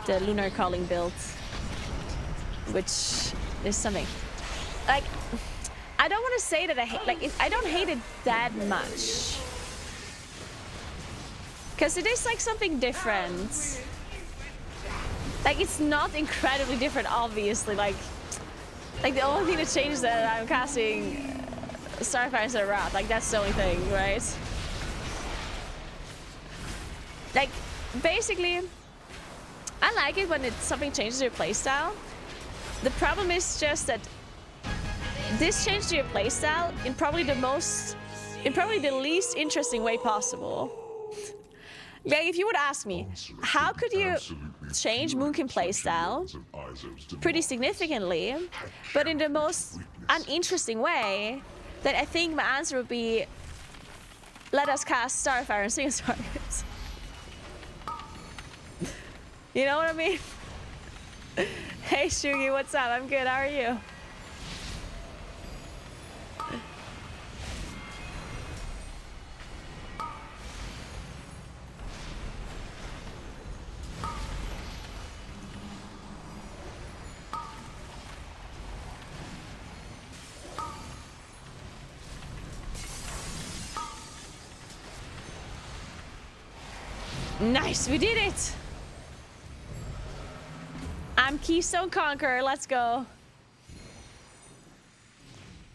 The Lunar Calling build. Which is something. Like, I don't want to say that I hate... Like, I don't hate it that much. Because it is like something different. Like, it's not incredibly different, obviously. Like the only thing that changes is that I'm casting Starfire instead of Wrath. Like, that's the only thing, right? Like, basically, I like it when something changes your playstyle. The problem is just that this changed your playstyle in probably the least interesting way possible. Like, if you would ask me, how could you change Moonkin playstyle pretty significantly, but in the most uninteresting way, then I think my answer would be, let us cast Starfire and single targets. You know what I mean? Hey Shugi, what's up? I'm good, how are you? Nice, we did it! I'm Keystone Conqueror, let's go.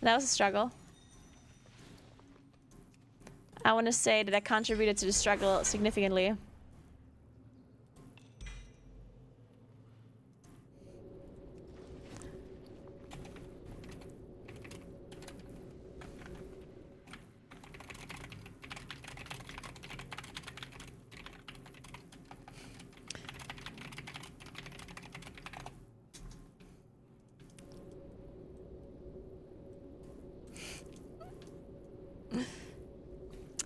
That was a struggle. I want to say that I contributed to the struggle significantly.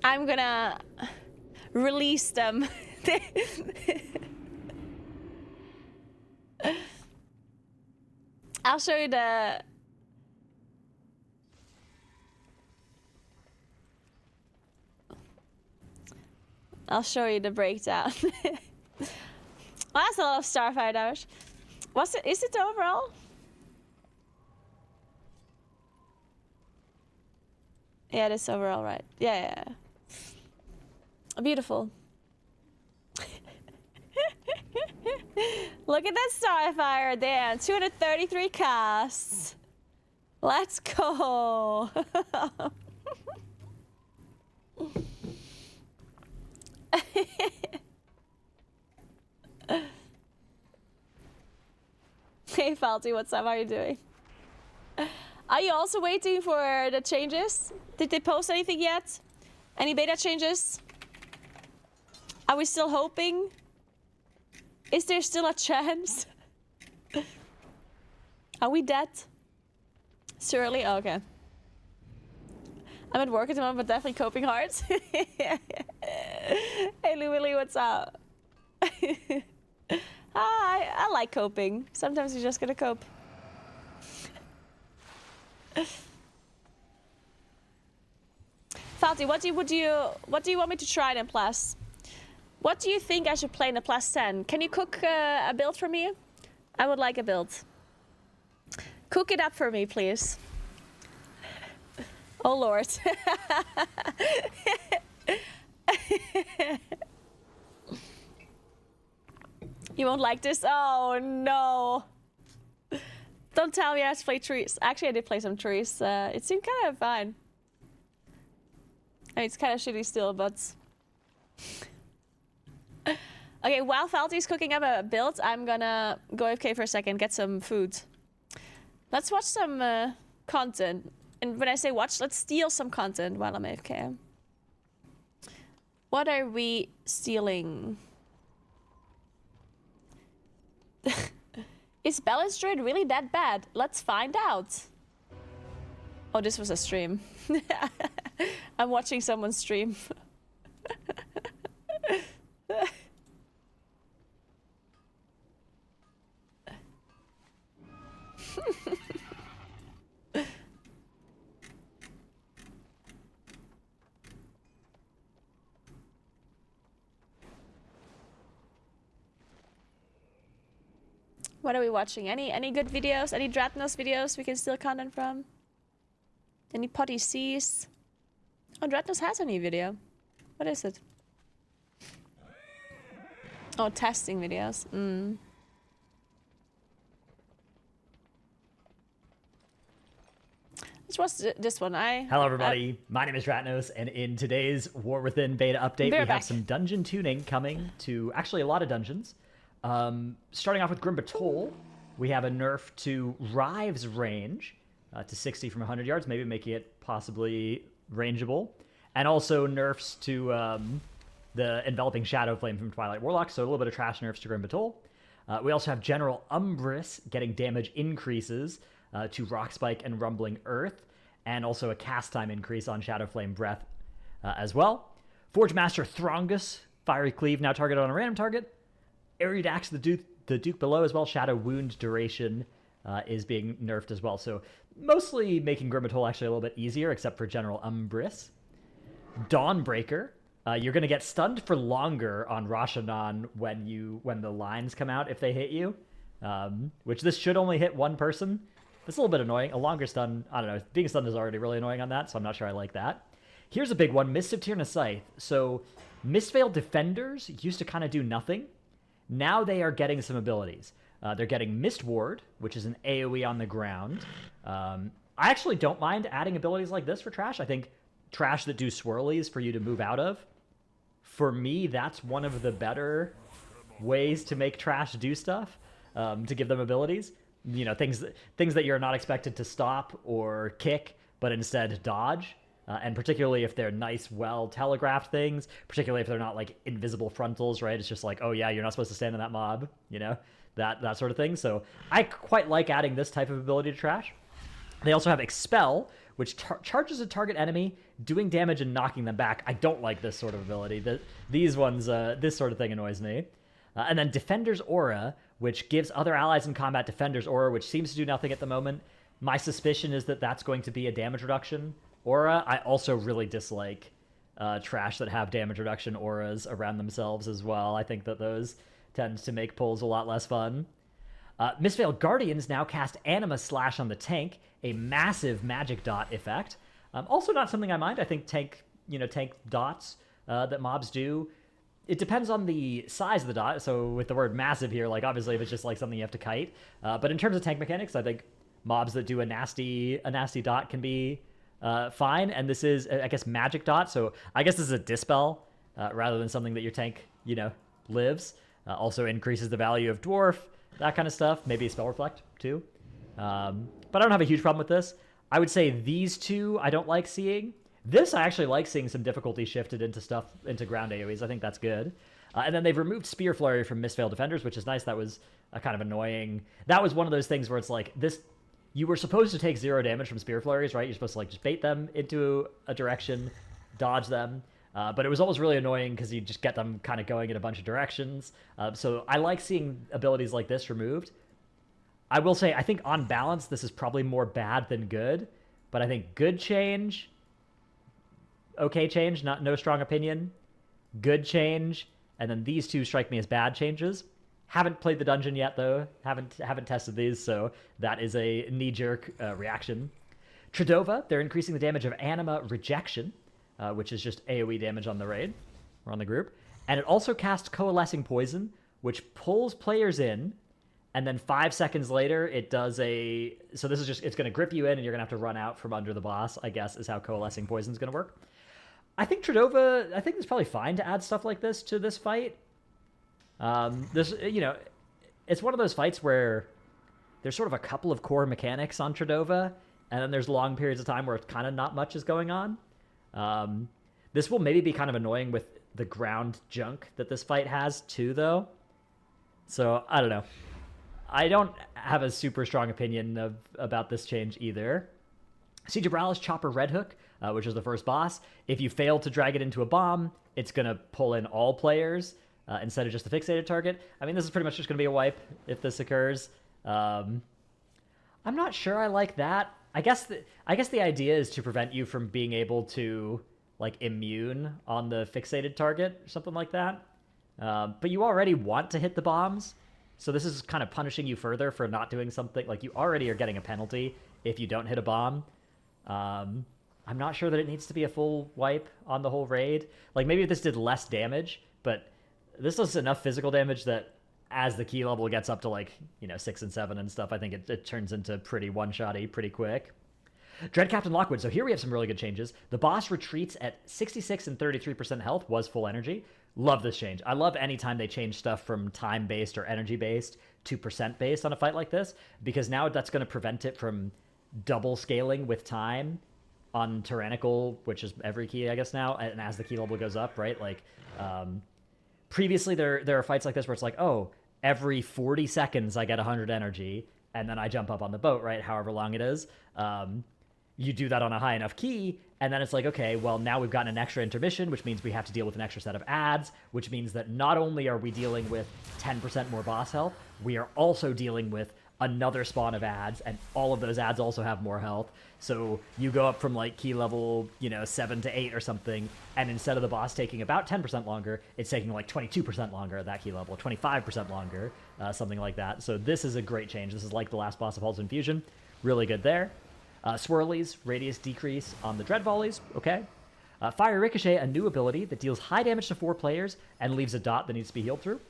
I'm gonna release them. I'll show you the... I'll show you the breakdown. Well, that's a lot of Starfire damage. What's it? Is it overall? Yeah, it is overall, right? Yeah. Beautiful. Look at that Starfire there. 233 casts. Let's go. Hey Falty, what's up? How are you doing? Are you also waiting for the changes? Did they post anything yet? Any beta changes? Are we still hoping? Is there still a chance? Are we dead? Surely? Oh, okay. I'm at work at the moment, but definitely coping hard. Hey Louie, what's up? I like coping. Sometimes you just gotta cope. Falty, what do you want me to try in Plus? What do you think I should play in a Plus 10? Can you cook a build for me? I would like a build. Cook it up for me, please. Oh Lord. You won't like this? Oh no. Don't tell me I have to play trees. Actually, I did play some trees. It seemed kind of fine. I mean, it's kind of shitty still, but... Okay, while Falty's cooking up a build, I'm gonna go AFK for a second, get some food. Let's watch some content. And when I say watch, let's steal some content while I'm AFK. What are we stealing? Is Balance Droid really that bad? Let's find out. Oh, this was a stream. I'm watching someone stream. What are we watching? Any good videos? Any Dratnos videos we can steal content from? Any potty C's? Oh, Dratnos has a new video. What is it? Oh, testing videos. Let's watch this one. Hello everybody, my name is Dratnos, and in today's War Within beta update, we have some dungeon tuning coming to actually a lot of dungeons. Starting off with Grim Batol, we have a nerf to Rive's range to 60 from 100 yards, maybe making it possibly rangeable. And also nerfs to the Enveloping Shadow Flame from Twilight Warlock, so a little bit of trash nerfs to Grim Batol. We also have General Umbris getting damage increases to Rock Spike and Rumbling Earth, and also a cast time increase on Shadow Flame Breath as well. Forge Master Throngus, Fiery Cleave, now targeted on a random target. Eridax, the Duke below as well. Shadow Wound duration is being nerfed as well. So mostly making Grim Batol actually a little bit easier, except for General Umbris. Dawnbreaker. You're going to get stunned for longer on Rashanan when the lines come out if they hit you. Which this should only hit one person. It's a little bit annoying. A longer stun, I don't know. Being stunned is already really annoying on that, so I'm not sure I like that. Here's a big one. Mist of Tyrna Scythe. So Mistveil defenders used to kind of do nothing. Now they are getting some abilities. They're getting Mist Ward, which is an AoE on the ground. I actually don't mind adding abilities like this for trash. I think trash that do swirlies for you to move out of. For me, that's one of the better ways to make trash do stuff, to give them abilities. You know, things that you're not expected to stop or kick, but instead dodge. And particularly if they're nice, well-telegraphed things, particularly if they're not, like, invisible frontals, right? It's just like, oh, yeah, you're not supposed to stand in that mob, you know? That sort of thing. So I quite like adding this type of ability to trash. They also have Expel, which charges a target enemy doing damage and knocking them back. I don't like this sort of ability. These ones, this sort of thing annoys me. And then Defender's Aura, which gives other allies in combat Defender's Aura, which seems to do nothing at the moment. My suspicion is that that's going to be a damage reduction aura. I also really dislike trash that have damage reduction auras around themselves as well. I think that those tend to make pulls a lot less fun. Mistveiled Guardians now cast Anima Slash on the tank, a massive magic dot effect. Also not something I mind. I think tank dots that mobs do. It depends on the size of the dot. So with the word massive here, like obviously if it's just like something you have to kite. But in terms of tank mechanics, I think mobs that do a nasty dot can be fine. And this is, I guess, magic dot. So I guess this is a dispel rather than something that your tank, lives. Also increases the value of dwarf, that kind of stuff. Maybe a spell reflect too. But I don't have a huge problem with this. I would say these two I don't like seeing. This I actually like seeing some difficulty shifted into ground AoEs. I think that's good. And then they've removed Spear Flurry from Mistveiled Defenders, which is nice. That was a kind of annoying. That was one of those things where it's like this. You were supposed to take 0 damage from Spear Flurries, right? You're supposed to like just bait them into a direction, dodge them. But it was always really annoying because you just get them kind of going in a bunch of directions. So I like seeing abilities like this removed. I will say, I think on balance, this is probably more bad than good. But I think good change, okay change, no strong opinion, good change, and then these two strike me as bad changes. Haven't played the dungeon yet, though. Haven't tested these, so that is a knee-jerk reaction. Tredova, they're increasing the damage of Anima Rejection, which is just AoE damage on the raid, or on the group. And it also casts Coalescing Poison, which pulls players in, and then 5 seconds later, it does a... So this is just... It's going to grip you in, and you're going to have to run out from under the boss, I guess, is how Coalescing Poison is going to work. I think Tredova... I think it's probably fine to add stuff like this to this fight. This, it's one of those fights where there's sort of a couple of core mechanics on Tredova, and then there's long periods of time where it's kind of not much is going on. This will maybe be kind of annoying with the ground junk that this fight has too, though. So, I don't know. I don't have a super strong opinion about this change either. Siege of Bralis Chopper Red Hook, which is the first boss. If you fail to drag it into a bomb, it's going to pull in all players instead of just a fixated target. I mean, this is pretty much just going to be a wipe if this occurs. I'm not sure I like that. I guess the idea is to prevent you from being able to like immune on the fixated target or something like that. But you already want to hit the bombs. So this is kind of punishing you further for not doing something. Like, you already are getting a penalty if you don't hit a bomb. I'm not sure that it needs to be a full wipe on the whole raid. Like, maybe this did less damage, but this does enough physical damage that as the key level gets up to, like, 6 and 7 and stuff, I think it turns into pretty one-shotty pretty quick. Dread Captain Lockwood. So here we have some really good changes. The boss retreats at 66 and 33% health, was full energy. Love this change. I love any time they change stuff from time-based or energy-based to percent-based on a fight like this, because now that's going to prevent it from double scaling with time on Tyrannical, which is every key, I guess, now, and as the key level goes up, right? Like, previously there are fights like this where it's like, oh, every 40 seconds I get 100 energy, and then I jump up on the boat, right? However long it is. You do that on a high enough key, and then it's like, okay, well, now we've gotten an extra intermission, which means we have to deal with an extra set of adds, which means that not only are we dealing with 10% more boss health, we are also dealing with another spawn of adds, and all of those adds also have more health. So you go up from like key level, 7 to 8 or something, and instead of the boss taking about 10% longer, it's taking like 22% longer at that key level, 25% longer, something like that. So this is a great change. This is like the last boss of Halls of Infusion. Really good there. Swirlies, radius decrease on the Dread Volleys, okay. Fire Ricochet, a new ability that deals high damage to 4 players and leaves a dot that needs to be healed through.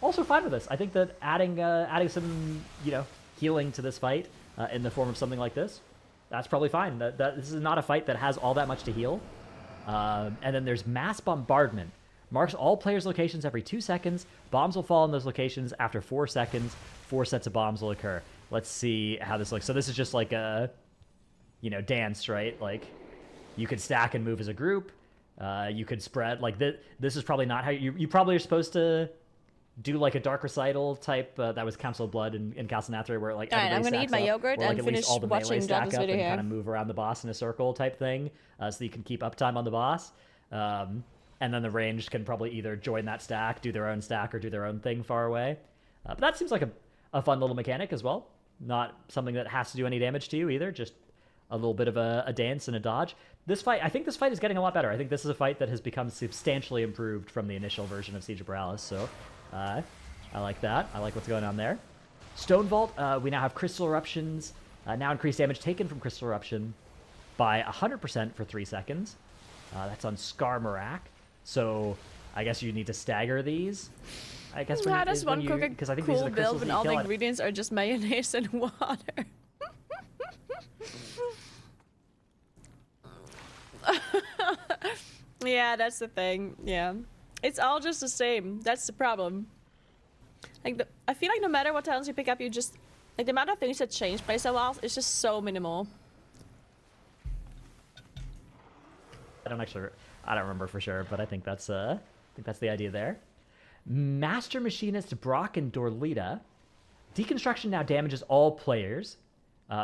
Also fine with this. I think that adding some, healing to this fight in the form of something like this, that's probably fine. This is not a fight that has all that much to heal. And then there's Mass Bombardment. Marks all players' locations every 2 seconds. Bombs will fall in those locations after 4 seconds. 4 sets of bombs will occur. Let's see how this looks. So this is just like a... dance, right? Like, you could stack and move as a group. You could spread. Like, this is probably not how you probably are supposed to do like a Dark Recital type, that was Council of Blood in Castle Nathria, where like All right, I'm everybody gonna eat stacks my up, yogurt or, like, and at least finish all the melee watching stack Jonathan's up video and here. kind of move around the boss in a circle type thing, so you can keep uptime on the boss. And then the ranged can probably either join that stack, do their own stack, or do their own thing far away. But that seems like a fun little mechanic as well. Not something that has to do any damage to you either, just a little bit of a dance and a dodge. I think this fight is getting a lot better. I think this is a fight that has become substantially improved from the initial version of Siege of Borealis, so I like that. I like what's going on there. Stone Vault, we now have Crystal Eruptions, now increased damage taken from Crystal Eruption by 100% for 3 seconds. That's on Scar Marak. So I guess you need to stagger these. I guess How does one cook a because I think cool these are the build crystals when that you all the kill. ingredients are just mayonnaise and water? Yeah, that's the thing. Yeah, it's all just the same. That's the problem. Like, I feel like no matter what talents you pick up, you just like the amount of things that change playstyle is just so minimal. I don't remember for sure, but I think that's the idea there. Master Machinist Brock and Dorlita. Deconstruction now damages all players.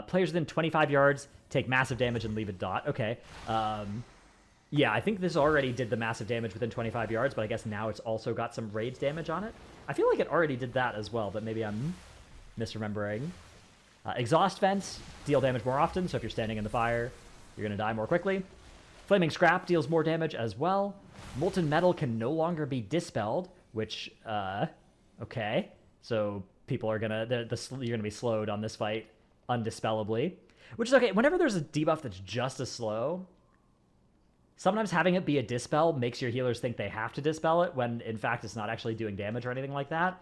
Players within 25 yards take massive damage and leave a dot. Okay. Yeah, I think this already did the massive damage within 25 yards, but I guess now it's also got some rage damage on it. I feel like it already did that as well, but maybe I'm misremembering. Exhaust vents deal damage more often, so if you're standing in the fire, you're going to die more quickly. Flaming Scrap deals more damage as well. Molten Metal can no longer be dispelled, which, okay. So people are gonna, you're gonna be slowed on this fight undispellably, which is okay. Whenever there's a debuff that's just as slow, sometimes having it be a dispel makes your healers think they have to dispel it when in fact it's not actually doing damage or anything like that.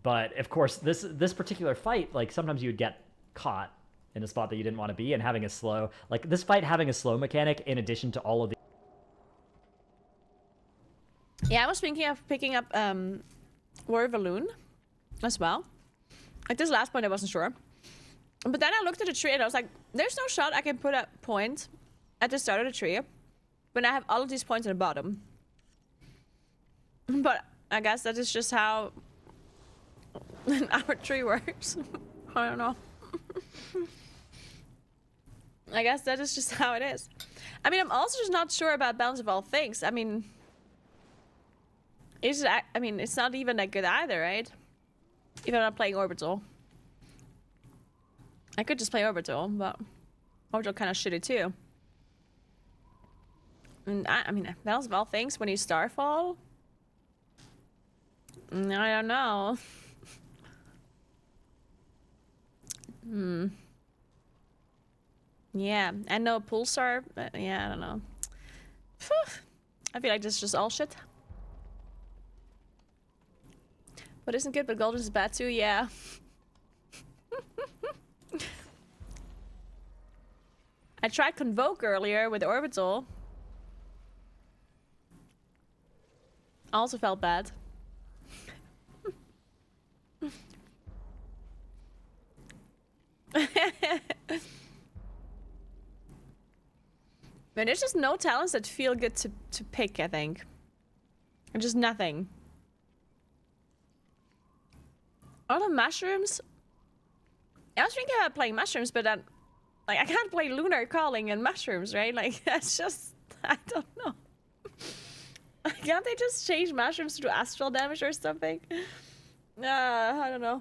But of course, this particular fight, like sometimes you would get caught in a spot that you didn't want to be, and having a slow, like this fight having a slow mechanic in addition to all of the. Yeah, I was thinking of picking up War Balloon as well. At this last point, I wasn't sure. But then I looked at the tree and I was like, there's no shot I can put a point at the start of the tree when I have all of these points at the bottom. But I guess that is just how our tree works. I don't know. I guess that is just how it is. I mean, I'm also just not sure about Balance of All Things. I mean, it's not even that good either, right? Even I'm not playing Orbital. I could just play Orbital, but Orbital kind of shitty too. And I mean, Balance of All Things when you Starfall? I don't know. Yeah, and no Pulsar. Yeah, I don't know. I feel like this is just all shit. What isn't good, but Golden is bad too? Yeah. I tried Convoke earlier with Orbital. Also felt bad. Man, there's just no talents that feel good to pick, I think. Or just nothing. All the mushrooms? I was thinking about playing mushrooms, but then, like, I can't play Lunar Calling and mushrooms, right? Like, that's just, I don't know. Can't they just change mushrooms to do astral damage or something? I don't know.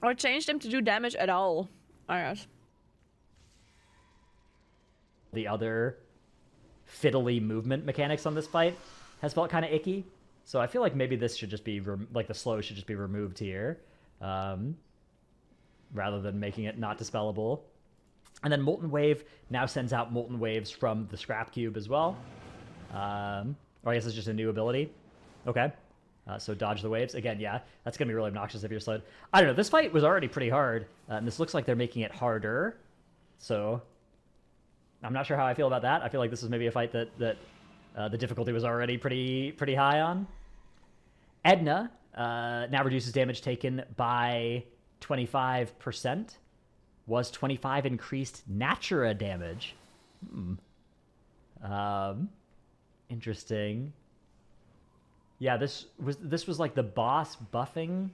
Or change them to do damage at all. Alright. The other fiddly movement mechanics on this fight has felt kind of icky. So I feel like maybe this should just be, like the slow should just be removed here. Rather than making it not dispellable. And then Molten Wave now sends out Molten Waves from the Scrap Cube as well. Or I guess it's just a new ability. Okay. So dodge the waves. Again, yeah, that's going to be really obnoxious if you're slowed. I don't know. This fight was already pretty hard. And this looks like they're making it harder. So I'm not sure how I feel about that. I feel like this is maybe a fight that the difficulty was already pretty high on. Edna now reduces damage taken by 25%. Was 25 increased Natura damage. Interesting. Yeah, this was like the boss buffing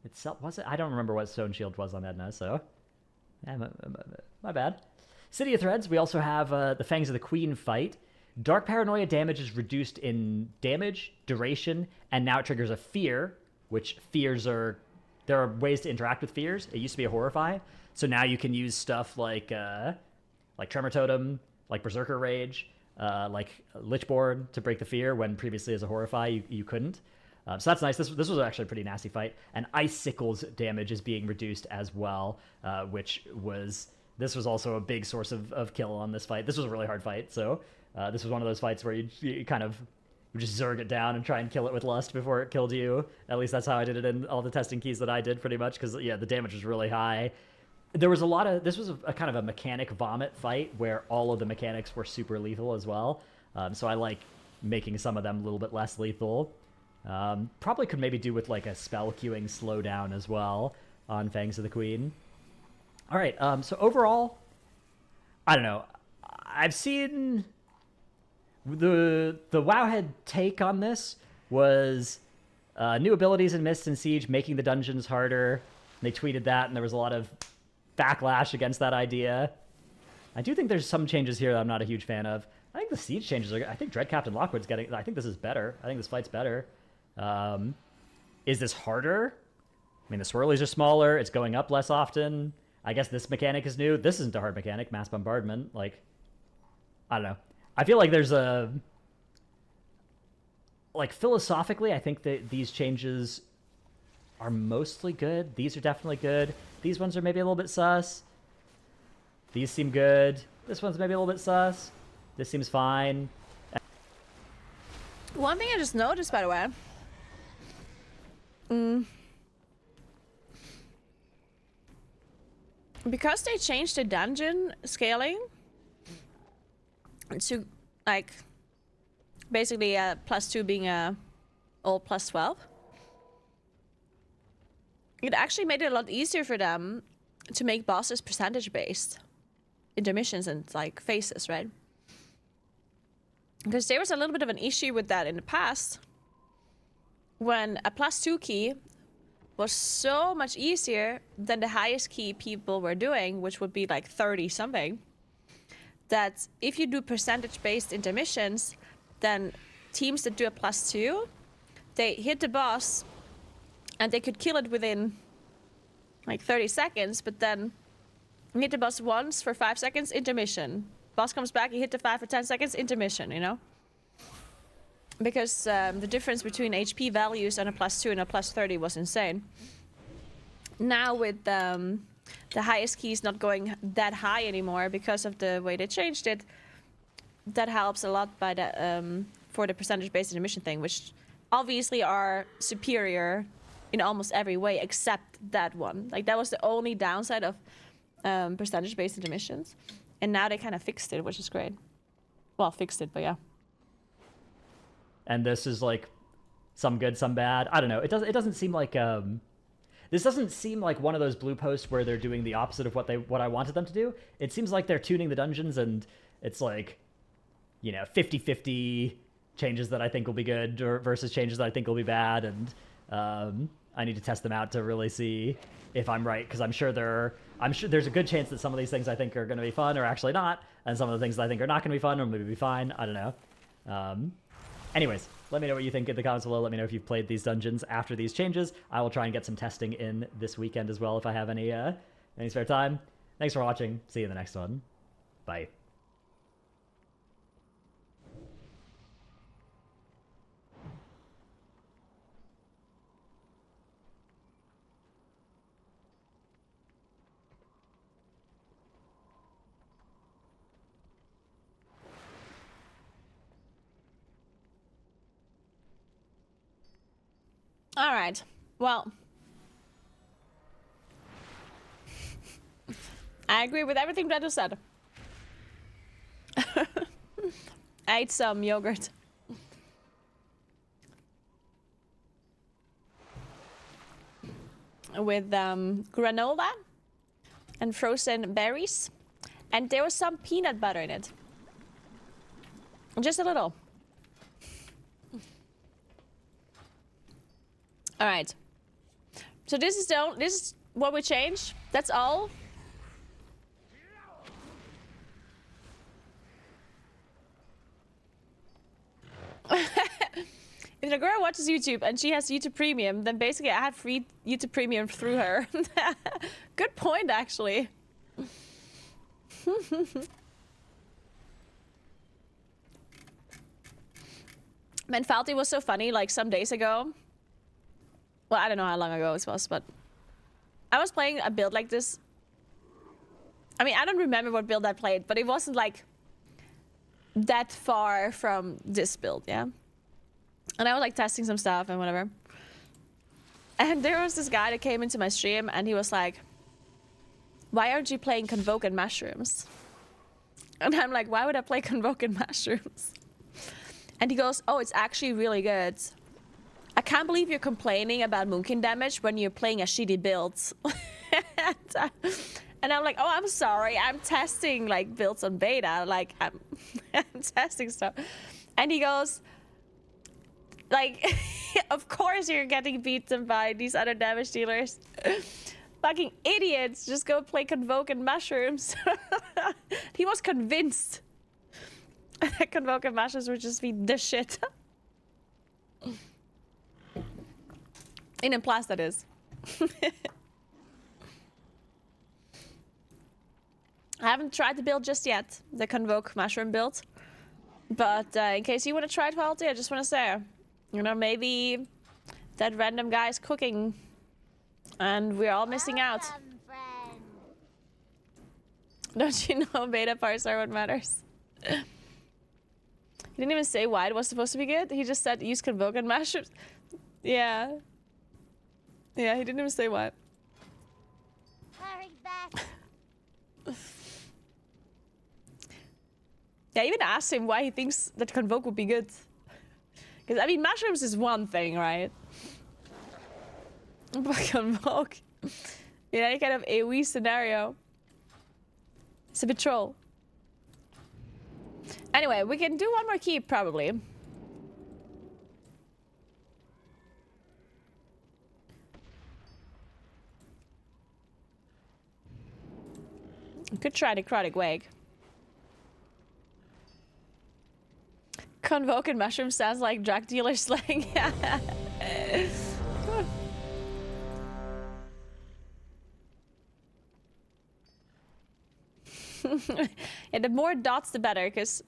itself, was it? I don't remember what Stone Shield was on Edna, so yeah, my bad. City of Threads, we also have the Fangs of the Queen fight. Dark Paranoia damage is reduced in damage, duration, and now it triggers a fear, which fears are... There are ways to interact with fears. It used to be a Horrify, so now you can use stuff like Tremor Totem, like Berserker Rage, like Lichborn to break the fear, when previously as a Horrify you couldn't. So that's nice. This was actually a pretty nasty fight. And Icicle's damage is being reduced as well, which was... This was also a big source of kill on this fight. This was a really hard fight, so this was one of those fights where you kind of would just zerg it down and try and kill it with Lust before it killed you. At least that's how I did it in all the testing keys that I did, pretty much, because, yeah, the damage was really high. There was a lot of... This was a kind of a mechanic vomit fight where all of the mechanics were super lethal as well. So I like making some of them a little bit less lethal. Probably could maybe do with like a spell queuing slowdown as well on Fangs of the Queen. All right, so overall, I don't know. I've seen the Wowhead take on this was new abilities in Mist and Siege, making the dungeons harder. They tweeted that, and there was a lot of backlash against that idea. I do think there's some changes here that I'm not a huge fan of. I think the Siege changes are... I think Dread Captain Lockwood's getting... I think this is better. I think this fight's better. Is this harder? I mean, the swirlies are smaller. It's going up less often. I guess this mechanic is new. This isn't a hard mechanic. Mass Bombardment. Like, I don't know. I feel like there's a... Like, philosophically, I think that these changes are mostly good. These are definitely good. These ones are maybe a little bit sus. These seem good. This one's maybe a little bit sus. This seems fine. One thing I just noticed, by the way. Because they changed the dungeon scaling to, like, basically +2 being all +12. It actually made it a lot easier for them to make bosses percentage-based. Intermissions and, like, phases, right? Because there was a little bit of an issue with that in the past, when a +2 key was so much easier than the highest key people were doing, which would be like 30 something, that if you do percentage-based intermissions, then teams that do a +2, they hit the boss and they could kill it within like 30 seconds, but then hit the boss once for 5 seconds, intermission. Boss comes back, you hit the 5 for 10 seconds, intermission, you know? Because the difference between HP values on a +2 and a +30 was insane. Now with the highest keys not going that high anymore because of the way they changed it, that helps a lot by the for the percentage-based intermission thing, which obviously are superior in almost every way except that one. Like, that was the only downside of percentage-based intermissions. And now they kind of fixed it, which is great. Well, fixed it, but yeah. And this is like some good, some bad. I don't know. It doesn't seem like this doesn't seem like one of those blue posts where they're doing the opposite of what I wanted them to do. It seems like they're tuning the dungeons, and it's like, you know, 50-50 changes that I think will be good versus changes that I think will be bad, and I need to test them out to really see if I'm right, because I'm sure there's a good chance that some of these things I think are going to be fun are actually not, and some of the things that I think are not going to be fun or maybe be fine. I don't know. Anyways, let me know what you think in the comments below. Let me know if you've played these dungeons after these changes. I will try and get some testing in this weekend as well if I have any spare time. Thanks for watching. See you in the next one. Bye. All right. Well, I agree with everything that was said. I ate some yogurt. With granola and frozen berries. And there was some peanut butter in it. Just a little. All right. So this is what we changed. That's all. If Naguura watches YouTube and she has YouTube Premium, then basically I have free YouTube Premium through her. Good point, actually. Man, Falty was so funny, like, some days ago. Well, I don't know how long ago it was, but I was playing a build like this. I mean, I don't remember what build I played, but it wasn't, like, that far from this build, yeah? And I was, like, testing some stuff and whatever. And there was this guy that came into my stream, and he was like, why aren't you playing Convoke and Mushrooms? And I'm like, why would I play Convoke and Mushrooms? And he goes, oh, it's actually really good. I can't believe you're complaining about Moonkin damage when you're playing a shitty build. And I'm like, oh, I'm sorry. I'm testing, like, builds on beta. Like, I'm testing stuff. And he goes, like, of course you're getting beaten by these other damage dealers. Fucking idiots. Just go play Convoke and Mushrooms. He was convinced that Convoke and Mushrooms would just be the shit. In plus, that is. I haven't tried the build just yet, the Convoke Mushroom build. But in case you want to try it, Valty, I just want to say, you know, maybe that random guy is cooking and we're all missing out. Friend. Don't you know beta parts are what matters? He didn't even say why it was supposed to be good. He just said use Convoke and Mushrooms. Yeah. Yeah, he didn't even say what. Hurry back. Yeah, I even asked him why he thinks that Convoke would be good. Because, I mean, Mushrooms is one thing, right? But Convoke, in any kind of AoE scenario, it's a bit troll. Anyway, we can do one more keep, probably. We could try the Necrotic Wake. Convoke and Mushroom sounds like drug dealer slang. Yeah, the more dots, the better, because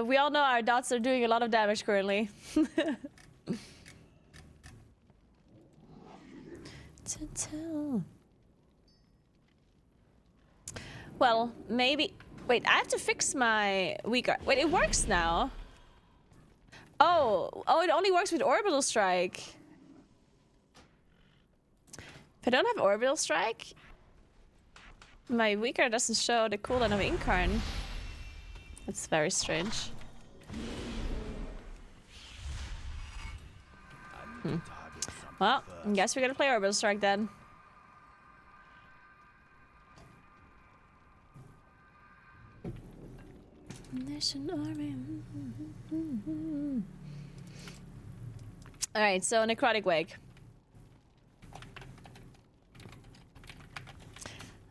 we all know our dots are doing a lot of damage currently. Well, maybe... Wait, I have to fix my weaker... Wait, it works now. Oh, it only works with Orbital Strike. If I don't have Orbital Strike, my weaker doesn't show the cooldown of Incarn. That's very strange. Well, I guess we're gonna play Orbital Strike then. Alright, so Necrotic Wake.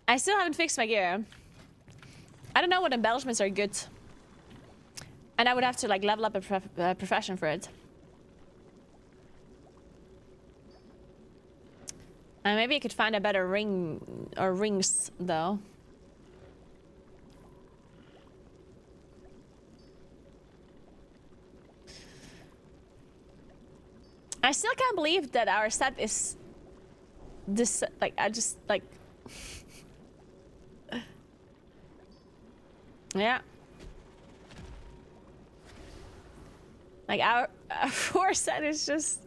I still haven't fixed my gear. I don't know what embellishments are good. And I would have to like level up a profession for it. And maybe I could find a better ring or rings though. I still can't believe that our set is this, like, I just, like... Yeah. Like, our 4 set is just...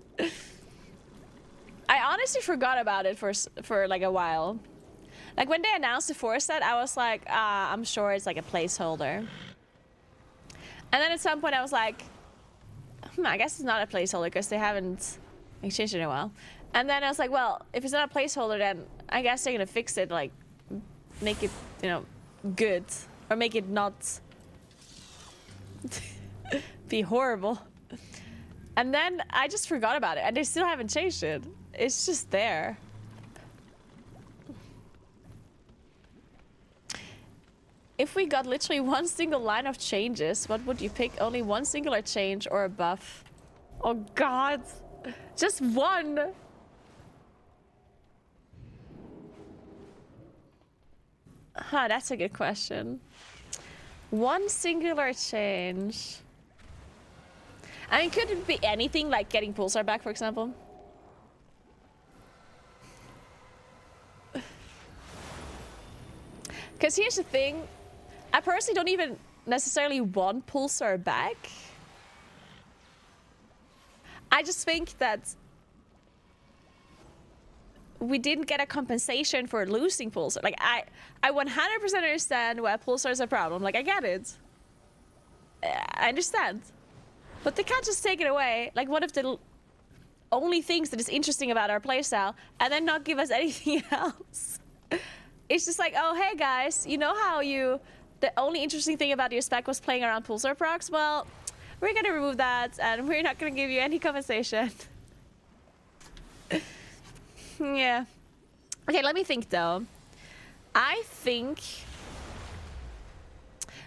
I honestly forgot about it for like, a while. Like, when they announced the 4 set, I was like, I'm sure it's, like, a placeholder. And then at some point, I was like... I guess it's not a placeholder because they haven't changed it in a while. And then I was like, well, if it's not a placeholder, then I guess they're gonna fix it, like, make it, you know, good. Or make it not... Be horrible. And then I just forgot about it, and they still haven't changed it. It's just there. If we got literally one single line of changes, what would you pick? Only one singular change or a buff? Oh god. Just one. Huh, that's a good question. One singular change. I mean, could it be anything like getting Pulsar back, for example? Because here's the thing. I personally don't even necessarily want Pulsar back. I just think that we didn't get a compensation for losing Pulsar. Like, I 100% understand why Pulsar is a problem. Like, I get it. I understand. But they can't just take it away. Like, one of the only things that is interesting about our playstyle, and then not give us anything else. It's just like, oh, hey guys, you know how the only interesting thing about your spec was playing around Pulsar procs? Well, we're gonna remove that, and we're not gonna give you any compensation. Yeah. Okay, let me think though. I think...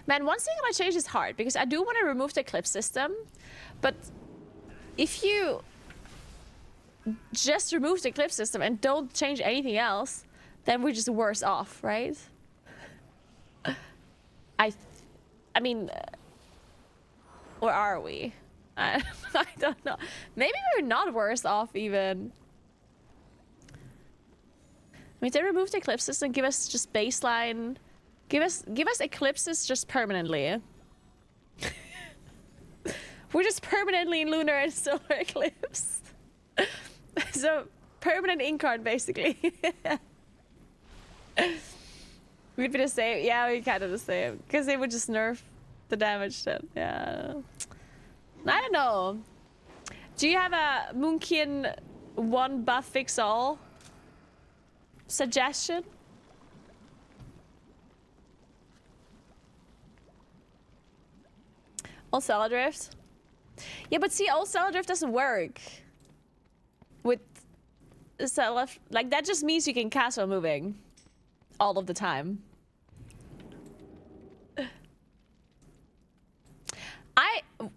Man, one singular change is hard, because I do want to remove the clip system, but if you just remove the clip system and don't change anything else, then we're just worse off, right? I mean, or are we? I don't know. Maybe we're not worse off even. I mean, they remove the clip system, give us just baseline. Give us eclipses just permanently. We're just permanently in lunar and solar eclipse. So permanent incarn basically. We'd be the same. Yeah, we kind of the same. Because they would just nerf the damage then. Yeah. I don't know. Do you have a Moonkin one buff fix all suggestion? All Stellar Drift? Yeah, but see, all Stellar Drift doesn't work with Stellar. Like, that just means you can cast while moving all of the time.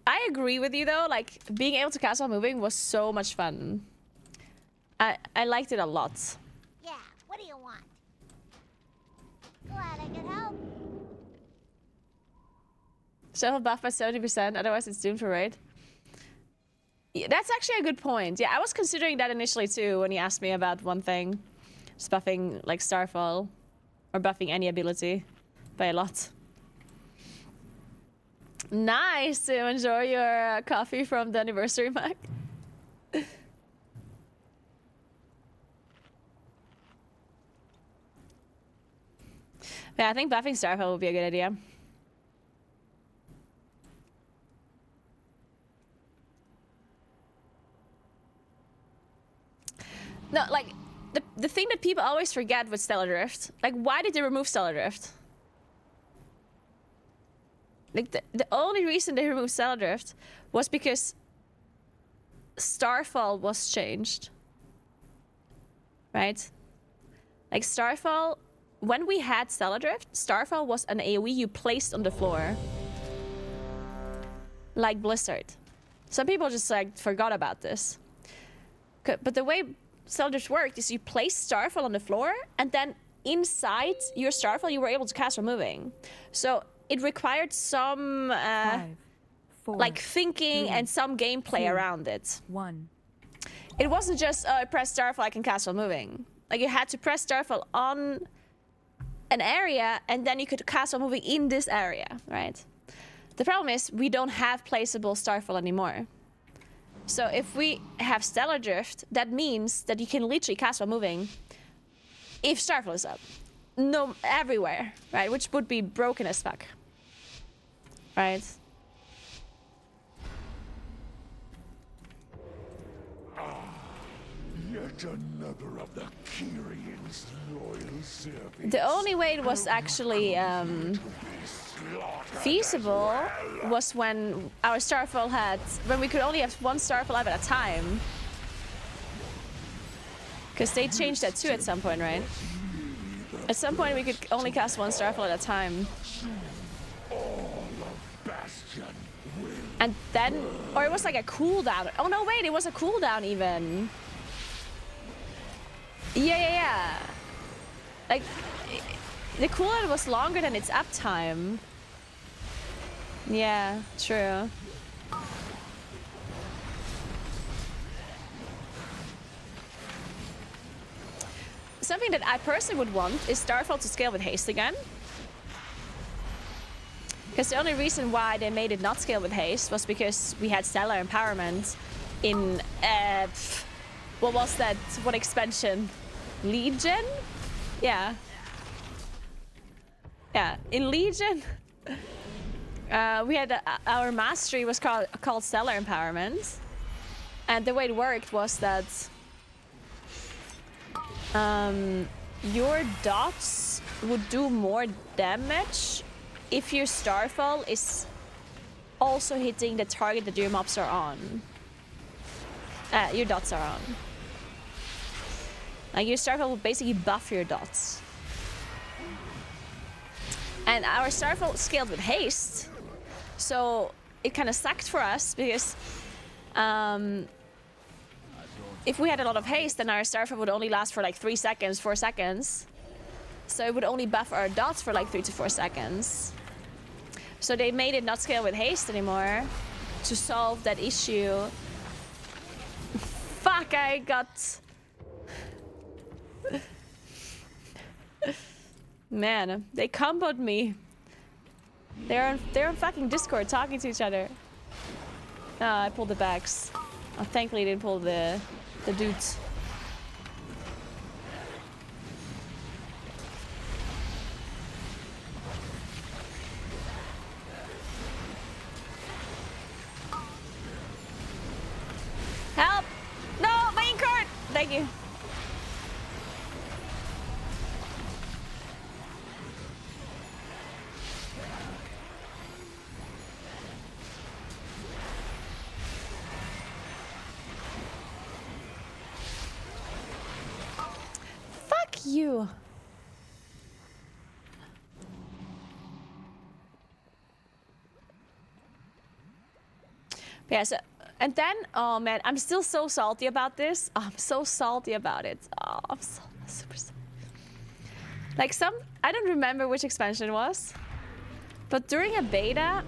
I agree with you though. Like, being able to cast while moving was so much fun. I liked it a lot. Yeah, what do you want? Glad I could help. Shuffle buff by 70%, otherwise it's doomed for raid. Yeah, that's actually a good point. Yeah, I was considering that initially too when you asked me about one thing. Just buffing like Starfall. Or buffing any ability by a lot. Nice to enjoy your coffee from the anniversary mug. Yeah, I think buffing Starfall would be a good idea. No, like, the thing that people always forget with Stellar Drift, like, why did they remove Stellar Drift? Like, the only reason they removed Stellar Drift was because Starfall was changed. Right? Like, Starfall, when we had Stellar Drift, Starfall was an AoE you placed on the floor. Like Blizzard. Some people just, like, forgot about this. But the way Stellar Drift worked is you place Starfall on the floor, and then inside your Starfall you were able to cast while moving. So it required some 5, 4, like thinking 3, and some gameplay 2, around it. 1. It wasn't just press Starfall, I can cast while moving. Like, you had to press Starfall on an area, and then you could cast while moving in this area, right? The problem is we don't have placeable Starfall anymore. So if we have Stellar Drift, that means that you can literally cast while moving if Starfall is up. No, everywhere, right? Which would be broken as fuck. Right? Yet another of the Kyrian's loyal servants. The only way it was actually feasible was when our starfall when we could only have one starfall up at a time. Because they changed that too at some point, right? At some point we could only cast one starfall at a time. And then, or it was like a cooldown. Oh no, wait, it was a cooldown even. Yeah. Like, the cooldown was longer than its uptime. Yeah, true. Something that I personally would want is Starfall to scale with haste again. Because the only reason why they made it not scale with haste was because we had stellar empowerment in what was that? What expansion? Legion? Yeah. Yeah, in Legion, we had our mastery was called stellar empowerment, and the way it worked was that your dots would do more damage if your starfall is also hitting the target that your mobs are on. Your dots are on. Like your starfall will basically buff your dots. And our starfall scaled with haste, so it kind of sucked for us because if we had a lot of haste, then our starfall would only last for like 3 seconds, 4 seconds. So it would only buff our dots for like 3 to 4 seconds. So they made it not scale with haste anymore to solve that issue. Fuck, I got... Man, they comboed me. They're on fucking Discord talking to each other. Ah, I pulled the backs. Oh, thankfully they didn't pull the dudes. Help! No, main card! Thank you. Fuck you. Yeah, so, and then, oh man, I'm still so salty about this. Oh, I'm so salty about it. Oh, I'm so super salty. Like I don't remember which expansion it was, but during a beta,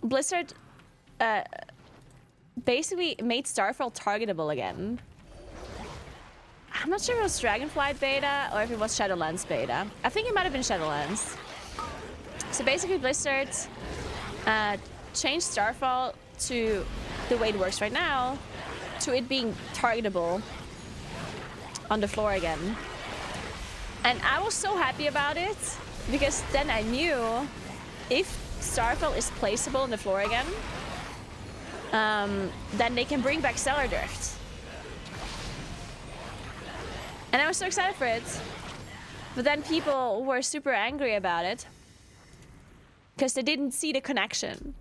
Blizzard basically made Starfall targetable again. I'm not sure if it was Dragonflight beta or if it was Shadowlands beta. I think it might have been Shadowlands. So basically Blizzard changed Starfall to the way it works right now, to it being targetable on the floor again. And I was so happy about it, because then I knew if Starfall is placeable on the floor again, then they can bring back Stellar Drift. And I was so excited for it. But then people were super angry about it, because they didn't see the connection.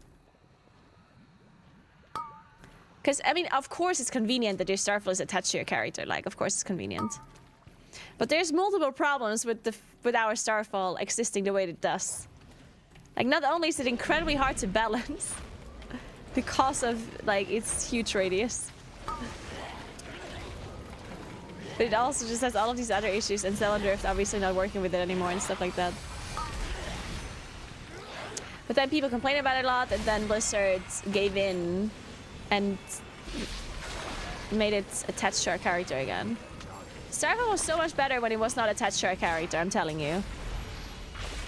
Because, I mean, of course it's convenient that your Starfall is attached to your character. Like, of course it's convenient. But there's multiple problems with our Starfall existing the way it does. Like, not only is it incredibly hard to balance because of, like, its huge radius, but it also just has all of these other issues, and Stellar Drift obviously not working with it anymore and stuff like that. But then people complain about it a lot, and then Blizzard gave in and made it attached to our character again. Starfall was so much better when it was not attached to our character, I'm telling you.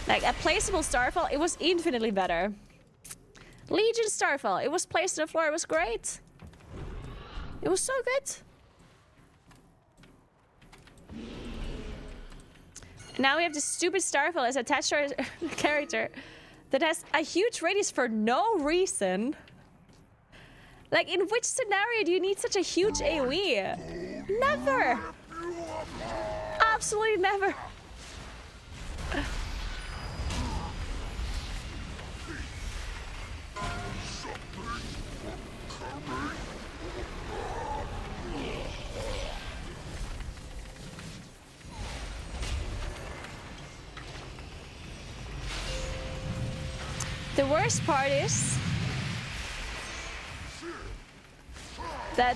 Like, a placeable Starfall, it was infinitely better. Legion Starfall, it was placed on the floor, it was great. It was so good. Now we have this stupid Starfall as attached to our character that has a huge radius for no reason. Like, in which scenario do you need such a huge AoE? Never! Absolutely never! The worst part is that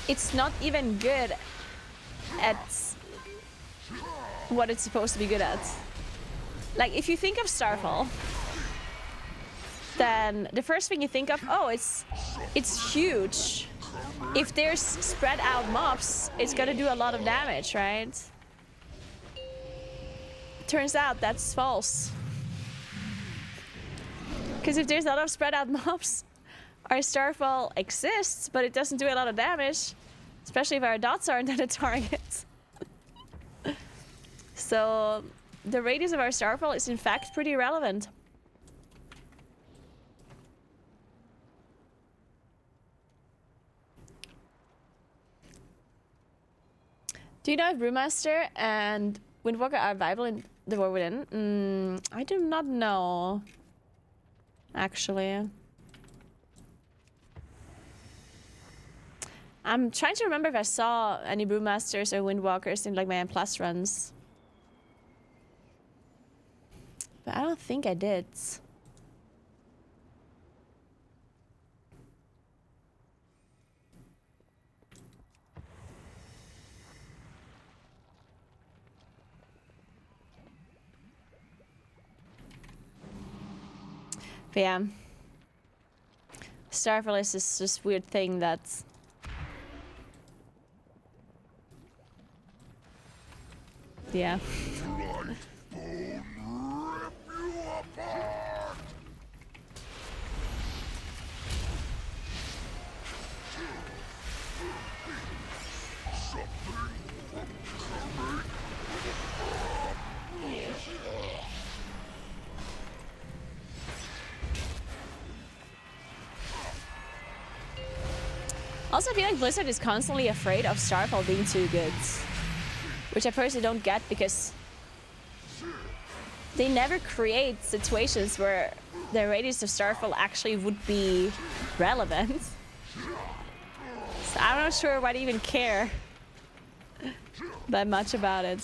it's not even good at what it's supposed to be good at. Like, if you think of Starfall, then the first thing you think of, oh, it's huge. If there's spread out mobs, it's gonna do a lot of damage, right? Turns out that's false. Because if there's a lot of spread out mobs, our Starfall exists, but it doesn't do a lot of damage, especially if our dots aren't at a target. So the radius of our Starfall is in fact pretty relevant. Do you know if Brewmaster and Windwalker are viable in the War Within? I do not know, actually. I'm trying to remember if I saw any Brewmasters or Windwalkers in like my M+ runs. But I don't think I did. But yeah. Starfall is this weird thing that's... Yeah. Also, I feel like Blizzard is constantly afraid of Starfall being too good. Which I personally don't get, because they never create situations where the radius of Starfall actually would be relevant. So I'm not sure why they even care that much about it.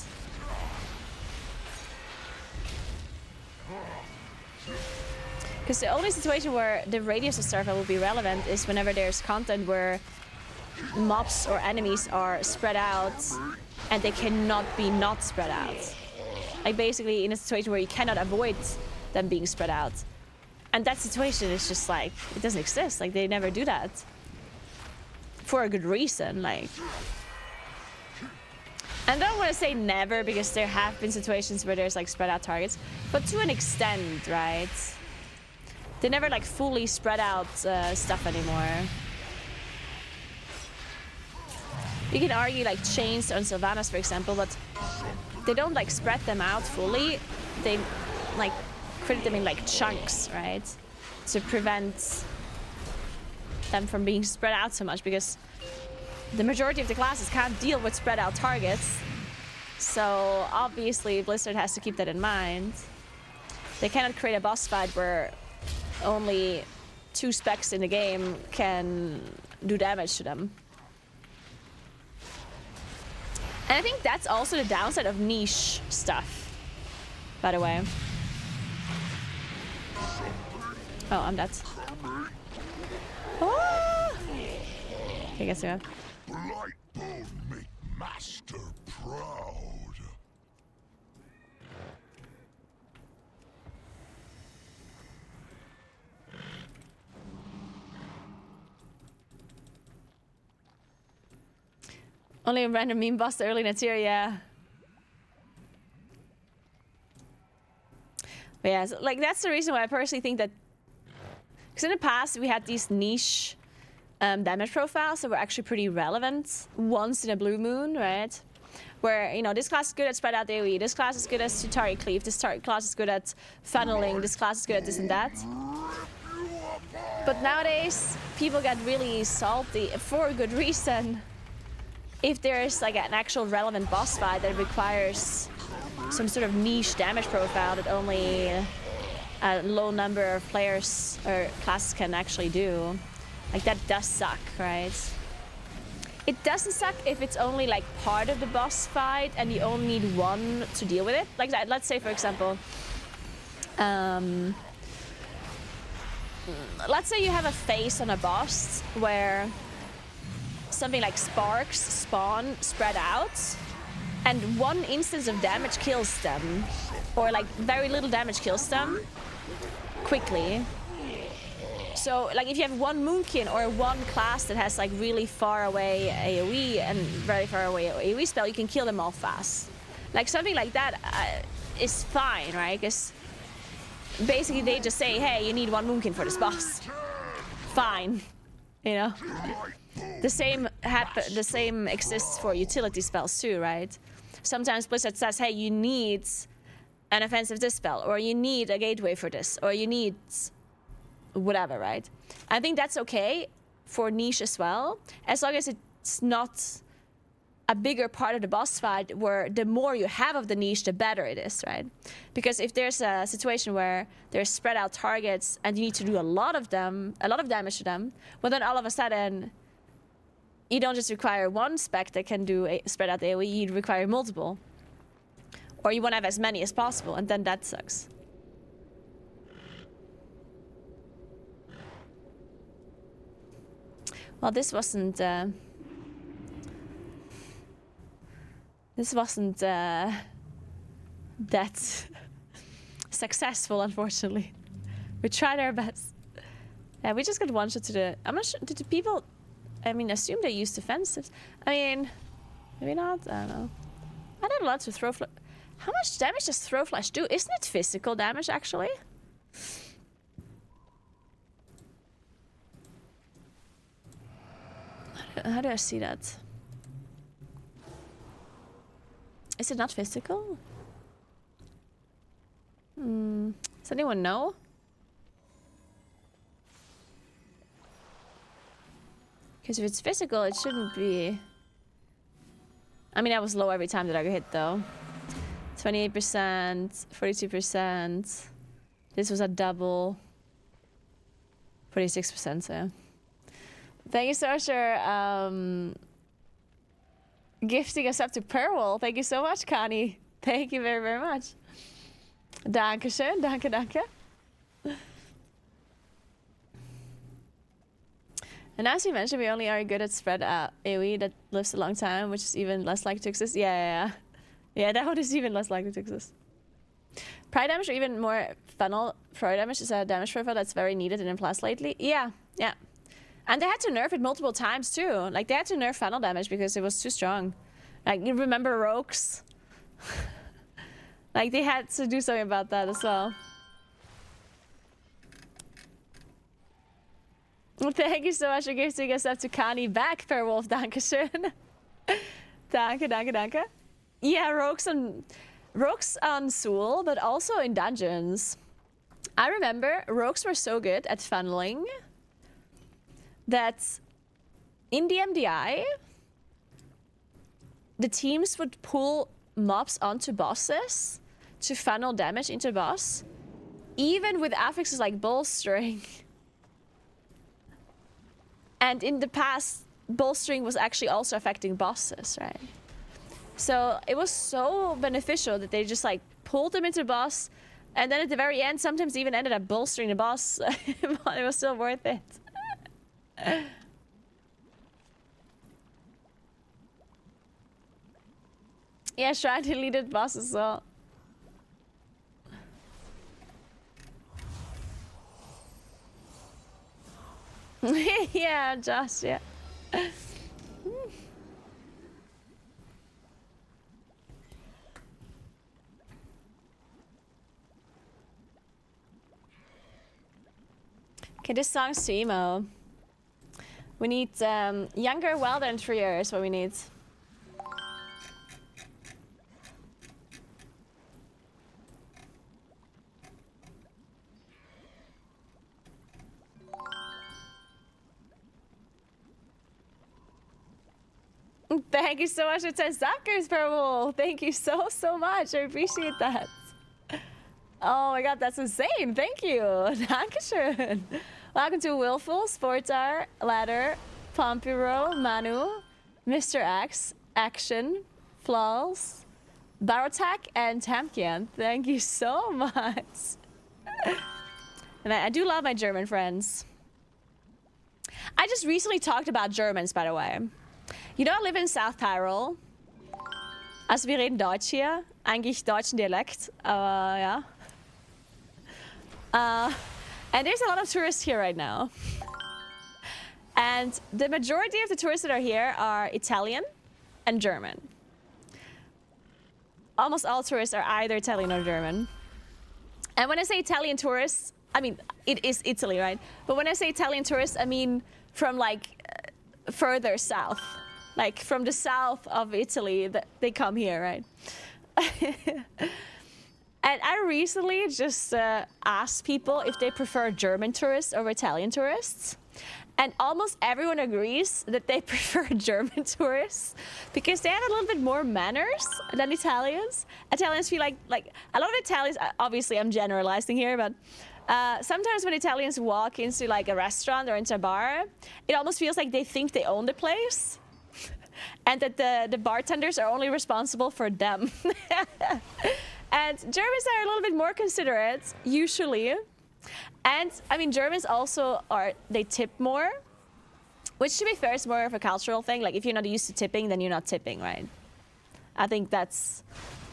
Because the only situation where the radius of Starfall will be relevant is whenever there's content where mobs or enemies are spread out and they cannot be not spread out. Like basically in a situation where you cannot avoid them being spread out. And that situation is just like, it doesn't exist. Like they never do that. For a good reason, like. And I don't want to say never, because there have been situations where there's like spread out targets, but to an extent, right? They never like fully spread out stuff anymore. You can argue like chains on Sylvanas, for example, but they don't like spread them out fully. They like create them in like chunks, right? To prevent them from being spread out so much, because the majority of the classes can't deal with spread out targets. So obviously Blizzard has to keep that in mind. They cannot create a boss fight where only 2 specs in the game can do damage to them. And I think that's also the downside of niche stuff, by the way. Oh, I'm dead. Oh! Okay, guess you Blightbone make master proud. Only a random meme boss early next year, yeah. But yeah, so, like that's the reason why I personally think that, because in the past we had these niche damage profiles that were actually pretty relevant once in a blue moon, right? Where, you know, this class is good at spread out AoE, this class is good at target cleave, this class is good at funneling, this class is good at this and that. But nowadays, people get really salty, for a good reason, if there's like an actual relevant boss fight that requires some sort of niche damage profile that only a low number of players or classes can actually do, like that does suck, right? It doesn't suck if it's only like part of the boss fight and you only need one to deal with it. Like let's say, for example, let's say you have a phase on a boss where something like sparks spawn spread out and one instance of damage kills them, or like very little damage kills them quickly. So like if you have one Moonkin or one class that has like really far away AoE and very far away AoE spell, you can kill them all fast. Like something like that is fine, right? Because basically they just say, hey, you need one Moonkin for this boss. Fine, you know. The same exists for utility spells too, right? Sometimes Blizzard says, hey, you need an offensive this spell, or you need a gateway for this, or you need whatever, right? I think that's okay for niche as well, as long as it's not a bigger part of the boss fight where the more you have of the niche, the better it is, right? Because if there's a situation where there's spread out targets and you need to do a lot of damage to them, well then all of a sudden you don't just require one spec that can do a spread out AoE, you require multiple. Or you want to have as many as possible, and then that sucks. Well, this wasn't that successful, unfortunately. We tried our best. Yeah, we just got one shot to the... I'm not sure, did the people... I mean, assume they used defensives. I mean, maybe not, I don't know. I did a lot to throw flash. How much damage does throw flash do? Isn't it physical damage, actually? How do I see that? Is it not physical? Does anyone know? Because if it's physical, it shouldn't be... I mean, I was low every time that I got hit, though. 28%, 42%. This was a double. 46%, so... Thank you so much for gifting us up to Perwol. Thank you so much, Connie. Thank you very, very much. Dankeschön, danke, danke. And as you mentioned, we only are good at spread AoE that lives a long time, which is even less likely to exist. Yeah, that one is even less likely to exist. Pride damage or even more funnel pro damage is a damage profile that's very needed in Plus lately. Yeah. And they had to nerf it multiple times too. Like they had to nerf funnel damage because it was too strong. Like you remember Rogues? Like they had to do something about that as well. Well, thank you so much for gifting us up to Kani back, Perwolf. Dankeschön. Danke, danke, danke. Yeah, Rogues on Soul, but also in dungeons. I remember Rogues were so good at funneling that in the MDI, the teams would pull mobs onto bosses to funnel damage into boss, even with affixes like bolstering. And in the past, bolstering was actually also affecting bosses, right? So it was so beneficial that they just like pulled them into boss, and then at the very end, sometimes even ended up bolstering the boss, but it was still worth it. Yeah, Shrine deleted boss as well. Yeah, Josh, yeah. Okay, this song's to emo. We need younger, well-done trio is what we need. Thank you so much for 10 suckers, Purple. Thank you so much. I appreciate that. Oh my god, that's insane. Thank you. Dankeschön. Welcome to Willful, Sportar, Ladder, Pompiro, Manu, Mr. X, Action, Flaws, Barotak, and Tamkian. Thank you so much. And I do love my German friends. I just recently talked about Germans, by the way. You know, I live in South Tyrol. Also, wir reden Deutsch hier. Eigentlich deutschen Dialekt, aber ja. And there's a lot of tourists here right now. And the majority of the tourists that are here are Italian and German. Almost all tourists are either Italian or German. And when I say Italian tourists, I mean, it is Italy, right? But when I say Italian tourists, I mean from like further south. Like from the south of Italy, they come here, right? And I recently just asked people if they prefer German tourists over Italian tourists. And almost everyone agrees that they prefer German tourists because they have a little bit more manners than Italians. Italians feel like a lot of Italians, obviously I'm generalizing here, but sometimes when Italians walk into like a restaurant or into a bar, it almost feels like they think they own the place and that the bartenders are only responsible for them. And Germans are a little bit more considerate, usually. And, I mean, Germans also they tip more, which to be fair is more of a cultural thing. Like, if you're not used to tipping, then you're not tipping, right? I think that's,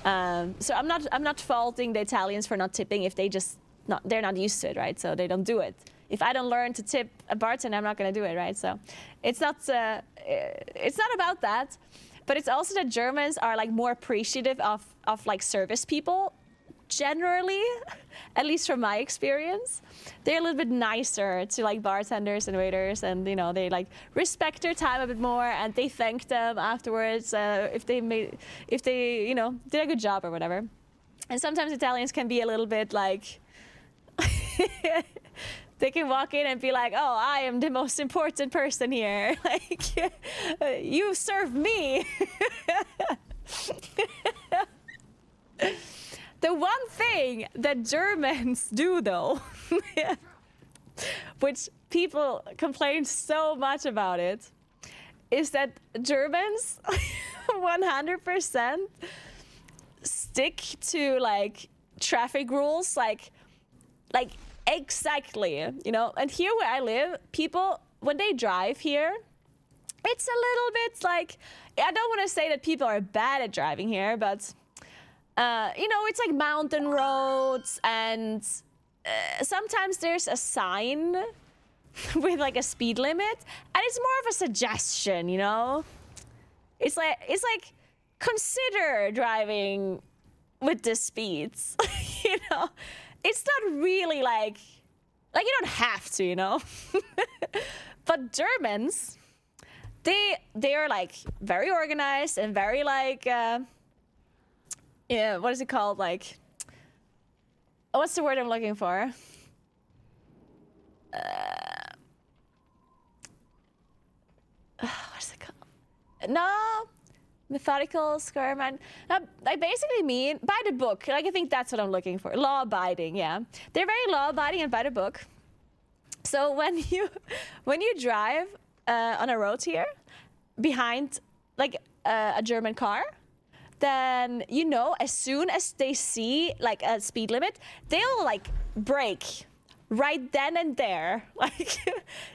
so I'm not faulting the Italians for not tipping if they're not used to it, right? So they don't do it. If I don't learn to tip a bartender, I'm not gonna do it, right? So it's not about that. But it's also that Germans are like more appreciative of like service people, generally, at least from my experience. They're a little bit nicer to like bartenders and waiters, and you know they like respect their time a bit more, and they thank them afterwards if they you know did a good job or whatever. And sometimes Italians can be a little bit like. They can walk in and be like, oh, I am the most important person here. Like, you serve me. The one thing that Germans do, though, which people complain so much about it, is that Germans 100% stick to, like, traffic rules, like exactly, you know. And here where I live, people, when they drive here, it's a little bit like, I don't want to say that people are bad at driving here, but you know, it's like mountain roads, and sometimes there's a sign with like a speed limit, and it's more of a suggestion, you know. It's like consider driving with the speeds, you know. It's not really like you don't have to, you know. But Germans, they are like very organized and very like yeah, what is it called? Like, what's the word I'm looking for? What's it called? No. Methodical, square man. I basically mean by the book. Like, I think that's what I'm looking for. Law-abiding, yeah. They're very law-abiding and by the book. So when you drive on a road here behind like a German car, then you know as soon as they see like a speed limit, they'll like brake right then and there. Like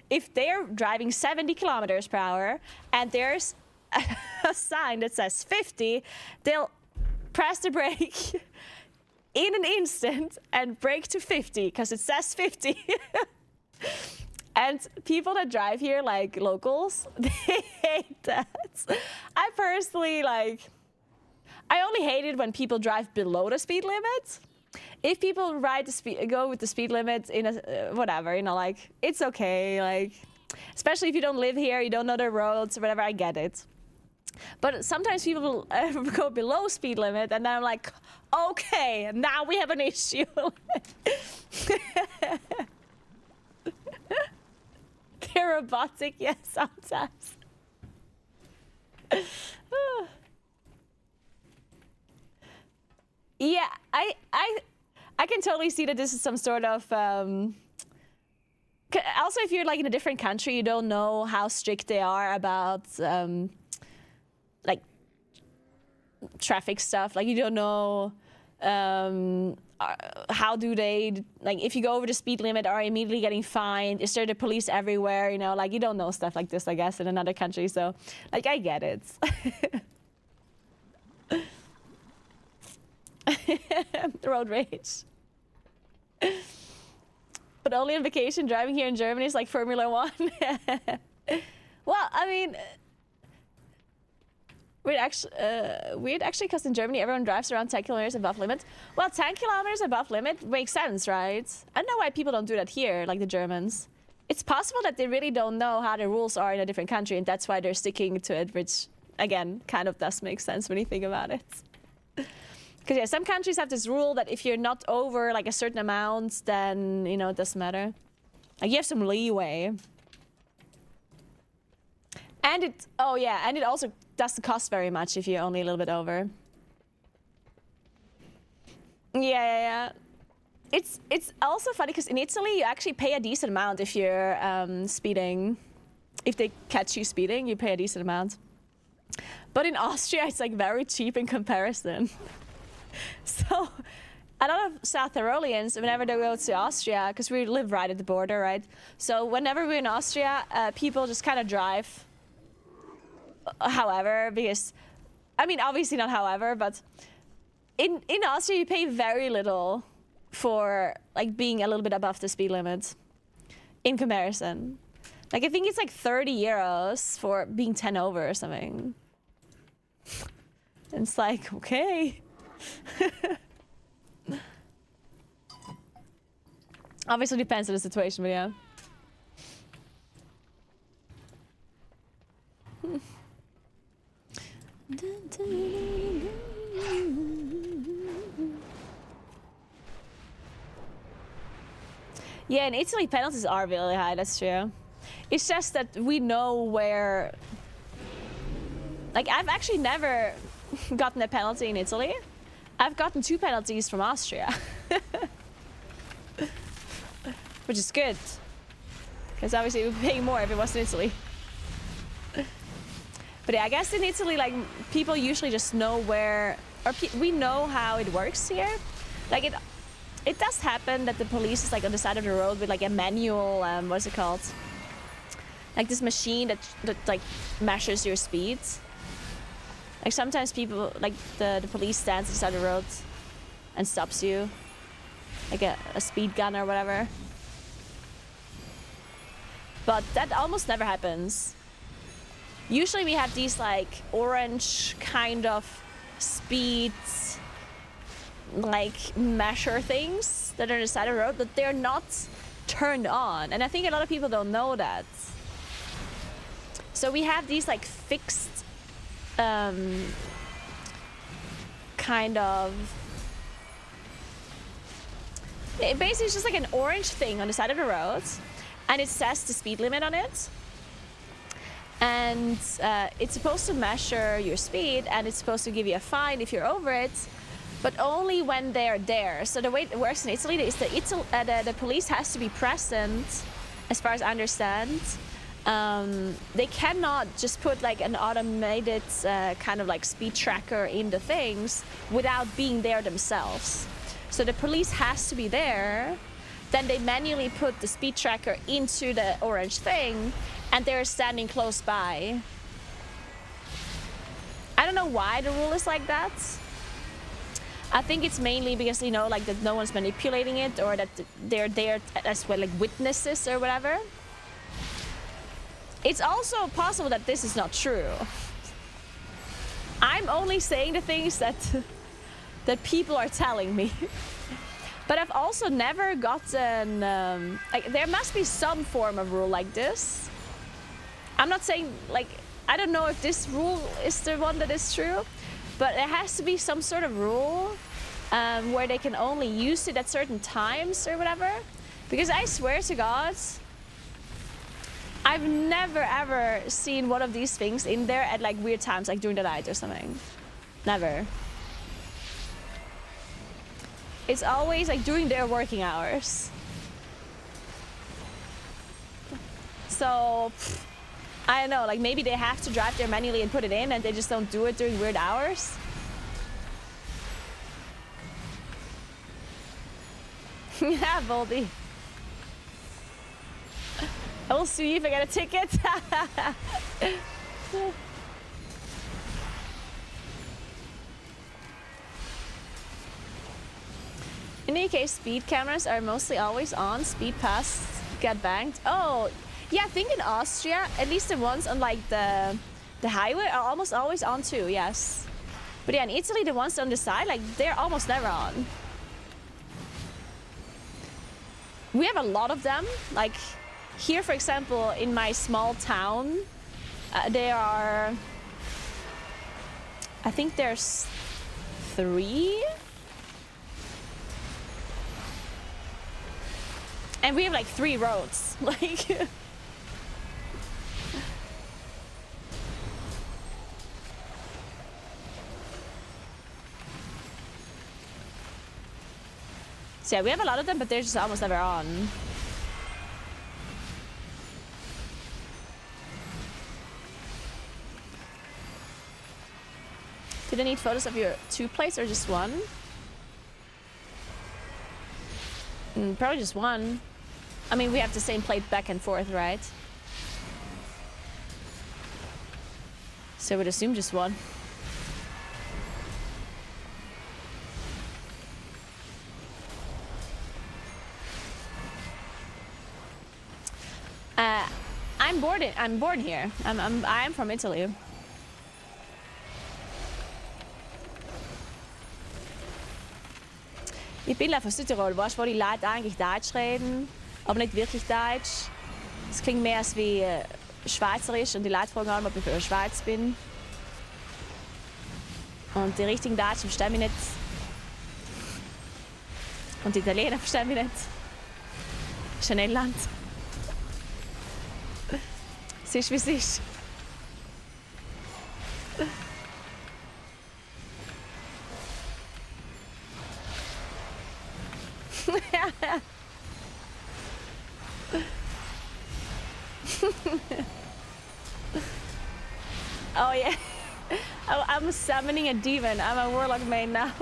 if they're driving 70 kilometers per hour and there's a sign that says 50, they'll press the brake in an instant and brake to 50 because it says 50. And people that drive here, like locals, they hate that. I personally I only hate it when people drive below the speed limit. If people go with the speed limit in a whatever, you know, like it's okay. Like, especially if you don't live here, you don't know the roads or whatever. I get it. But sometimes people go below speed limit, and then I'm like, okay, now we have an issue. They're robotic, yes, sometimes. Yeah, I can totally see that this is some sort of also, if you're like in a different country, you don't know how strict they are about like traffic stuff. Like you don't know how do they, like if you go over the speed limit, are you immediately getting fined? Is there the police everywhere? You know, like you don't know stuff like this, I guess, in another country. So like I get it. Road rage. But only on vacation. Driving here in Germany is like Formula One. Well, I mean, weird actually, because in Germany everyone drives around 10 kilometers above limit. Well, 10 kilometers above limit makes sense, right? I don't know why people don't do that here, like the Germans. It's possible that they really don't know how the rules are in a different country, and that's why they're sticking to it, which, again, kind of does make sense when you think about it. Because, yeah, some countries have this rule that if you're not over, like, a certain amount, then, you know, it doesn't matter. Like, you have some leeway. And it, oh, yeah, and it also doesn't cost very much if you're only a little bit over. Yeah. It's also funny because in Italy, you actually pay a decent amount if you're speeding. If they catch you speeding, you pay a decent amount. But in Austria, it's, like, very cheap in comparison. So, a lot of South Tyroleans, whenever they go to Austria, because we live right at the border, right? So, whenever we're in Austria, people just kind of drive. However, because, I mean, obviously not however, but in Austria, you pay very little for, like, being a little bit above the speed limit in comparison. Like, I think it's like 30 euros for being 10 over or something. And it's like, okay. Obviously depends on the situation, but yeah. Yeah, in Italy penalties are really high, that's true. It's just that we know where, like, I've actually never gotten a penalty in Italy. I've gotten 2 penalties from Austria. Which is good. Because obviously we'd be paying more if it was in Italy. But yeah, I guess in Italy, like, people usually just know where, or we know how it works here. Like, it does happen that the police is, like, on the side of the road with, like, a manual, what's it called? Like, this machine that like, measures your speed. Like, sometimes people, like, the police stands on the side of the road and stops you. Like a speed gun or whatever. But that almost never happens. Usually we have these, like, orange kind of speed, like, measure things that are on the side of the road, but they're not turned on. And I think a lot of people don't know that. So we have these, like, fixed kind of, it basically is just like an orange thing on the side of the road, and it says the speed limit on it, and it's supposed to measure your speed, and it's supposed to give you a fine if you're over it, but only when they're there. So the way it works in Italy is that the police has to be present, as far as I understand. They cannot just put, like, an automated kind of, like, speed tracker in the things without being there themselves. So the police has to be there, then they manually put the speed tracker into the orange thing, and they're standing close by. I don't know why the rule is like that. I think it's mainly because, you know, like, that no one's manipulating it, or that they're there as well, like, witnesses or whatever. It's also possible that this is not true. I'm only saying the things that people are telling me. But I've also never gotten, like, there must be some form of rule like this. I'm not saying, like, I don't know if this rule is the one that is true, but there has to be some sort of rule where they can only use it at certain times or whatever. Because I swear to God, I've never ever seen one of these things in there at like weird times, like during the night or something. Never. It's always like during their working hours. So, I don't know, like maybe they have to drive there manually and put it in and they just don't do it during weird hours. Yeah, Voldy. I will sue you if I get a ticket. In any case, speed cameras are mostly always on. Speed pass get banged. Oh, yeah, I think in Austria, at least the ones on like the highway are almost always on too, yes. But yeah, in Italy, the ones on the side, like they're almost never on. We have a lot of them. Like here, for example, in my small town, there are, I think there's 3. And we have like 3 roads. Like so yeah, we have a lot of them, but they're just almost never on. Do they need photos of your 2 plates or just 1? Probably just 1. I mean, we have the same plate back and forth, right? So I would assume just 1. I'm born here. I'm from Italy. Ich bin von Südtirol, weißt du, wo die Leute eigentlich Deutsch reden, aber nicht wirklich Deutsch. Es klingt mehr als wie Schweizerisch und die Leute fragen auch, ob ich von der Schweiz bin. Und die richtigen Deutschen verstehen mich nicht. Und die Italiener verstehen mich nicht. Das ist ein Land. Es ist wie es ist. Oh yeah. I'm summoning a demon. I'm a warlock main now.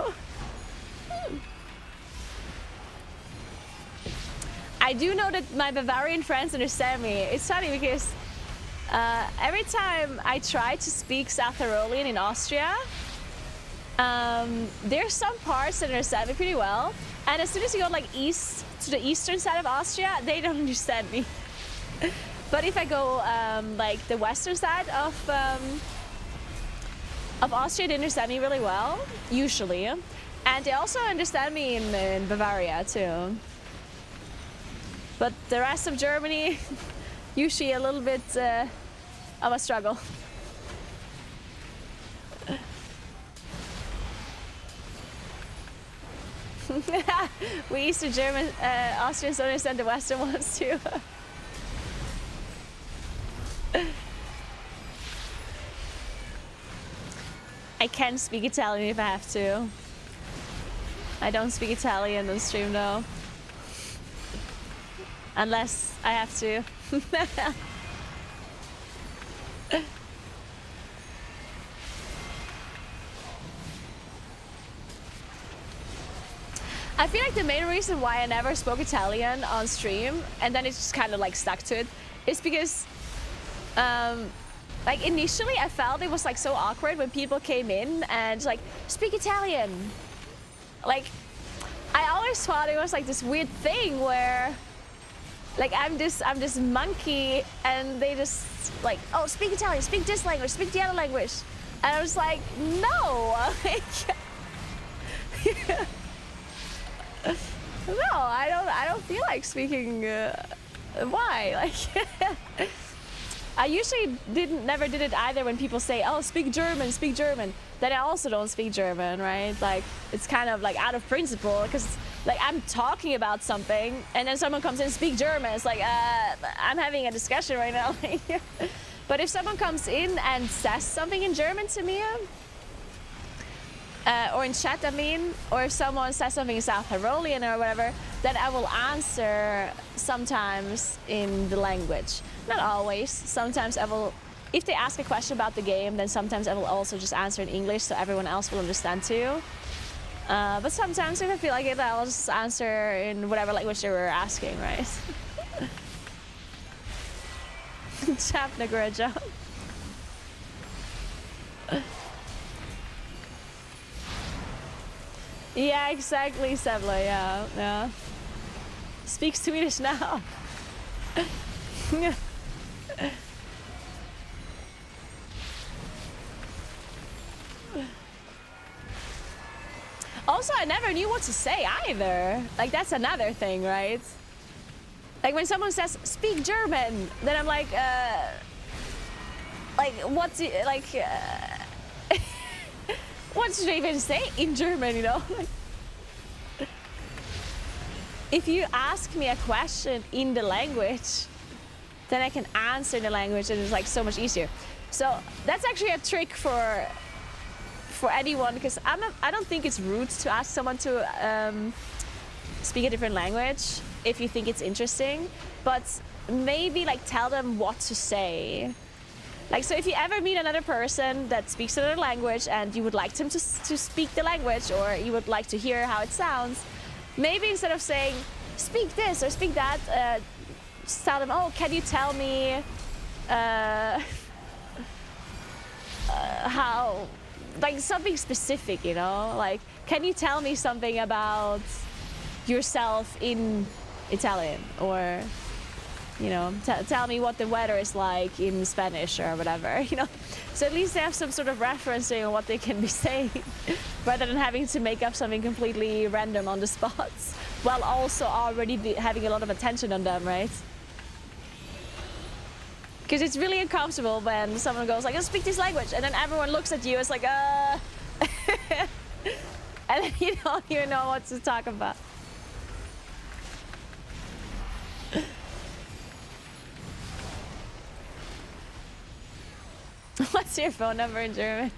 I do know that my Bavarian friends understand me. It's funny because every time I try to speak South Tyrolean in Austria, there's some parts that understand me pretty well. And as soon as you go like east to the eastern side of Austria, they don't understand me. But if I go like the western side of Austria, they understand me really well, usually. And they also understand me in Bavaria too. But the rest of Germany, usually a little bit of a struggle. We Eastern German, Austrians don't understand the Western ones too. I can speak Italian if I have to. I don't speak Italian on stream though. Unless I have to. I feel like the main reason why I never spoke Italian on stream, and then it just kind of like stuck to it, is because like initially I felt it was like so awkward when people came in and like, speak Italian. Like, I always thought it was like this weird thing where like I'm this monkey and they just like, oh, speak Italian, speak this language, speak the other language. And I was like, no. No, I don't feel like speaking. Why? Like, I usually never did it either when people say, oh, speak German, speak German. Then I also don't speak German, right? Like, it's kind of like out of principle, because Like, I'm talking about something, and then someone comes in and speaks German. It's like, I'm having a discussion right now. But if someone comes in and says something in German to me, or in chat, I mean, or if someone says something in South Tyrolean or whatever, then I will answer sometimes in the language. Not always. Sometimes I will, if they ask a question about the game, then sometimes I will also just answer in English so everyone else will understand too. But sometimes if I feel like it, I'll just answer in whatever language they were asking, right? Chap Naguura jump. Yeah, exactly, Sebla, yeah. Speak Swedish now. Also, I never knew what to say either. Like, that's another thing, right? Like, when someone says, speak German, then I'm like, what do you, like, what should I even say in German, you know? If you ask me a question in the language, then I can answer in the language, and it's like so much easier. So that's actually a trick for anyone, because I don't think it's rude to ask someone to speak a different language if you think it's interesting, but maybe like tell them what to say. Like, so if you ever meet another person that speaks another language and you would like them to speak the language, or you would like to hear how it sounds, maybe instead of saying speak this or speak that, just tell them, oh, can you tell me how, like something specific, you know, like, can you tell me something about yourself in Italian, or, you know, tell me what the weather is like in Spanish or whatever, you know. So at least they have some sort of referencing on what they can be saying, rather than having to make up something completely random on the spot, while also already having a lot of attention on them, right? Because it's really uncomfortable when someone goes like, "I speak this language," and then everyone looks at you. It's like, and then you don't even know what to talk about. What's your phone number in German?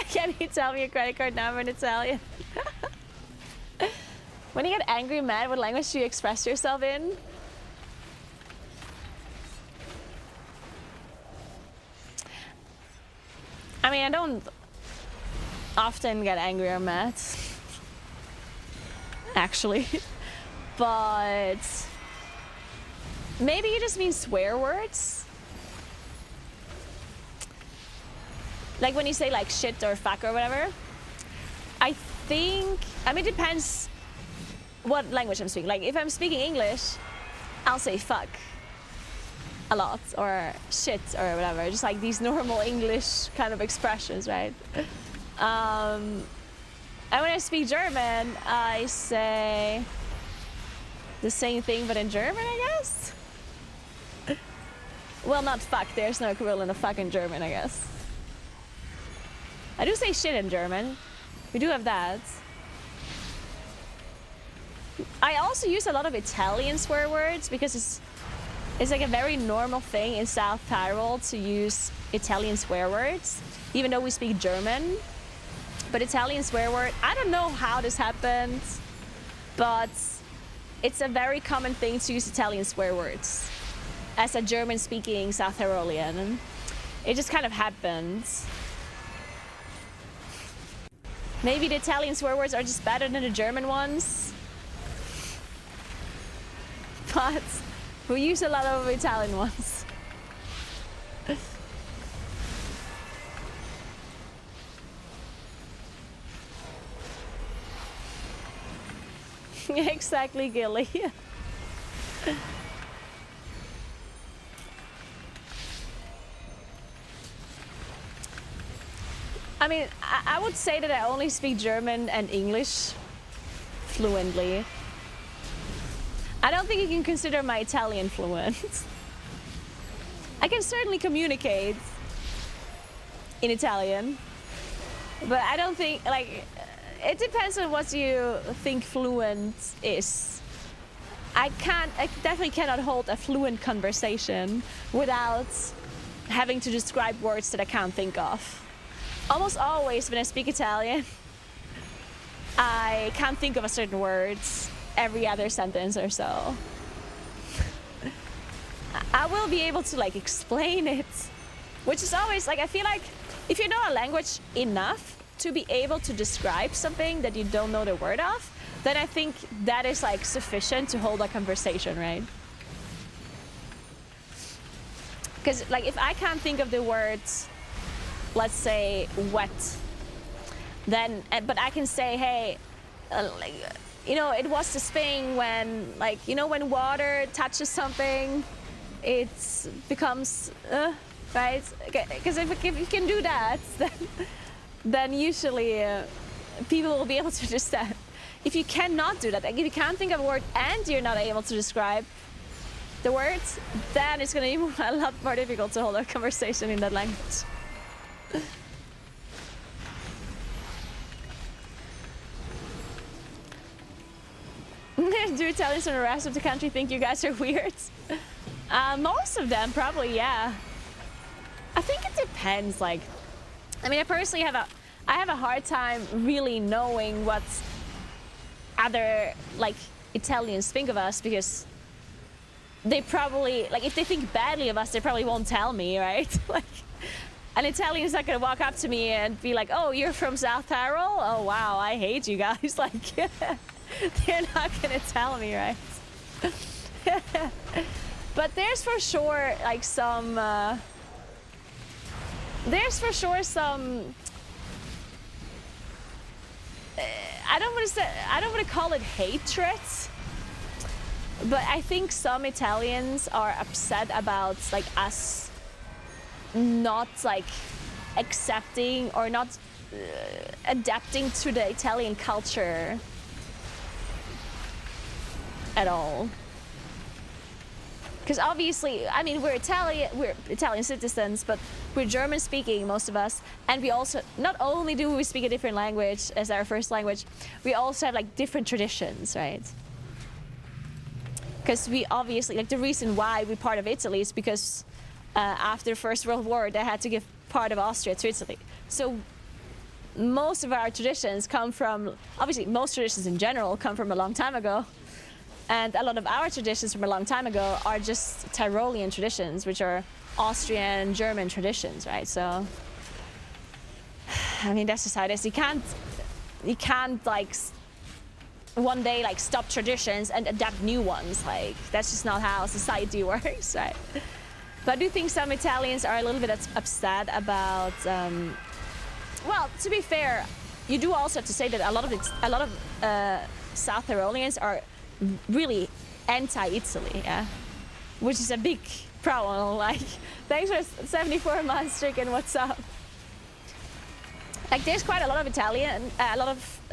Can you tell me your credit card number in Italian? When you get angry, mad, what language do you express yourself in? I mean, I don't often get angry or mad, actually. But maybe you just mean swear words? Like when you say like shit or fuck or whatever? I think, I mean, it depends what language I'm speaking. Like if I'm speaking English, I'll say fuck a lot, or shit or whatever. Just like these normal English kind of expressions, right? And when I speak German, I say the same thing, but in German, I guess? Well, not fuck. There's no equivalent of fuck in German, I guess. I do say shit in German. We do have that. I also use a lot of Italian swear words because it's like a very normal thing in South Tyrol to use Italian swear words, even though we speak German. But Italian swear word, I don't know how this happened, but it's a very common thing to use Italian swear words as a German-speaking South Tyrolean. It just kind of happens. Maybe the Italian swear words are just better than the German ones. But we use a lot of Italian ones. Exactly, Gilly. I mean, I would say that I only speak German and English fluently. I don't think you can consider my Italian fluent. I can certainly communicate, in Italian. But I don't think, like, it depends on what you think fluent is. I definitely cannot hold a fluent conversation without having to describe words that I can't think of. Almost always when I speak Italian, I can't think of a certain words every other sentence or so. I will be able to like explain it, which is always like, I feel like if you know a language enough to be able to describe something that you don't know the word of, then I think that is like sufficient to hold a conversation, right? Because like if I can't think of the words, let's say wet, then but I can say, hey, like, you know, it was this thing when, like, you know, when water touches something, it becomes right? Because if you can do that, then usually people will be able to understand. If you cannot do that, like if you can't think of a word and you're not able to describe the words, then it's going to be a lot more difficult to hold a conversation in that language. Do Italians and the rest of the country think you guys are weird? Most of them, probably, yeah. I think it depends. Like, I mean, I personally have a hard time really knowing what other like Italians think of us, because they probably, like, if they think badly of us, they probably won't tell me, right? Like, an Italian's not gonna walk up to me and be like, "Oh, you're from South Tyrol? Oh wow, I hate you guys." Like, they're not gonna tell me, right? But there's for sure like some I don't want to call it hatred, but I think some Italians are upset about like us not like accepting or not adapting to the Italian culture at all. Because obviously, I mean, we're Italian citizens, but we're German speaking, most of us. And we also, not only do we speak a different language as our first language, we also have like different traditions, right? Because we obviously, like the reason why we're part of Italy is because after the First World War, they had to give part of Austria to Italy. So most of our traditions come from, obviously most traditions in general come from a long time ago. And a lot of our traditions from a long time ago are just Tyrolean traditions, which are Austrian, German traditions, right? So, I mean, that's just how it is. You can't like one day like stop traditions and adapt new ones. Like, that's just not how society works, right? But I do think some Italians are a little bit upset about. Well, to be fair, you do also have to say that a lot of South Tyroleans are really anti-Italy, yeah, which is a big problem. Like, thanks for 74 months, Chicken. What's up? Like, there's quite a lot of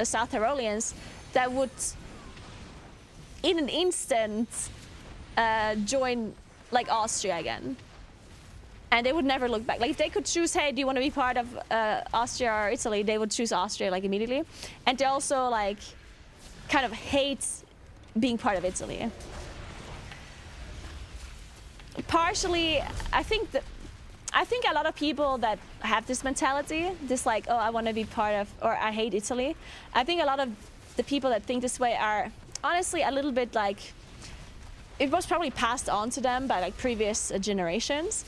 South Tyroleans that would, in an instant, join like Austria again, and they would never look back. Like, if they could choose, hey, do you want to be part of Austria or Italy? They would choose Austria like immediately, and they also like kind of hate being part of Italy. Partially, I think a lot of people that have this mentality, this like, oh, I want to be part of, or I hate Italy. I think a lot of the people that think this way are honestly a little bit like, it was probably passed on to them by like previous generations.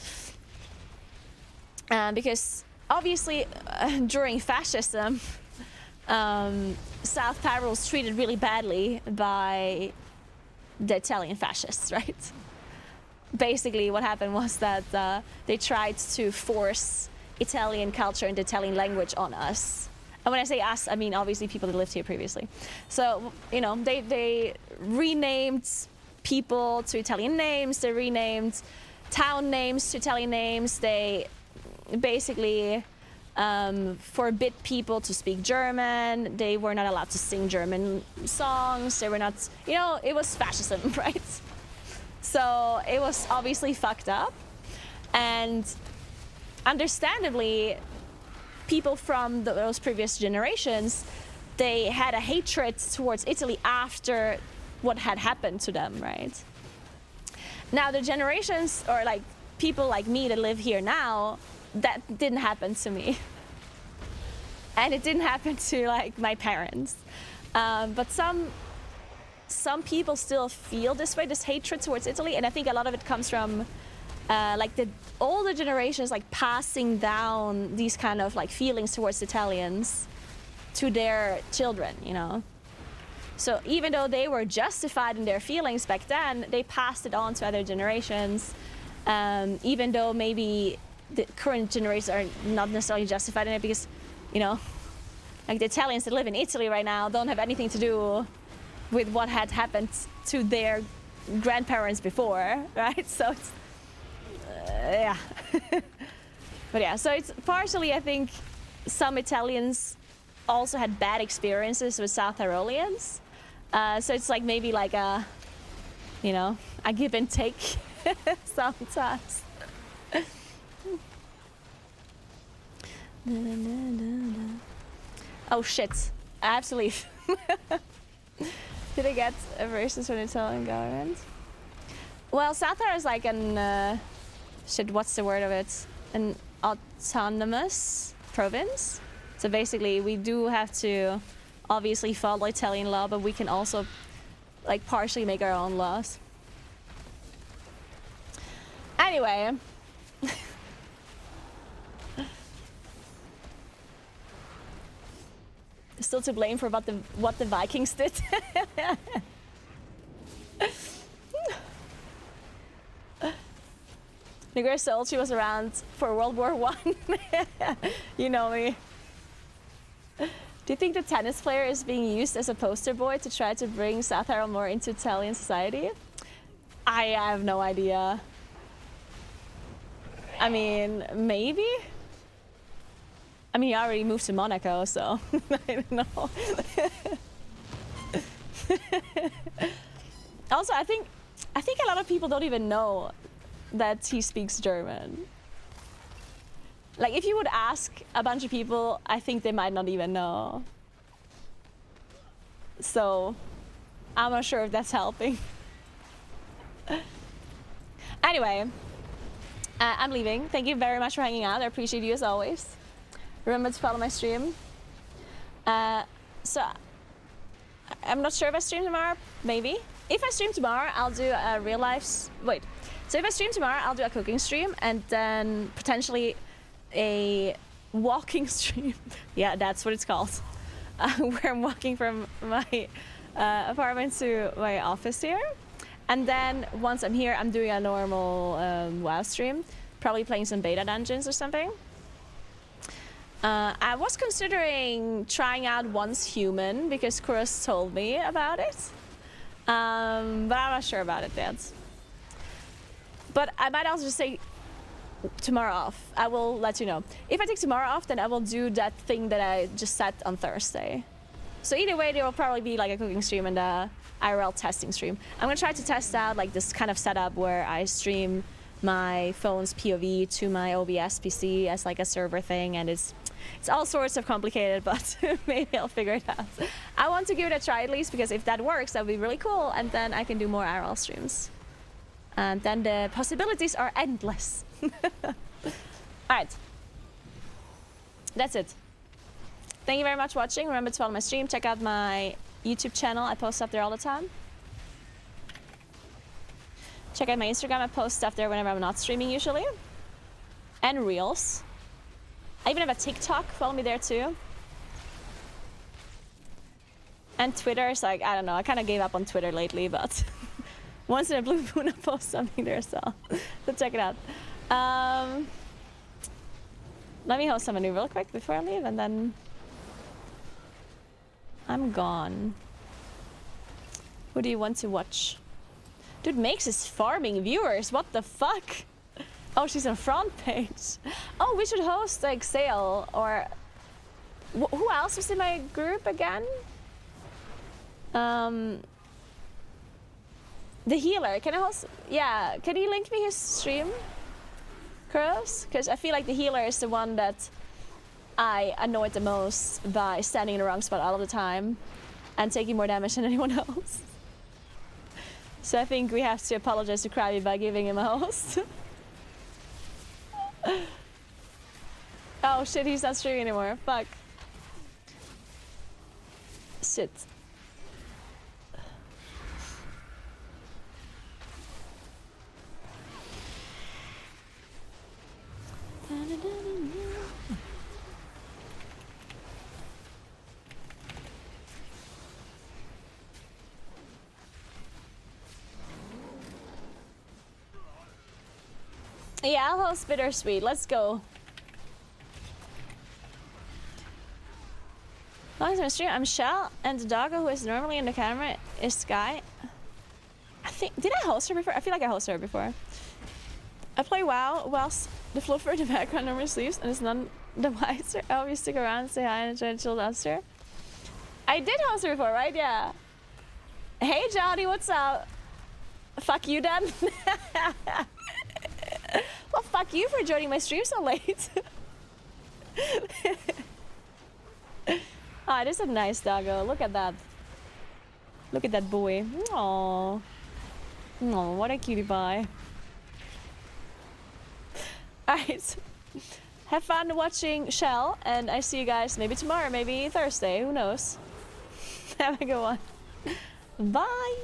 Because obviously during fascism, South Tyrol was treated really badly by the Italian fascists, right? Basically, what happened was that they tried to force Italian culture and Italian language on us. And when I say us, I mean obviously people that lived here previously. So, you know, they renamed people to Italian names, they renamed town names to Italian names, they basically forbid people to speak German. They were not allowed to sing German songs. They were not, you know, it was fascism, right? So it was obviously fucked up. And understandably, people from those previous generations, they had a hatred towards Italy after what had happened to them, right? Now the generations, or like people like me that live here now, that didn't happen to me. And it didn't happen to like my parents. But some people still feel this way, this hatred towards Italy, and I think a lot of it comes from like the older generations, like passing down these kind of like feelings towards Italians to their children, you know. So even though they were justified in their feelings back then, they passed it on to other generations. Even though maybe the current generations are not necessarily justified in it, because, you know, like the Italians that live in Italy right now don't have anything to do with what had happened to their grandparents before, right? So it's, yeah. But yeah, so it's partially, I think, some Italians also had bad experiences with South Tyroleans. So it's like maybe like a, you know, a give and take sometimes. Oh shit, I have to leave. Did I get versions from the Italian government? Well, South Tyre is like an, shit, what's the word of it? An autonomous province. So basically we do have to obviously follow Italian law, but we can also like partially make our own laws. Anyway. Still to blame for what the Vikings did. Naguura told she was around for World War I. You know me. Do you think the tennis player is being used as a poster boy to try to bring South Tyrol more into Italian society? I have no idea. I mean, maybe? I mean, he already moved to Monaco, so I don't know. Also, I think a lot of people don't even know that he speaks German. Like, if you would ask a bunch of people, I think they might not even know. So, I'm not sure if that's helping. Anyway, I'm leaving. Thank you very much for hanging out. I appreciate you as always. Remember to follow my stream. So, I'm not sure if I stream tomorrow. Maybe. If I stream tomorrow, I'll do a real life... Wait. So if I stream tomorrow, I'll do a cooking stream and then potentially a walking stream. Yeah, that's what it's called. Where I'm walking from my apartment to my office here. And then once I'm here, I'm doing a normal WoW stream. Probably playing some beta dungeons or something. I was considering trying out Once Human because Kuros told me about it. But I'm not sure about it yet. But I might also just take tomorrow off. I will let you know. If I take tomorrow off, then I will do that thing that I just set on Thursday. So either way, there will probably be like a cooking stream and a IRL testing stream. I'm gonna try to test out like this kind of setup where I stream my phone's POV to my OBS PC as like a server thing, and it's all sorts of complicated, but maybe I'll figure it out. I want to give it a try at least, because if that works, that would be really cool, and then I can do more IRL streams. And then the possibilities are endless. Alright. That's it. Thank you very much for watching. Remember to follow my stream. Check out my YouTube channel. I post stuff there all the time. Check out my Instagram. I post stuff there whenever I'm not streaming usually. And Reels. I even have a TikTok. Follow me there too. And Twitter is like, I don't know. I kind of gave up on Twitter lately, but once in a blue moon I post something there, so check it out. Let me host someone new real quick before I leave, and then I'm gone. Who do you want to watch? Dude, Makes is farming viewers. What the fuck? Oh, she's on front page. Oh, we should host like sale or who else was in my group again? The healer. Can I host? Yeah, can you link me his stream, Kuros? Because I feel like the healer is the one that I annoyed the most by standing in the wrong spot all of the time and taking more damage than anyone else. So I think we have to apologize to Krabby by giving him a host. Oh shit, he's not streaming anymore. Fuck. Shit. Yeah, I'll host Bittersweet. Let's go. Long as stream, I'm Shell, and the doggo who is normally in the camera is Sky. I think, did I host her before? I feel like I hosted her before. I play WoW whilst the fluffer in the background normally sleeps and is none the wiser. I always stick around, say hi, and try to chill downstairs. I did host her before, right? Yeah. Hey, Johnny, what's up? Fuck you, then. Well, fuck you for joining my stream so late. Ah, this is a nice doggo. Look at that. Look at that boy. Aww. Aww, what a cutie pie. Alright. Have fun watching Shell, and I see you guys maybe tomorrow, maybe Thursday. Who knows? Have a good one. Bye.